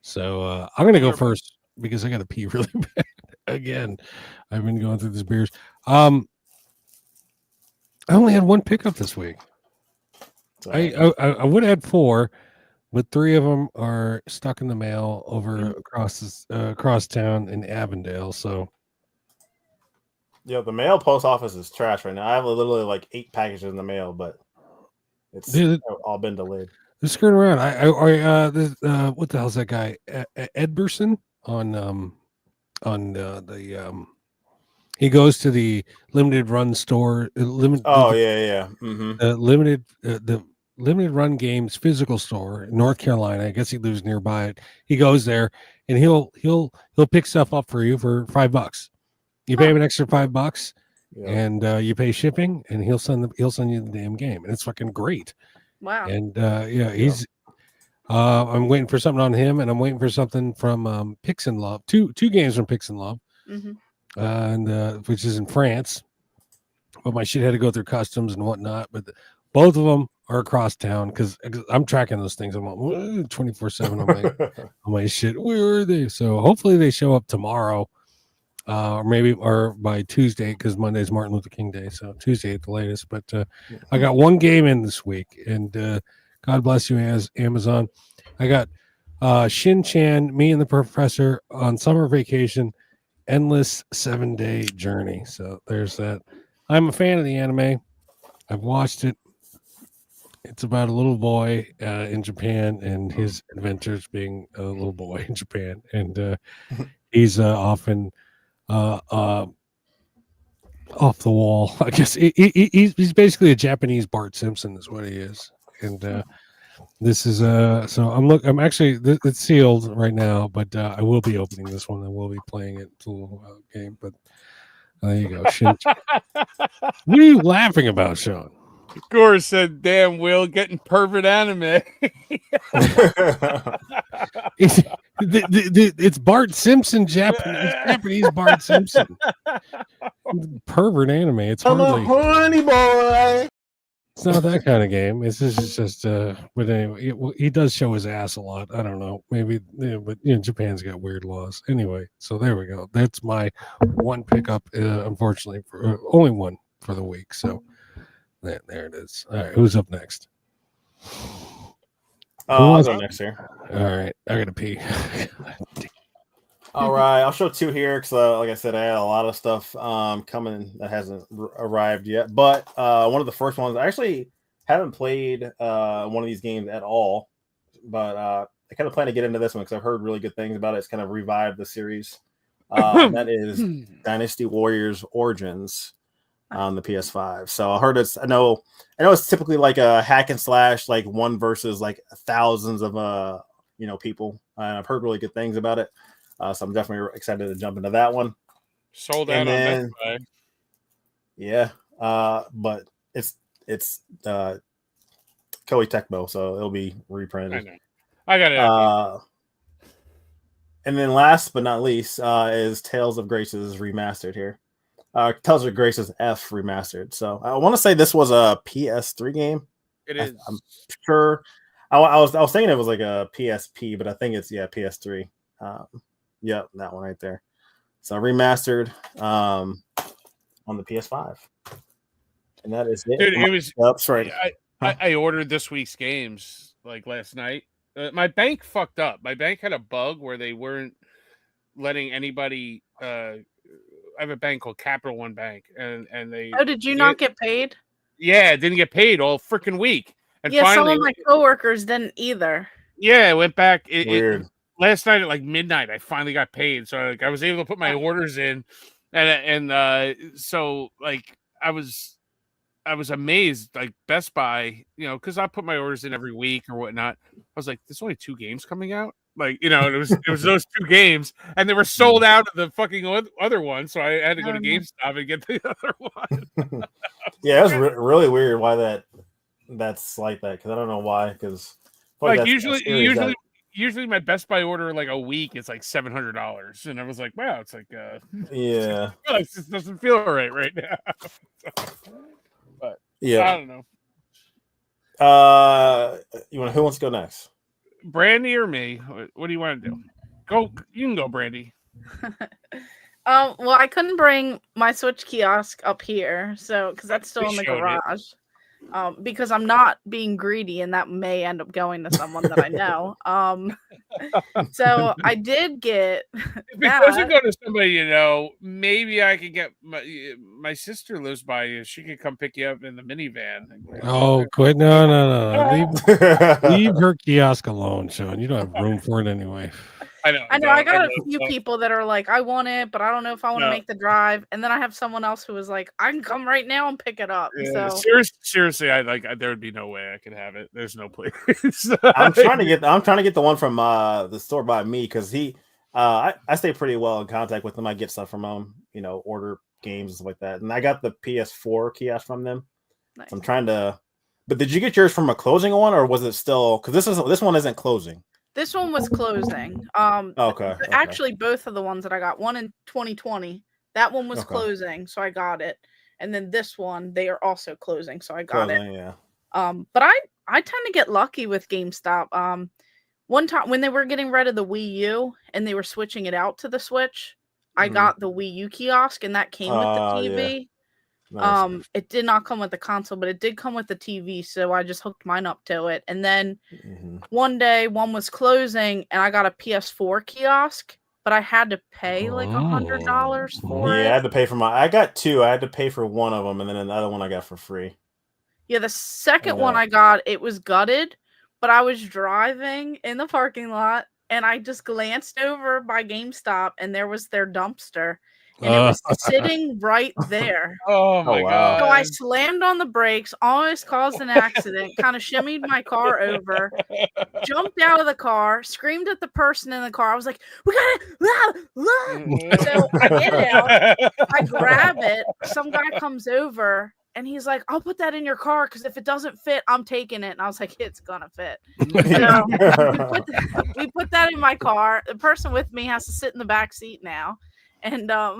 So I'm gonna go first because I got to pee really bad again. I've been going through these beers. I only had one pickup this week. I would have had 4, but 3 of them are stuck in the mail over across town in Avondale. So. Yeah, the mail post office is trash right now. I have literally like 8 packages in the mail, but it's all been delayed. They're screwing around. What the hell's that guy? Edberson on he goes to the limited run store. The limited run games physical store in North Carolina. I guess he lives nearby it. He goes there and he'll pick stuff up for you for $5. You pay him an extra $5, and you pay shipping, and he'll send you the damn game, and it's fucking great. Wow. And he's. I'm waiting for something on him, and I'm waiting for something from Pix and Love. Two games from Pix and Love, and which is in France. But my shit had to go through customs and whatnot. But both of them are across town because I'm tracking those things. I'm like 24/7 on my shit. Where are they? So hopefully they show up tomorrow. Or by Tuesday, because Monday's Martin Luther King Day, so Tuesday at the latest. But I got one game in this week, and God bless you, Amazon. I got Shin-Chan, Me and the Professor on summer vacation, endless 7-day journey. So there's that. I'm a fan of the anime. I've watched it. It's about a little boy in Japan and his adventures being a little boy in Japan, and he's often off the wall. I guess he's basically a Japanese Bart Simpson is what he is. And this is so I'm actually it's sealed right now, but I will be opening this one. I will be playing it. It's a little game, but there you go. What are you laughing about, Sean? Gore said, "Damn, Will getting pervert anime." It's Bart Simpson, Japanese Bart Simpson. Pervert anime. It's hardly. I'm a horny boy. It's not that kind of game. It's just but anyway, he does show his ass a lot. I don't know, maybe, but Japan's got weird laws. Anyway, so there we go. That's my one pickup. Unfortunately, for only one for the week. So. There it is. All right, who's up next? I'll go next here. All right, I gotta pee. All right, I'll show 2 here because, like I said, I had a lot of stuff coming that hasn't arrived yet. But one of the first ones, I actually haven't played one of these games at all, but I kind of plan to get into this one because I've heard really good things about it. It's kind of revived the series. And that is Dynasty Warriors Origins on the PS5. So I heard I know it's typically like a hack and slash, like one versus like thousands of people, and I've heard really good things about it. So I'm definitely excited to jump into that one. Sold out on Best Buy. Yeah, but it's Koei Tecmo, so it'll be reprinted. I got it. And then last but not least is Tales of Graces Remastered here. Tales of Graces F Remastered. So I want to say this was a PS3 game. It is. I'm sure. I was thinking it was like a PSP, but I think it's PS3. That one right there. So remastered on the PS5, and that is it. Dude, it was. That's right. I ordered this week's games like last night. My bank fucked up. My bank had a bug where they weren't letting anybody. I have a bank called Capital One Bank, and they. Oh, did you not get paid? Yeah, I didn't get paid all freaking week. And yeah, finally, some of my coworkers didn't either. Yeah, I went back. Weird. Last night at like midnight, I finally got paid, so I was able to put my orders in, and so like I was amazed. Like Best Buy, because I put my orders in every week or whatnot. I was like, "There's only 2 games coming out." Like, it was those 2 games, and they were sold out of the fucking other one, so I had to go to GameStop and get the other one. Yeah, it was really weird why that's like that, because I don't know why, because Like usually my Best Buy order like a week is like $700, and I was like, wow, it's like yeah, it just doesn't feel right now. But yeah, I don't know. Who wants to go next? Brandy or me? What do you want to do? Go. You can go, Brandy. Well, I couldn't bring my Switch kiosk up here, so because that's still in the garage. Because I'm not being greedy, and that may end up going to someone that I know. So I did get. If it doesn't go to somebody you know, maybe I could get my sister lives by you. She could come pick you up in the minivan. Oh, quit! No. Leave her kiosk alone, Sean. You don't have room for it anyway. I know. I got a few people that are like, I want it, but I don't know if I want to make the drive. And then I have someone else who was like, I can come right now and pick it up. Yeah, so seriously, there would be no way I could have it. There's no place. I'm trying to get the one from the store by me because I stay pretty well in contact with them. I get stuff from them, order games and stuff like that. And I got the PS4 kiosk from them. Nice. So I'm trying to. But did you get yours from a closing one, or was it still? Because this one isn't closing. This one was closing. Okay. Actually, both of the ones that I got, one in 2020, that one was closing, so I got it. And then this one, they are also closing, so I got it. Yeah. But I tend to get lucky with GameStop. One time when they were getting rid of the Wii U and they were switching it out to the Switch, I got the Wii U kiosk, and that came with the TV. Yeah. Nice. It did not come with the console, but it did come with the TV, so I just hooked mine up to it. And then one day, one was closing, and I got a PS4 kiosk, but I had to pay like $100 for it. Yeah, I had to pay for I got two. I had to pay for one of them, and then another one I got for free. Yeah, the second one I got, it was gutted, but I was driving in the parking lot, and I just glanced over by GameStop, and there was their dumpster. And it was sitting right there. Oh my God. So I slammed on the brakes, almost caused an accident, kind of shimmied my car over, jumped out of the car, screamed at the person in the car. I was like, we got it. So I get out, I grab it. Some guy comes over and he's like, I'll put that in your car because if it doesn't fit, I'm taking it. And I was like, it's gonna fit. So we put that in my car. The person with me has to sit in the back seat now. And, I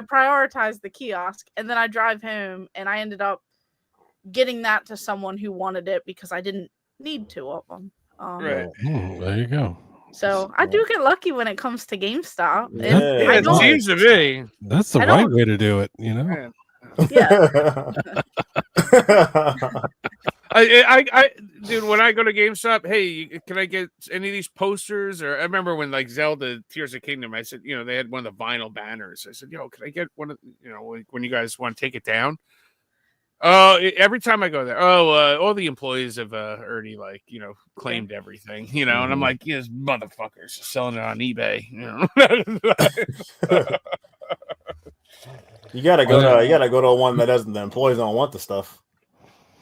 prioritized the kiosk, and then I drive home, and I ended up getting that to someone who wanted it because I didn't need two of them. Right. There you go. So I do get lucky when it comes to GameStop. Yeah, it seems to be. That's the right way to do it, Yeah. I dude, when I go to GameStop, hey, can I get any of these posters? Or I remember when like Zelda Tears of Kingdom, I said, they had one of the vinyl banners. I said, can I get one of, when you guys want to take it down? Every time I go there, all the employees have already claimed everything, and I'm like, yes, motherfuckers selling it on eBay, You gotta go to one that doesn't. The employees don't want the stuff.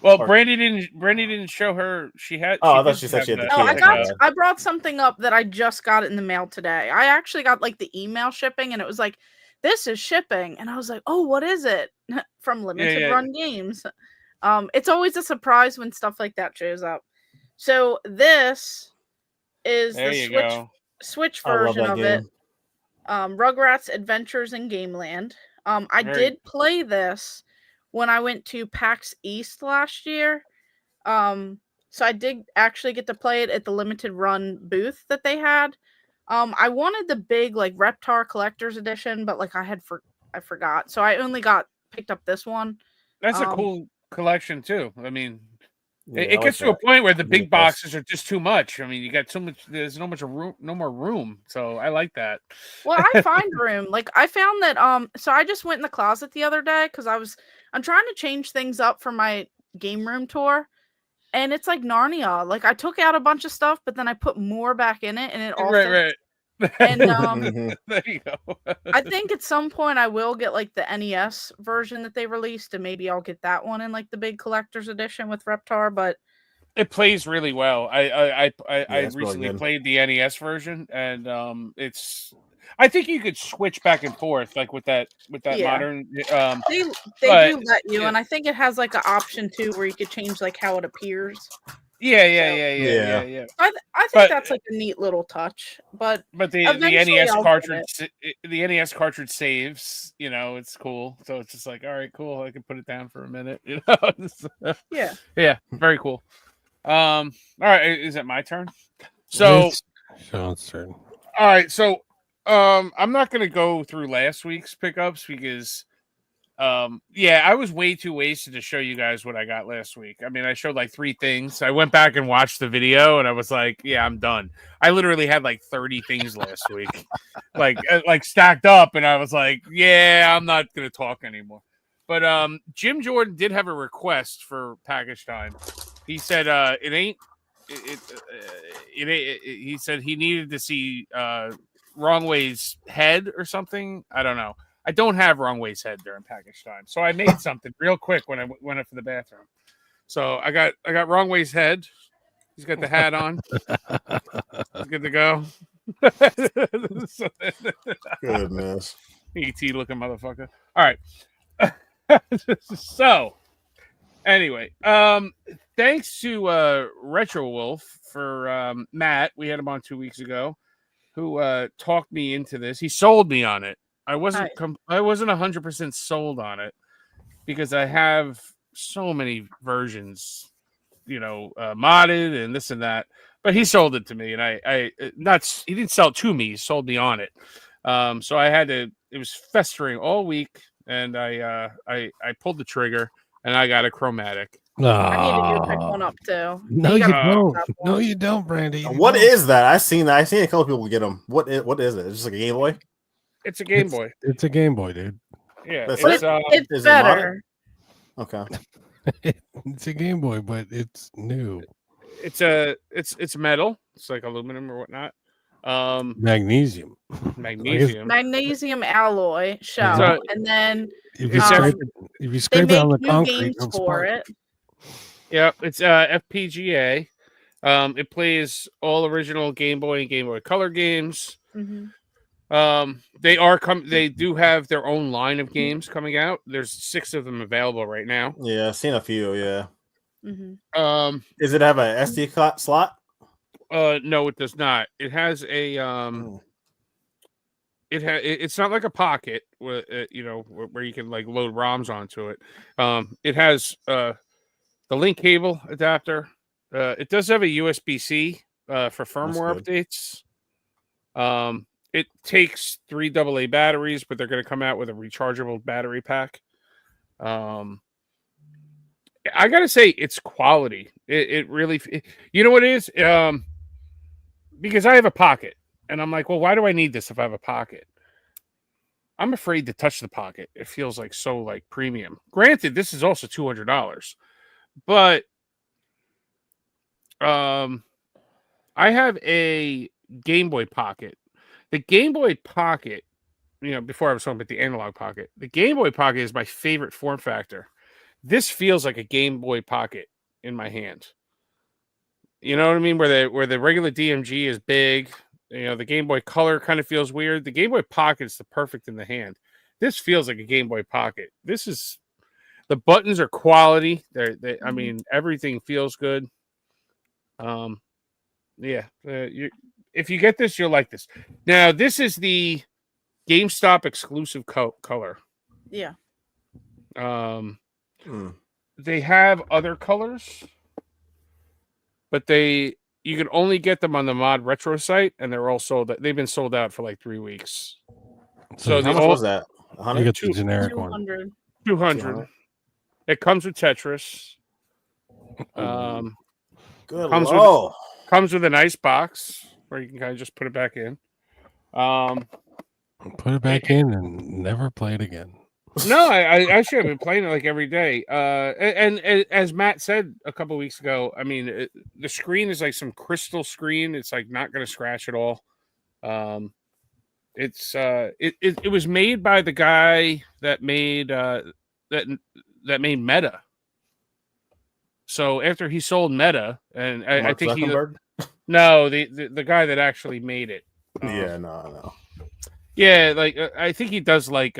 Well, Brandy didn't show her. She had. I thought she said she had the key. I brought something up that I just got in the mail today. I actually got the email shipping, and it was like, "This is shipping," and I was like, "Oh, what is it?" From Limited Run Games. It's always a surprise when stuff like that shows up. So this is the Switch version of it. Rugrats Adventures in Gameland. I did play this when I went to PAX East last year. So I did actually get to play it at the limited run booth that they had. I wanted the big Reptar Collector's Edition, but I forgot. So I only picked up this one. That's a cool collection too. I mean, it gets to a point where the big boxes are just too much. I mean, you got so much. There's no more room. So I like that. Well, I find room. I found that. So I just went in the closet the other day because I'm trying to change things up for my game room tour, and it's like Narnia. I took out a bunch of stuff, but then I put more back in it, and it all right. And there you go. I think at some point I will get the NES version that they released, and maybe I'll get that one in the big collector's edition with Reptar. But it plays really well. I recently played the NES version, and I think you could switch back and forth with that modern. They do let you, and I think it has an option too where you could change how it appears. Yeah. I think that's like a neat little touch, but the NES cartridge, the NES cartridge saves. You know, it's cool. So it's just like, all right, cool. I can put it down for a minute. You know, yeah, very cool. All right, is it my turn? So Sean's turn. All right, so I'm not gonna go through last week's pickups because I was way too wasted to show you guys what I got last week. I mean, I showed like 3 things. I went back and watched the video and I was like, yeah, I'm done. I literally had like 30 things last week, like stacked up, and I was like, yeah, I'm not gonna talk anymore. But Jim Jordan did have a request for package time. He said he said he needed to see Wrong Way's head or something. I don't know. I don't have Wrong Way's head during package time, so I made something real quick when I went up to the bathroom. So I got Wrong Way's head. He's got the hat on. He's good to go. Goodness. ET looking motherfucker. All right. So anyway, thanks to Retro Wolf for Matt. We had him on 2 weeks ago, who talked me into this. He sold me on it. I wasn't 100% sold on it because I have so many versions, you know, modded and this and that. But he sold it to me, and he didn't sell it to me. He sold me on it. So I had to. It was festering all week, and I pulled the trigger, and I got a chromatic. I need to pick one up too. No, you don't. No, you don't, Brandy. What is that? I've seen a couple people get them. What is it? It's just like a Game Boy. It's a Game Boy. It's a Game Boy, dude. Yeah, it's better. Okay. It's a Game Boy, but it's new. It's metal. It's like aluminum or whatnot. Magnesium alloy shell, and then if you scrape it on the concrete, games for it. Yeah, it's FPGA. It plays all original Game Boy and Game Boy Color games. Mm-hmm. They do have their own line of games coming out. There's 6 of them available right now. Yeah, I've seen a few. Yeah. Mm-hmm. Does it have a SD slot? No, it does not. It has a it's not like a pocket where where you can like load ROMs onto it. It has the link cable adapter. It does have a USB-C for firmware updates. It takes 3 AA batteries, but they're going to come out with a rechargeable battery pack. I got to say, it's quality. It really, you know what it is? Because I have a pocket, and I'm like, well, why do I need this if I have a pocket? I'm afraid to touch the pocket. It feels like so like premium. Granted, this is also $200, but I have a Game Boy Pocket. The Game Boy Pocket, before I was talking about the analog pocket, the Game Boy Pocket is my favorite form factor. This feels like a Game Boy Pocket in my hand. You know what I mean? Where the regular DMG is big, the Game Boy Color kind of feels weird. The Game Boy Pocket is the perfect in the hand. This feels like a Game Boy Pocket. The buttons are quality. I mean, everything feels good. If you get this, you'll like this. Now, this is the GameStop exclusive color. Yeah. They have other colors, but you can only get them on the Mod Retro site, and they're all sold. They've been sold out for like 3 weeks. So how much was that? 100? You get the generic 200. 200. It comes with Tetris. Good. Comes with a nice box where you can kind of just put it back in. Put it back in and never play it again. No, I actually have been playing it like every day. And as Matt said a couple weeks ago, I mean, the screen is like some crystal screen. It's like not going to scratch at all. It was made by the guy that made that made Meta. So after he sold Meta, and I think the guy that actually made it. No. Yeah, like I think he does like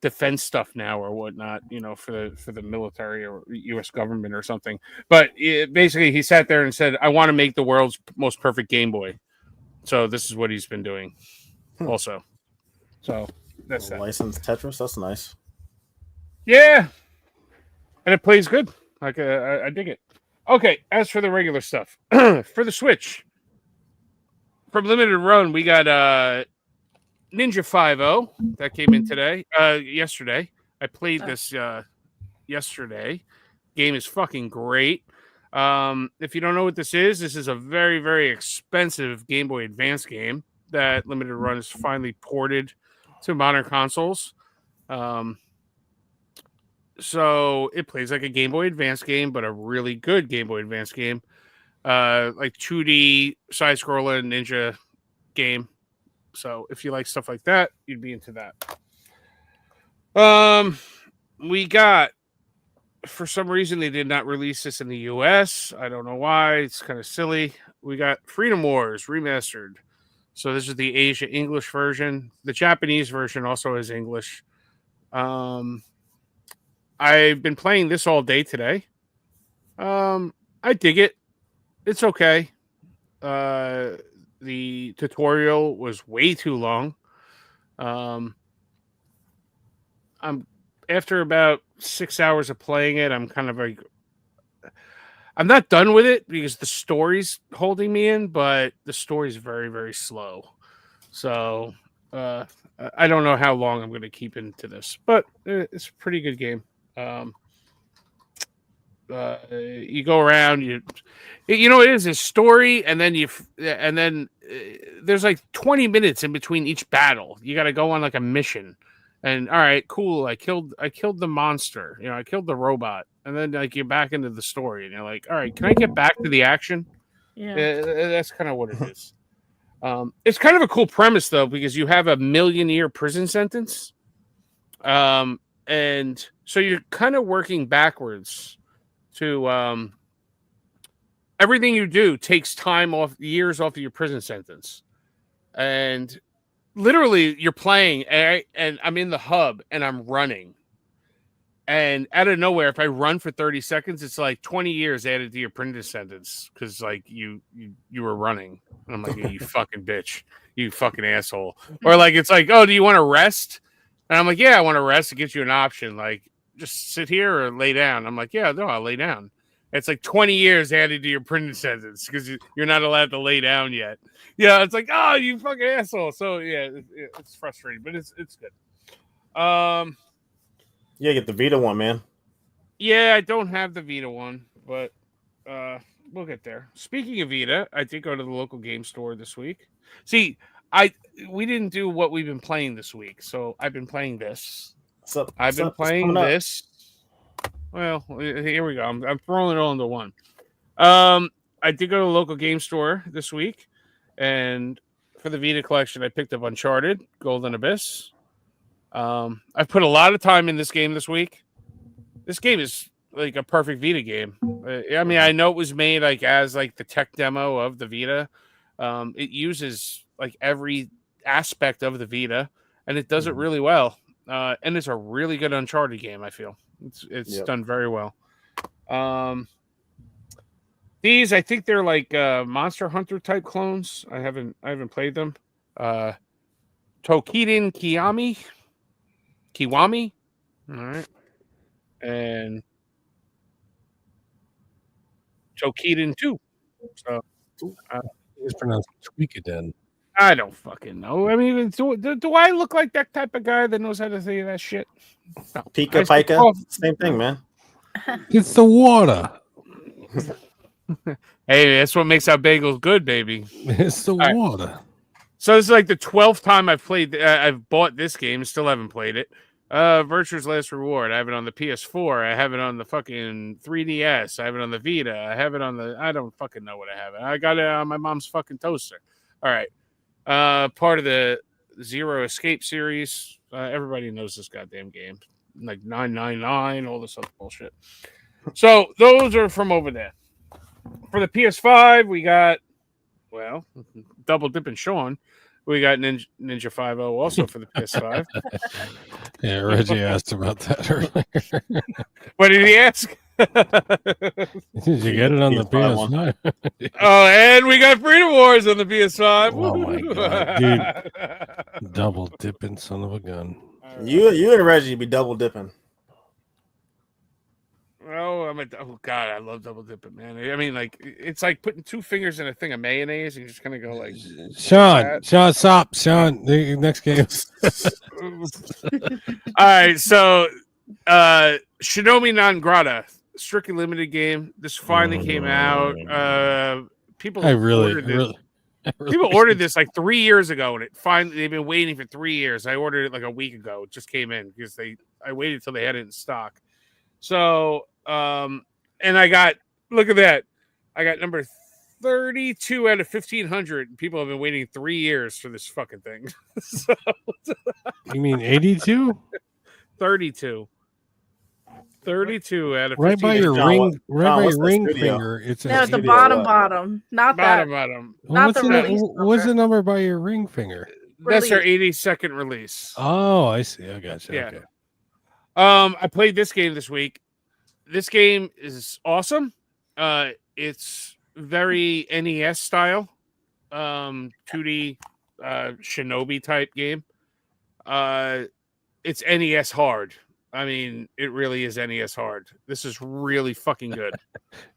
defense stuff now or whatnot, for the military or U.S. government or something. But basically, he sat there and said, "I want to make the world's most perfect Game Boy." So this is what he's been doing, also. So that's that. Licensed Tetris. That's nice. Yeah, and it plays good. Like I dig it. Okay, as for the regular stuff, for the Switch, from Limited Run, we got Ninja 5.0 that came in yesterday. I played this yesterday. Game is fucking great. If you don't know what this is a very, very expensive Game Boy Advance game that Limited Run has finally ported to modern consoles. So it plays like a Game Boy Advance game, but a really good Game Boy Advance game. Like 2D side-scroller ninja game. So if you like stuff like that, you'd be into that. We got, for some reason, they did not release this in the US. I don't know why. It's kind of silly. We got Freedom Wars Remastered. So this is the Asia English version. The Japanese version also is English. I've been playing this all day today. I dig it. It's okay. The tutorial was way too long. I'm after about 6 hours of playing it, I'm kind of like, I'm not done with it because the story's holding me in, but the story's very, very slow. So I don't know how long I'm going to keep into this, but it's a pretty good game. You go around, it is a story, and then there's like 20 minutes in between each battle. You got to go on like a mission, and all right, cool. I killed the monster. I killed the robot, and then like you're back into the story, and you're like, all right, can I get back to the action? Yeah, that's kind of what it is. It's kind of a cool premise though, because you have a 1,000,000-year prison sentence, and so you're kind of working backwards to everything you do takes years off of your prison sentence. And literally you're playing and I'm in the hub and I'm running. And out of nowhere, if I run for 30 seconds, it's like 20 years added to your prison sentence because like you were running. And I'm like, you fucking bitch, you fucking asshole. Or like it's like, oh, do you want to rest? And I'm like, yeah, I want to rest. It gives you an option, like just sit here or lay down. I'm like, yeah, no, I'll lay down. It's like 20 years added to your prison sentence because you're not allowed to lay down yet. Yeah, it's like, oh, you fucking asshole. So yeah, it's frustrating, but it's good. Yeah, get the Vita one, man. Yeah, I don't have the Vita one, but we'll get there. Speaking of Vita, I did go to the local game store this week. See, we didn't do what we've been playing this week, so I've been playing this. I've been playing this. Well, here we go. I'm throwing it all into one. I did go to the local game store this week, and for the Vita collection, I picked up Uncharted, Golden Abyss. I've put a lot of time in this game this week. This game is like a perfect Vita game. I mean, I know it was made like as like the tech demo of the Vita. It uses like every aspect of the Vita, and it does it really well. And it's a really good Uncharted game. I feel it's done very well. These, I think they're like Monster Hunter type clones. I haven't played them. Tokiden Kiwami. All right. And Tokiden 2. So it's pronounced Tweakiden. I don't fucking know. I mean, do I look like that type of guy that knows how to say that shit? No. Pika Pika, same thing, man. It's the water. Hey, that's what makes our bagels good, baby. It's the water. Right. So this is like the 12th time I've bought this game. Still haven't played it. Virtue's Last Reward. I have it on the PS4. I have it on the fucking 3DS. I have it on the Vita. I have it on the. I don't fucking know what I have. I got it on my mom's fucking toaster. All right. Part of the Zero Escape series. Everybody knows this goddamn game. Like 999, all this other bullshit. So those are from over there. For the PS5, we got, well, double dipping Sean. We got Ninja 5.0 also for the PS5. Yeah, Reggie asked about that earlier. What did he ask? Did you get it on the PS5? Oh, and we got Freedom Wars on the PS5. Oh my god, dude! Double dipping, son of a gun. You and Reggie be double dipping. Oh, oh god, I love double dipping, man. I mean, like it's like putting 2 fingers in a thing of mayonnaise and you're just gonna go like. Sean, stop, Sean. The next game. All right, so Shinobi Non Grata, strictly limited game. This finally came out. People ordered this. People ordered this like 3 years ago, and they've been waiting for 3 years. I ordered it like a week ago. It just came in because I waited until they had it in stock. So, and I got, look at that. I got number 32 out of 1,500. People have been waiting 3 years for this fucking thing. So, you mean 82? 32. 32 out of 1,500. Right by your ring, by your ring finger. It's no, the bottom, not that. Bottom. Not the release. What's the number by your ring finger? That's their 82nd release. Oh, I see. I gotcha. Yeah. Okay. I played this game this week. This game is awesome. It's very NES style, 2D Shinobi type game. It's NES hard. I mean, it really is NES hard. This is really fucking good.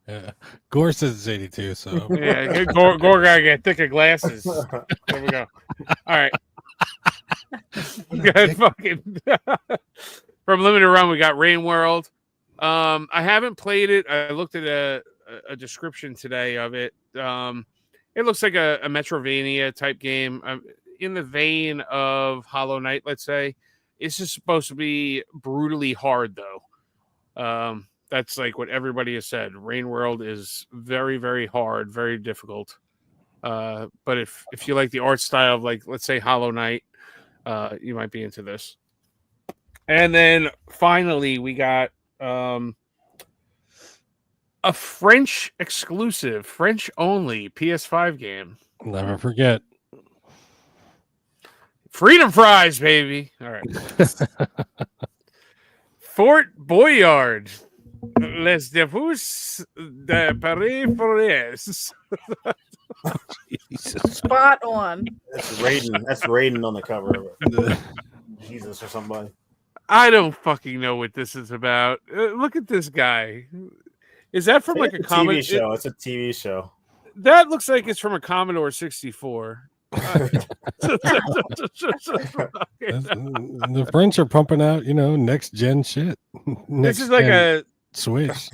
Yeah. Gore says it's 82, so yeah, Gore gotta get thicker glasses. There we go. All right. Good fucking from Limited Run, we got Rain World. I haven't played it. I looked at a description today of it. It looks like a Metrovania type game, in the vein of Hollow Knight, let's say. It's just supposed to be brutally hard, though. That's like what everybody has said. Rain World is very, very hard, very difficult. But if you like the art style of, like, let's say Hollow Knight, you might be into this. And then finally, we got a French exclusive, French only PS5 game. Never forget. Freedom Fries, baby. All right. Fort Boyard. Les Defus de Paris Forest. Spot on. That's Raiden on the cover of it. Jesus or somebody. I don't fucking know what this is about. Look at this guy. Is that from like a TV show? It's a TV show. That looks like it's from a Commodore 64. The French are pumping out, next gen shit. This is like a Switch.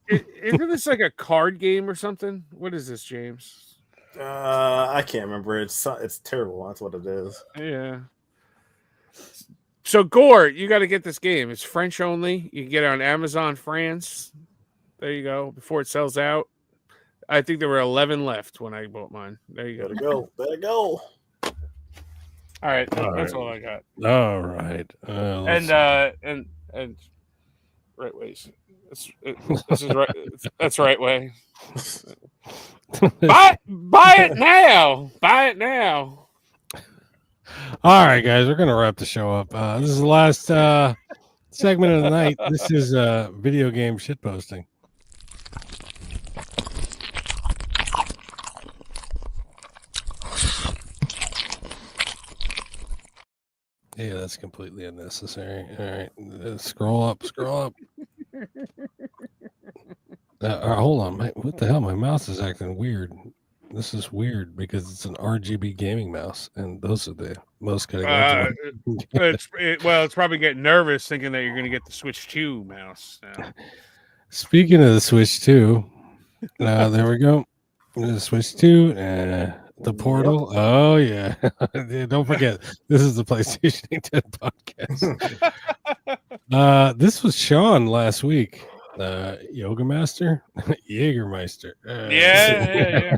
Isn't this like a card game or something? What is this, James? I can't remember. It's terrible. That's what it is. Yeah. So Gore, you got to get this game. It's French only. You can get it on Amazon France. There you go. Before it sells out. I think there were 11 left when I bought mine. There you go. Better go. All right, that's all I got. All right. And right ways. This is right. That's right way. Buy it now. Buy it now. All right, guys, we're gonna wrap the show up. This is the last segment of the night. This is video game shitposting. Yeah, that's completely unnecessary. All right, scroll up. Hold on, what the hell? My mouse is acting weird. This is weird because it's an RGB gaming mouse, and those are the most cutting edge. It's probably getting nervous thinking that you're going to get the Switch 2 mouse now. Speaking of the Switch 2, there we go. The Switch 2, the Portal. Yep. Oh yeah, don't forget this is the PlayStation 10 podcast. This was Sean last week. Yoga Master, Jägermeister. Yeah.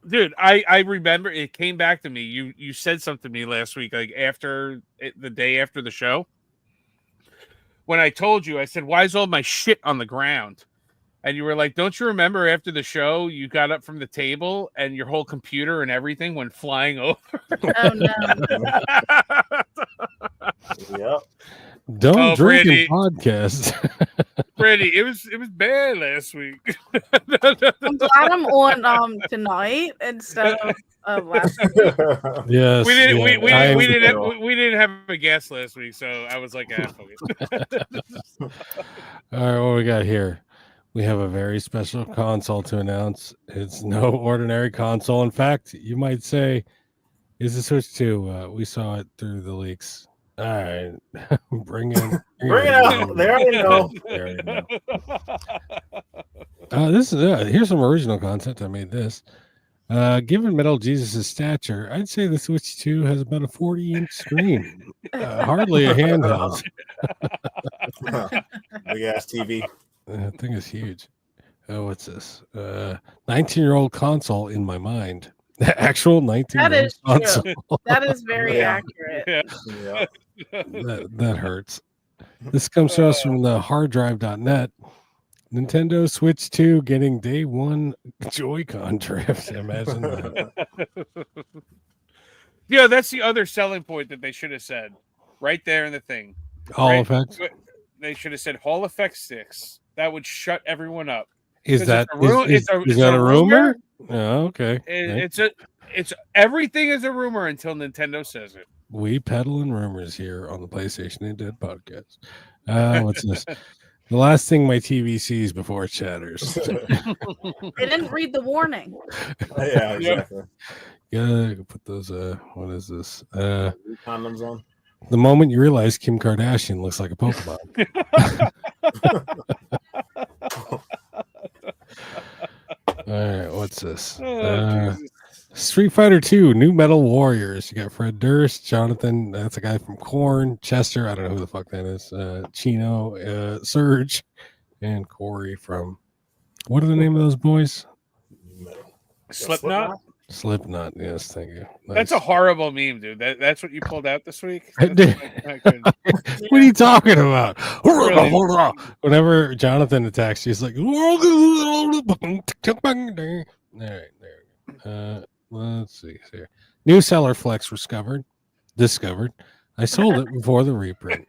Dude, I remember it came back to me. You said something to me last week, like the day after the show, when I told you. I said, "Why is all my shit on the ground?" and you were like, "Don't you remember after the show you got up from the table and your whole computer and everything went flying over?" Oh no! Yep. Don't drink Brandy. and podcast. Brandy, it was bad last week. I'm glad I'm on tonight instead of last week. Yes, we didn't. yeah, We didn't have a guest last week, so I was like, fuck it. All right, what we got here? We have a very special console to announce. It's no ordinary console. In fact, you might say, "Is the Switch 2?" We saw it through the leaks. All right, bring it out. They already know. This is here's some original content. I made this. Given Metal Jesus' stature, I'd say the Switch 2 has about a 40-inch screen. Hardly a handheld. Big ass TV. That thing is huge. Oh, what's this? 19-year-old console in my mind. The actual 19-year-old console. True. That is very accurate. Yeah. That hurts. This comes to us from the harddrive.net. Nintendo Switch 2 getting day one Joy-Con drift. Imagine that. Yeah, that's the other selling point that they should have said right there in the thing. Hall effects. They should have said Hall effect sticks. That would shut everyone up. Is that a rumor? Oh, okay. It's everything is a rumor until Nintendo says it. We peddling rumors here on the PlayStation and Dead podcast. What's this? The last thing my TV sees before it shatters. They didn't read the warning. Yeah, exactly. Yeah, put those. What is this? Condoms on. The moment you realize Kim Kardashian looks like a Pokemon. All right, what's this? Street Fighter 2, New Metal Warriors. You got Fred Durst, Jonathan, that's a guy from Korn, Chester, I don't know who the fuck that is, Chino, Surge, and Corey from, what are the name of those boys? Slipknot? Slipknot, yes, thank you. Nice. That's a horrible meme, dude. That's what you pulled out this week? What are you talking about? Really? Whenever Jonathan attacks, he's like, all right, there we go. Let's see here. New seller flex discovered. I sold it before the reprint.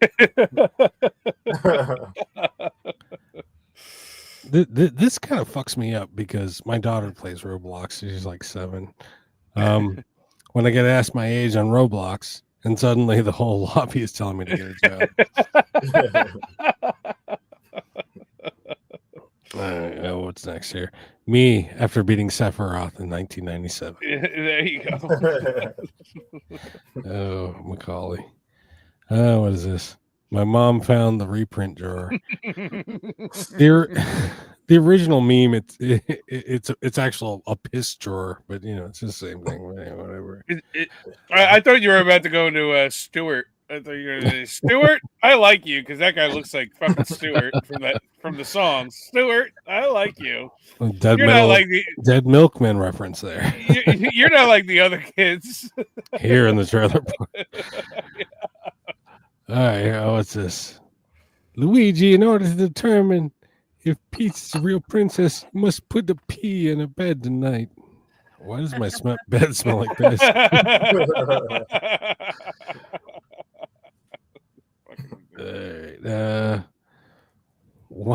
This kind of fucks me up because my daughter plays Roblox. She's like 7. When I get asked my age on Roblox, and suddenly the whole lobby is telling me to get a job. What's next here? Me after beating Sephiroth in 1997. There you go. Oh, Macaulay. What is this? My mom found the reprint drawer. The original meme, it's actual a piss drawer, but you know it's the same thing. Whatever. I thought you were about to go into Stuart. I thought you were going to say Stuart. I like you because that guy looks like fucking Stuart from the song. Stuart, I like you. Dead Milkman reference there. You're not like the other kids here in the trailer park. All right, what's this? Luigi, in order to determine if Peach is a real princess, you must put the P in a bed tonight. Why does my bed smell like this? All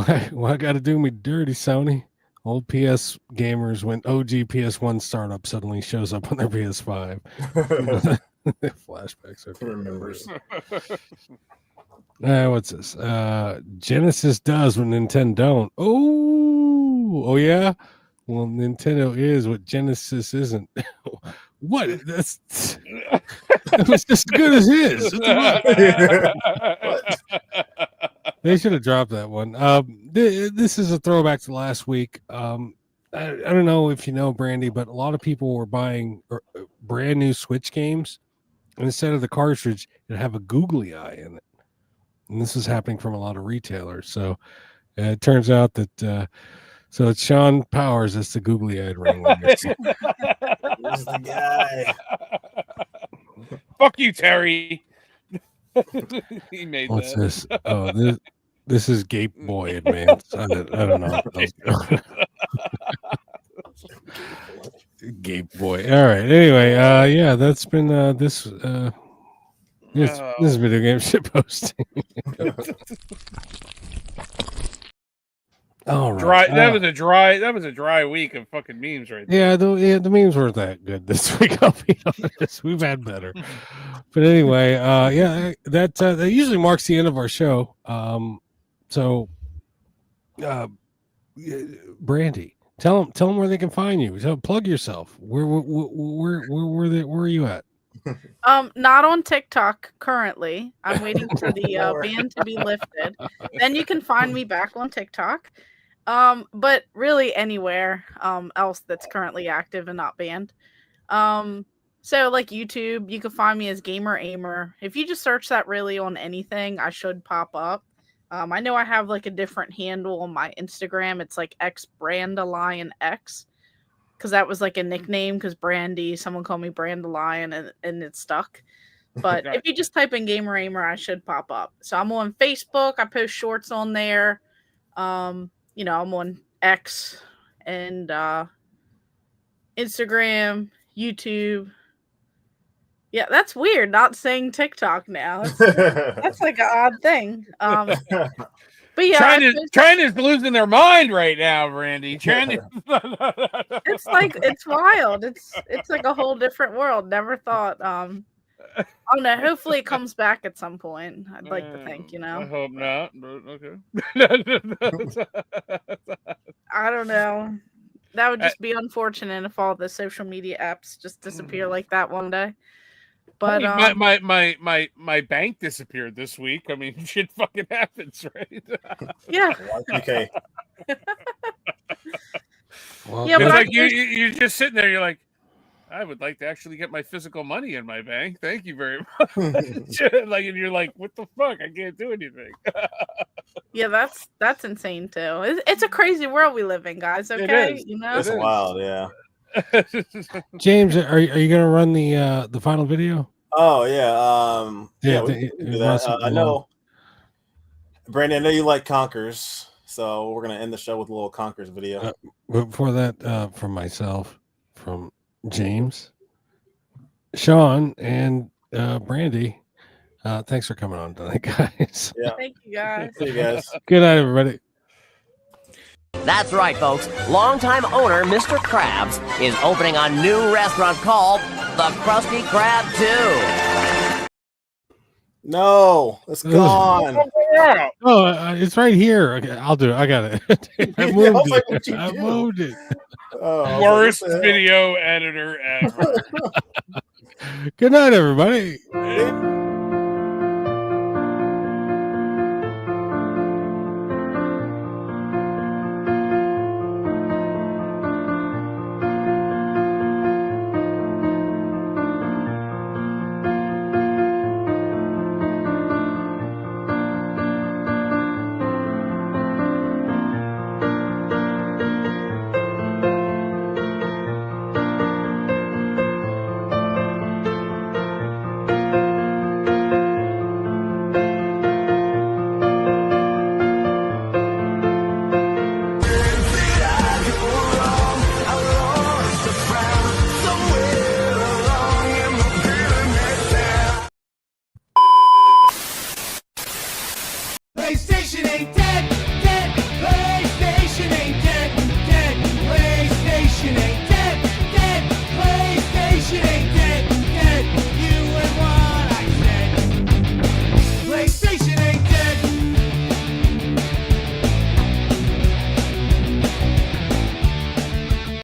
right, why got to do me dirty, Sony? Old PS gamers when OG PS1 startup suddenly shows up on their PS5. Flashbacks. Okay. Remembers. What's this? Genesis does what Nintendo don't. Oh yeah. Well, Nintendo is what Genesis isn't. What? It was just as good as his. They should have dropped that one. This is a throwback to last week. I don't know if you know, Brandy, but a lot of people were buying brand new Switch games. And instead of the cartridge, it have a googly eye in it. And this is happening from a lot of retailers. So it turns out that so it's Sean Powers that's the googly-eyed ring. Who's the guy? Fuck you, Terry. He made What's that. this? Oh, This is Gape Boy Advance. I don't know. Gape Boy. All right. Anyway, yeah, that's been this video game shit posting. All right. That was a dry week of fucking memes right there. Yeah, the memes weren't that good this week. I'll be honest. We've had better. But anyway, yeah, that usually marks the end of our show. So Brandy, tell them where they can find you. Plug yourself. Where are you at? Not on TikTok currently. I'm waiting for the ban to be lifted. Then you can find me back on TikTok. But really anywhere else that's currently active and not banned. So like YouTube, you can find me as Gamer Ahmer. If you just search that really on anything, I should pop up. I know I have like a different handle on my Instagram. It's like Brandalion X, because that was like a nickname because Brandy, someone called me Brandalion and it stuck. But if you just type in Gamer Ahmer, I should pop up. So I'm on Facebook. I post shorts on there. You know, I'm on X and Instagram, YouTube. Yeah, that's weird. Not saying TikTok now. That's like an odd thing. But yeah, China's losing their mind right now, Randy. It's like it's wild. It's like a whole different world. Never thought. I don't know. Hopefully, it comes back at some point. I'd like to think. You know. I hope not. But okay. I don't know. That would just be unfortunate if all the social media apps just disappear like that one day. But my bank disappeared this week. I mean, shit fucking happens, right? Yeah. Okay. Well, yeah, but like you're just sitting there. You're like, I would like to actually get my physical money in my bank. Thank you very much. Like, and you're like, what the fuck? I can't do anything. Yeah, that's insane too. It's a crazy world we live in, guys. Okay, you know, It's wild. Yeah. James, are you gonna run the final video? Oh yeah. Yeah, we can do that. I know, Brandy. I know you like Conkers, so we're gonna end the show with a little Conkers video. Before that, from myself, from James, Sean, and Brandy. Thanks for coming on tonight, guys. Yeah. Thank you, guys. See you guys. Good night, everybody. That's right, folks. Longtime owner Mr. Krabs is opening a new restaurant called the Krusty Krab 2. No, it's gone. Oh, it's right here. Okay, I'll do it. I got it. I moved it. Oh, worst video editor ever. Good night, everybody.